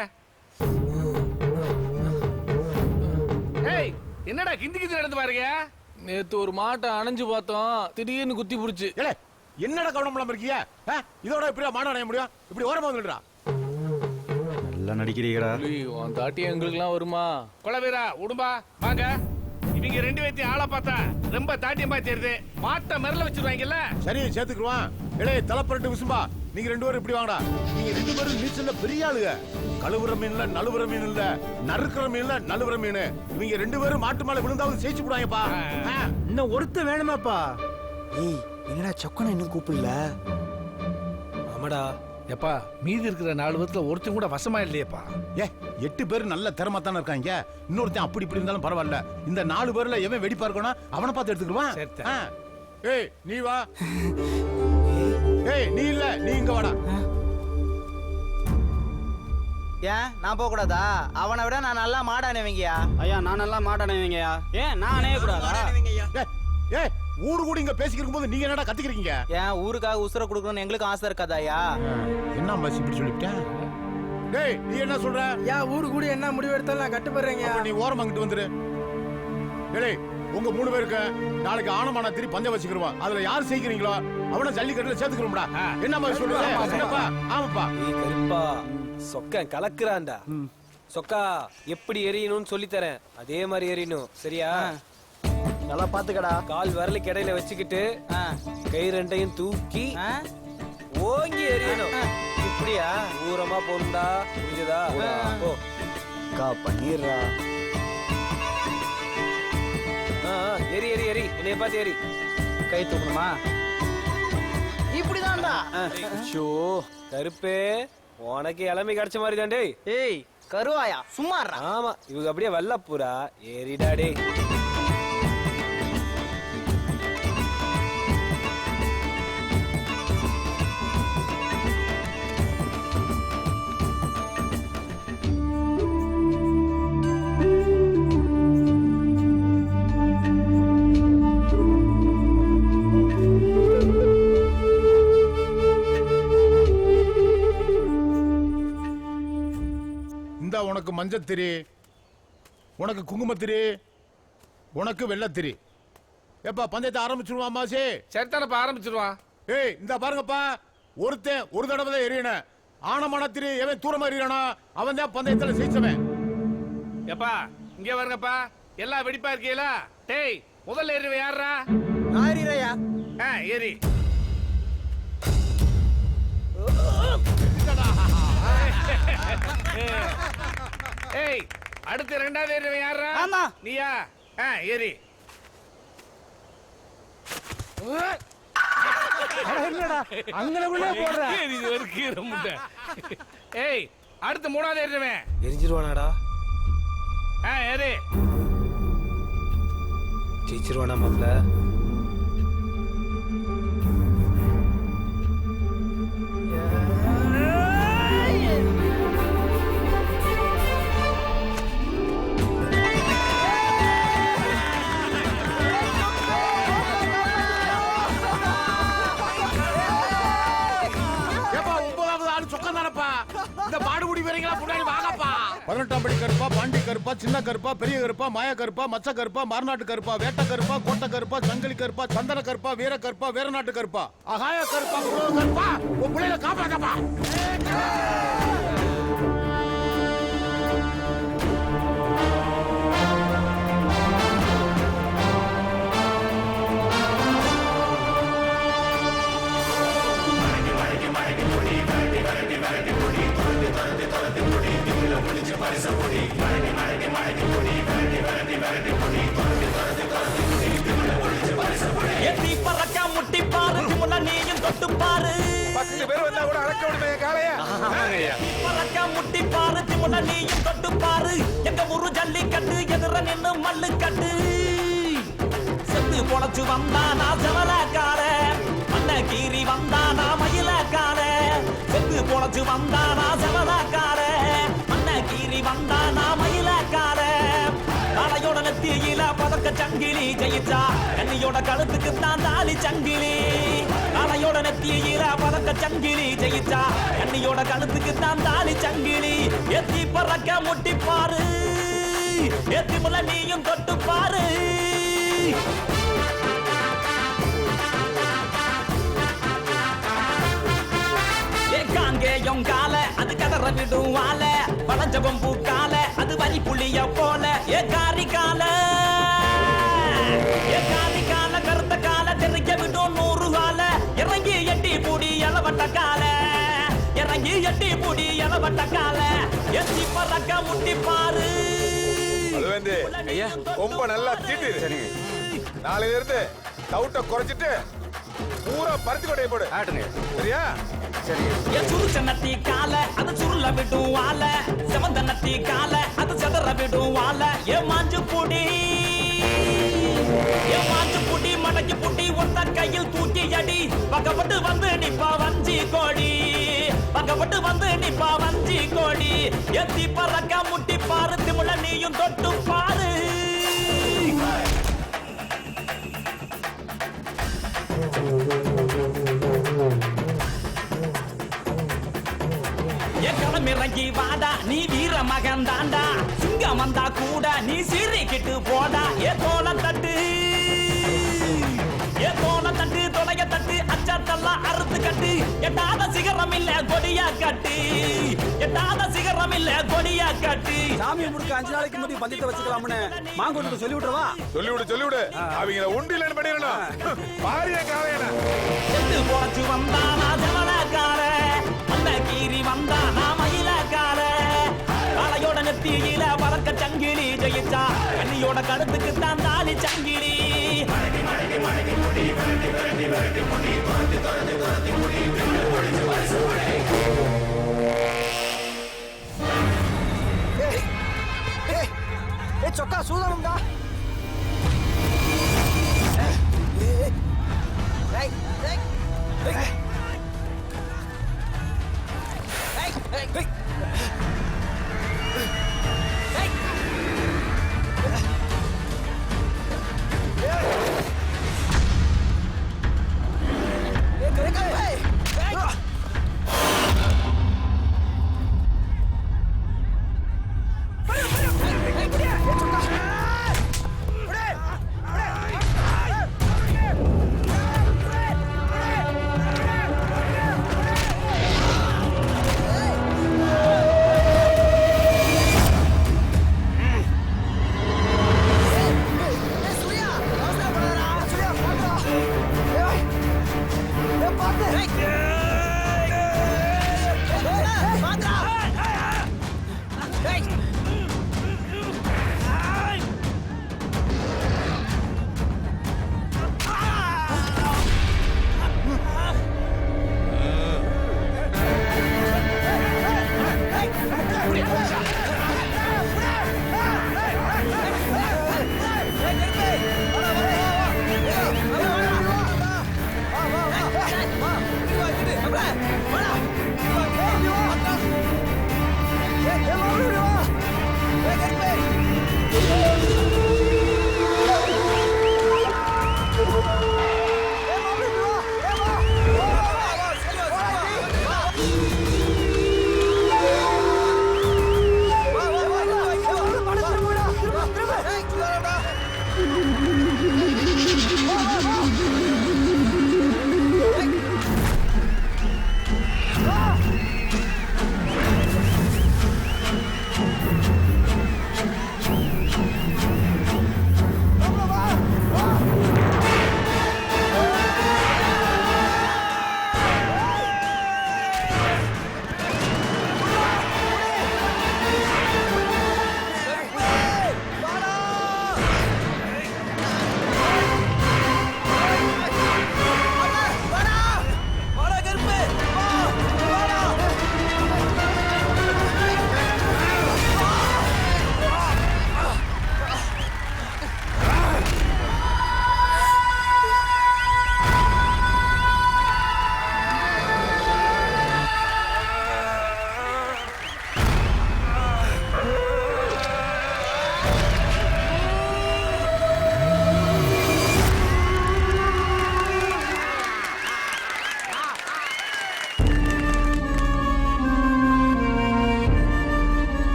ஏய் என்னடா கிந்தி கிந்தி நடந்து பாருங்க. நேத்து ஒரு மாட்டை அணைஞ்சு பார்த்தோம், திடீர்னு குத்தி புடிச்சு. என்னடா கவனம் இல்லாம இருக்கீங்க? இதோட இப்படியா மாடு அணைய முடியும்? இப்படி ஓரமா வந்துடுறா. நல்லா நடிக்கிறீங்கடா. உன் தாட்டி எங்களுக்குலாம் வருமா? கொலவீரா உடும்பா வாங்க. இவங்க 2 பேத்தையும் ஆளை பார்த்தா ரொம்ப தாட்டியமா தெரியுது. மாட்டை மிரல வச்சிருவாங்கல்ல. சரி சேர்த்துக்குருவான். இளைய தலைப்பரட்டு விசும்பா, நீங்க 2 பேரும் இப்படி வாங்கடா. நீங்க 2 பேரும் நீச்சல்ல பெரிய ஆளுங்க. கழுவுற மீன்ல நழுவுற மீன் இல்ல, நறுக்கிற மீன்ல நழுவுற மீன். இவங்க 2 பேரும் மாட்டு மேல விழுந்தாவது ஜெயிச்சு போடுவாங்கப்பா. இன்னும் ஒருத்த வேணுமாப்பா? ஏய் என்னடா சொக்கனை இன்னும் கூப்பிடல? ஆமாடா. எப்பா மீதி இருக்கிற 4 பேர்ல ஒருத்தன் கூட வசமா இல்லையேப்பா. 8 பேர் நல்ல திறமா தானே இருக்காங்க. இன்னொருத்தன் அப்படி இப்படி இருந்தாலும் பரவாயில்ல. இந்த 4 பேர்ல எவன் வெடிப்பா இருக்கணும் அவனை பார்த்து எடுத்துக்கிடுவான். ஏய் நீ வா. ஏய் நீ இல்ல, நீ இங்க வாடா. ஏன் நான் போக கூடாதா? அவனை விட நான் நல்லா மாடானவங்கயா. ஐயா நான் நல்லா மாட்டானவங்கயா. ஏன் நான் அணைய கூடாதா? ஏய் ஊரு கூட இங்க பேசிக்கிற போது நீங்க என்னடா கத்திக்கிறீங்க? ஏன் ஊருக்காக உசுர கொடுக்கணும்னு எங்களுக்கு ஆசை இருக்காதாயா? என்ன மச்சி இப்படி சொல்லிட்டேன்? டேய் நீ என்ன சொல்ற? ஊரு கூட என்ன முடிவு எடுத்தாலும் நான் கட்டுப்படுறேங்க. நீ ஓரம் அங்கிட்டு வந்துரு. டேய் உங்க 3 பேருக்கு நாளைக்கு ஆனமான திரி பந்தயம் வச்சுக்கிறோம். அதுல யார் செய்கிறீங்களோ அவனை ஜல்லிக்கட்டுல சேர்த்துக்கிறோம்டா. என்ன மாதிரி சொல்ற? என்னப்பா? ஆமாப்பா. ஏய் கருப்பா, சொக்கன் கலக்குறான்டா. சொக்கா எப்படி எரியணும்னு சொல்லி தரேன், அதே மாதிரி எரியணும். சரியா? நல்லா பாத்துக்கடா. கால் விரலுக்கு இடையில வச்சுக்கிட்டு கை 2யும் தூக்கி ஓங்கி எரியணும். இப்படியா? தூரமா போண்டா, புரிஞ்சதா? போ பண்ணிடுறா. எரி எரி எரி, என்னைய பார்த்து எரி. கை தூக்கணுமா? இப்படிதான்டா. கருப்பே உனக்கு இளமை கிடைச்ச மாதிரி தான். டேய் ஏய் கருவாயா சும்மாறா. ஆமா இவங்க அப்படியே வல்லப்புறா. ஏறிடா டேய். உனக்கு மஞ்சத்திரி, உனக்கு குங்குமத்திரி, உனக்கு வெள்ளத்திரி. எப்பா பந்தயத்தை ஆரம்பிச்சிருவான் அம்மாசி? சரித்தானப்பா ஆரம்பிச்சிருவான். ஏய் இந்த பாருங்கப்பா, ஒருத்தன் ஒரு தடவை தான் எரியணும். ஆனமானத்திரி எவன் தூரமா எறியனா அவன் தான் பந்தயத்துல ஜெயிச்சவன். எப்பா இங்க வருங்கப்பா, எல்லாம் வெடிப்பா இருக்கீங்களா? டேய் முதல்ல ஏறிவன் யாரா? நான் ஏறிறையா? ஏறி. ஏய் அடுத்து 2வது ஏறிவன் யாரா? ஆமா நீயா? ஏறி. என்னடா அங்கனக்குள்ளே போறா? ஏறி ஒரு கீரை முட்டை. ஏய் அடுத்து 3வது ஏறிவன் எரிஞ்சிருவானாடா? ஏறி. ஜெயிச்சிருவானா மாப்ள? 18ஆம் படி கருப்பா, பாண்டி கருப்பா, சின்ன கருப்பா, பெரிய கருப்பா, மாய கருப்பா, மச்ச கருப்பா, மார்நாட்டு கருப்பா, வேட்ட கருப்பா, கோட்டை கருப்பா, சங்கிலி கருப்பா, சந்தன கருப்பா, வீர கருப்பா, வீரநாட்டு கருப்பா, அகாய கருப்பா, குலோ கருப்பா, உன் பிள்ளைகளை காப்பாத்தப்பா. எத்தி பறக்க முட்டி பாரு திமுல நீயும் தொட்டு பாரு 10 பேர் வந்தா கூட அடக்க விடுமே காளையா பறக்க முட்டி பாரு திமுல நீயும் தொட்டு பாரு எங்க ஊரு ஜல்லிக்கட்டு எதிர நின்னு மல்லு கட்டு செத்து பொழைச்சு வந்தானா செவலக்கார மண்ண கீறி வந்தானா மயிலக்கார செத்து பொழைச்சு வந்தானா செவலக்கார மண்ண கீறி வந்தானா மயிலக்கார காளையோட நெத்தியில பதக்க சங்கிலி ஜெயிச்சா கண்ணியோட கழுத்துக்கு தான் தாலி சங்கிலி காளையோட நெத்தியில பதக்க சங்கிலி ஜெயிச்சா கண்ணியோட கழுத்துக்கு தான் தாலி சங்கிலி எத்தி பறக்க முட்டி பாரு எத்தி முல நீயும் தொட்டு பாரு காங்கேயம் கால அது கதற விடும் வாழ பழஞ்சபம் பூக்கால அது வரி புளிய போல ஏ காரி கால கருத்த கால தெரிய விடும் 100 கால இறங்கி எட்டி பூடி இளவட்ட கால இறங்கி எட்டி பூடி இளவட்ட கால எத்தி பறக்க முட்டி பாரு ரொம்ப நல்லா தீட்டு நாளையில இருந்து டவுட்ட குறைச்சிட்டு பூரா பருத்தி கொட்டையை போடு சரியா சரி சுருச்சனத்தி கால அது சுருள விடும் வாழ செவந்தனத்தி கால அது சதற விடும் வாழ ஏ மாஞ்சு புடி மடக்கி புட்டி ஒத்த கையில் தூக்கி அடி பக்கப்பட்டு வந்து நிப்பா வஞ்சி கோடி பக்கப்பட்டு வந்து நிப்பா வஞ்சி கோடி எத்தி பறக்க முட்டி பாரு திமுல நீயும் தொட்டு பாரு களமிறங்கி வாடா நீ வீர மகன் தாண்டா சிங்கம் வந்தா கூட நீ சீறிக்கிட்டு போடா ஏ தோல தட்டு தொலைய தட்டு அச்சத்தெல்லாம் அறுத்து கட்டு எட்டாத சிகரம் இல்ல கொடியா கட்டு எட்டாத சிகரம் இல்ல கொடியா கட்டு சாமி முடுக்க 5 நாளைக்கு முன்னாடி பந்தயத்தை வச்சுக்கலாம்னு மாங்கோட்டுக்கு சொல்லி விட்டுறவா சொல்லிவிடு அவங்கள உண்டிலன்னு பண்ணிடணும் பாரிய காலையன செத்து போச்சு வந்தானா ஜவலக்கார அந்த கீரி வந்தானா மயிலக்கார காளையோட நெத்தியில பறக்க சங்கிலி ஜெயிச்சா கண்ணியோட கழுத்துக்கு தான் தாலி சங்கிலி சொக்கா சூதானம்டா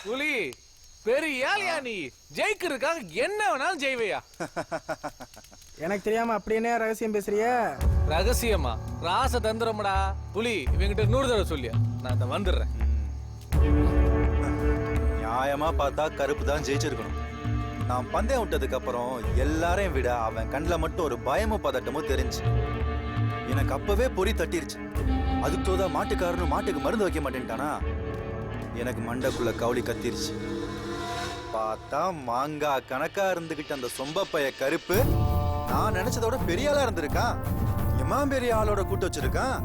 புலி பெரிய ஏழையா நீ ஜெயிக்கிறதுக்காக என்ன வேணாலும் ஜெய்வையா? எனக்கு தெரியாம அப்படி என்ன ரகசியம் பேசுறிய? ரகசியமா? ராச தந்திரம்டா. புலி இவங்கிட்ட 100 தடவை சொல்லியா? நான் வந்துடுறேன். நியாயமா பார்த்தா கருப்பு தான் ஜெயிச்சிருக்கணும். நான் பந்தயம் விட்டதுக்கு அப்புறம் எல்லாரையும் விட அவன் கண்ணில் மட்டும் ஒரு பயமும் பதட்டமும் தெரிஞ்சு எனக்கு அப்பவே பொறி தட்டிருச்சு. அதுக்குதான் மாட்டுக்காரனும் மாட்டுக்கு மருந்து வைக்க மாட்டேன்ட்டானா எனக்கு மண்டக்குள்ள கவுளி கத்திருச்சு. பார்த்தா மாங்காய் கணக்கா இருந்துகிட்ட அந்த சொம்பப்பைய கருப்பு நான் நினைச்சதோட பெரிய ஆளா இருந்திருக்கான். எம்மா பெரிய ஆளோட கூட்டு வச்சிருக்கான்.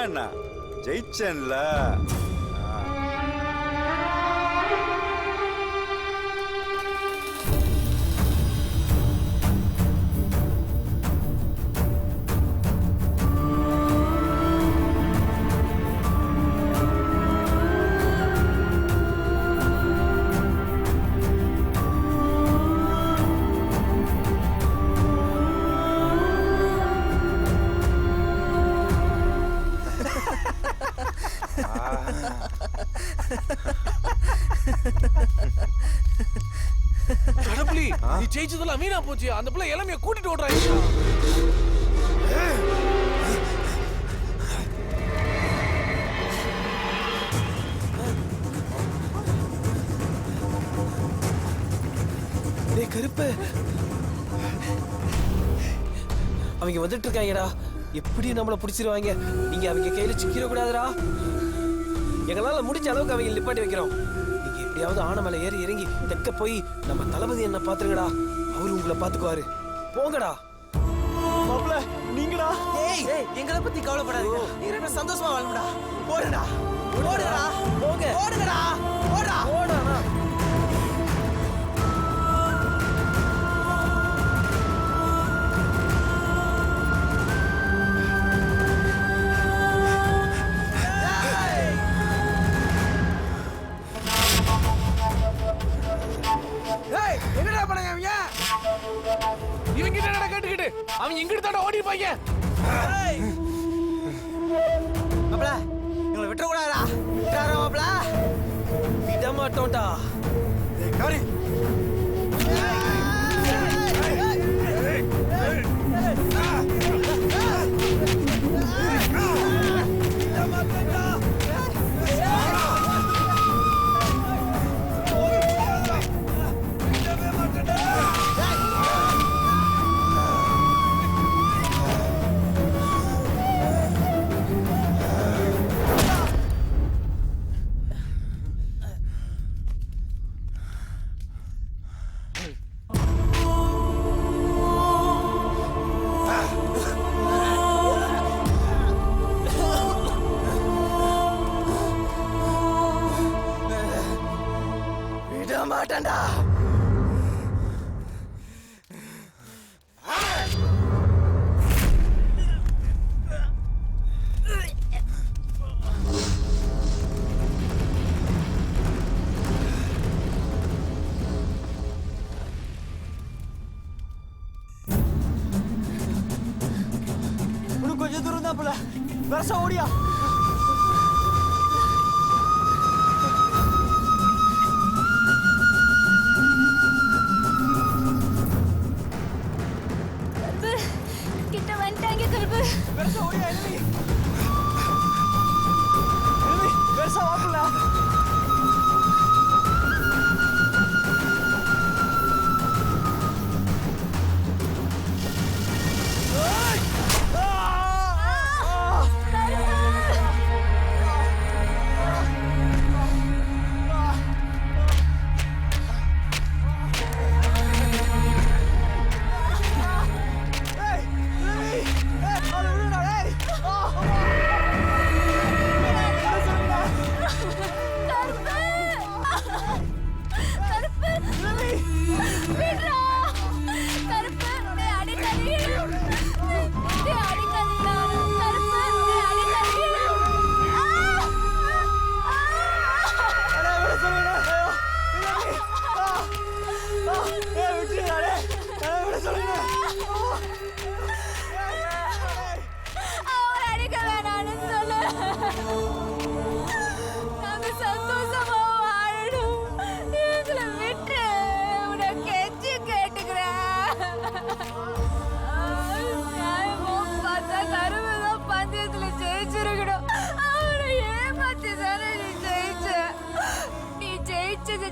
என்ன ஜெயிச்சேன்ல. கடப்புலி நீ ஜெயிச்சதெல்லாம் வீணா போச்சு. அந்த பிள்ளை இளமைய கூட்டிட்டு ஓடுறாங்க. டேய் கருப்பு, அவங்க வந்துட்டு இருக்காங்கடா. எப்படி நம்மள பிடிச்சிருவாங்க? நீங்க அவங்க கையில சிக்கிர கூடாதுடா. எங்களால முடிஞ்ச அளவுக்கு அவங்க நிப்பாட்டி வைக்கிறோம். நீங்க எப்படியாவது ஆன மேல ஏறி இறங்கி தெக்க போய் நம்ம தளபதி என்ன பாத்துருங்கடா. அவரு உங்களை பாத்துக்குவாரு. போங்கடா. மாப்ள நீங்கடா. ஏய் எங்களை பத்தி கவலைப்படாதீங்க. நீங்க ரெண்டு சந்தோஷமா வாழுங்கடா. போடுடா போடுடா போங்க போடுங்கடா போடா போடா. இவங்கிட்ட என்னடா கேட்டுக்கிட்டு? அவன் எங்கிட்ட தாண்ட ஓடிப்பாங்க. மாப்ள இவங்களை விட்டுற கூடாதா? விட்டுறாரா மாப்ள? விட மாட்டோம்டா. காரி மாட்டேன்டா. இன்னும் கொஞ்சம் தூரம் தான் போல. வருஷம் ஓடியா.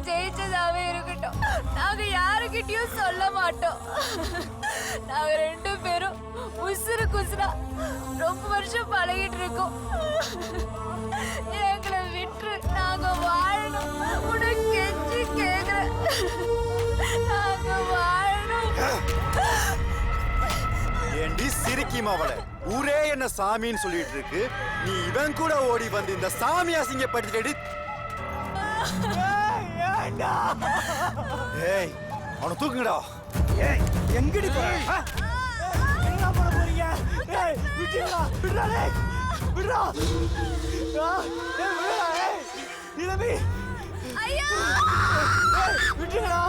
ஜெயிச்சதாவே இருக்கட்டும். நாங்க யாருக்கிட்டயும் சொல்ல மாட்டோம். நாங்க 2 பேரும் உசுருக்கு உசுரா ரொம்ப வருஷம் பழகிட்டு இருக்கோம். எங்களை விட்டு நாங்க வாழணும். உனக்கு கெஞ்சி கேக்குறேன், நாங்க வாழணும். ஏண்டி சிரிக்கி மாவள, ஊரே என்ன சாமின்னு சொல்லிட்டு இருக்கு, நீ இவன் கூட ஓடி வந்து இந்த சாமி அசிங்கப்படுத்திடி. ஏய், அவனை தூக்குங்கடா. ஏய், எங்கடி போற? என்ன பண்ண போறீங்க? ஏய், விட்டுடா, விடுடா டேய். விடுடா. விடுடா ஏய். நிலவி. ஐயா! ஏய், விட்டுடா.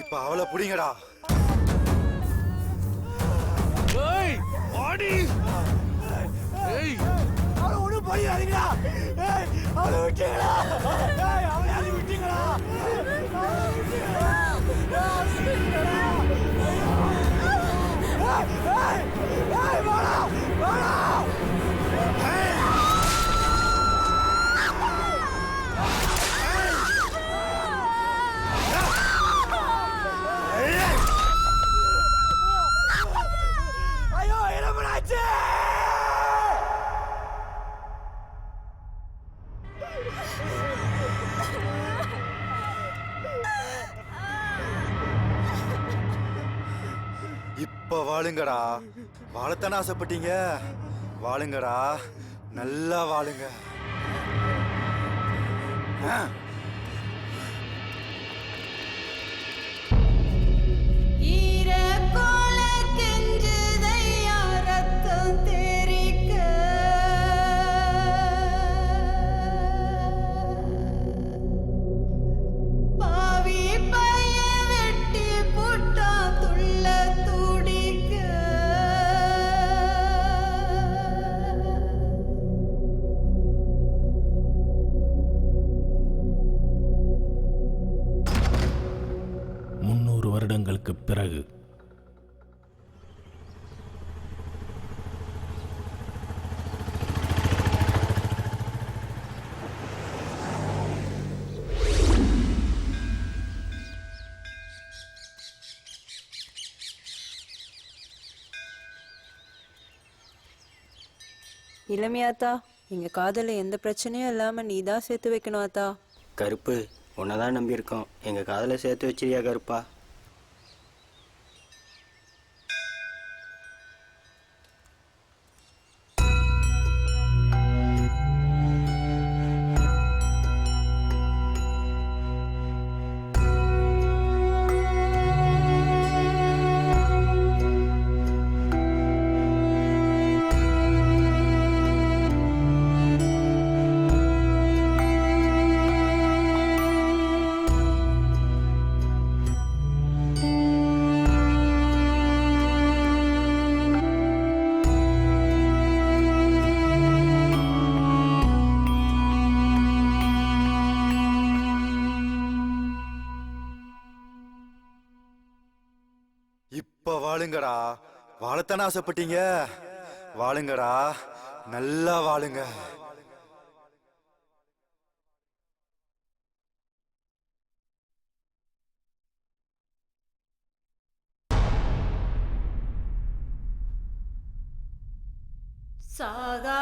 இப்ப அவளை புடிங்கடா. ஏய், ஓடி. ஏய், அவளை ஒண்ணு பண்ணிடாதீங்கடா. ஏய், அவளை விட்டீங்களா? ஏய், அவளை யாரும் விட்டீங்களா? அவளை விட்டீங்களா? ஏய், ஏய், வாடா, வாடா. இப்ப வாழுங்கடா. வாழத்தானே ஆசைப்பட்டீங்க, வாழுங்கடா, நல்லா வாழுங்க. வருடங்களுக்கு பிறகு இளமையாத்தா, எங்க காதல எந்த பிரச்சனையும் இல்லாம நீ தான் சேர்த்து வைக்கணும் ஆத்தா. கருப்பு, உன்னதான் நம்பி இருக்கோம், எங்க காதல சேர்த்து வச்சிரியா கருப்பா? இப்ப வாழுங்கடா, வாழத்தானே ஆசைப்பட்டீங்க, வாழுங்கடா, நல்லா வாழுங்க. சாகா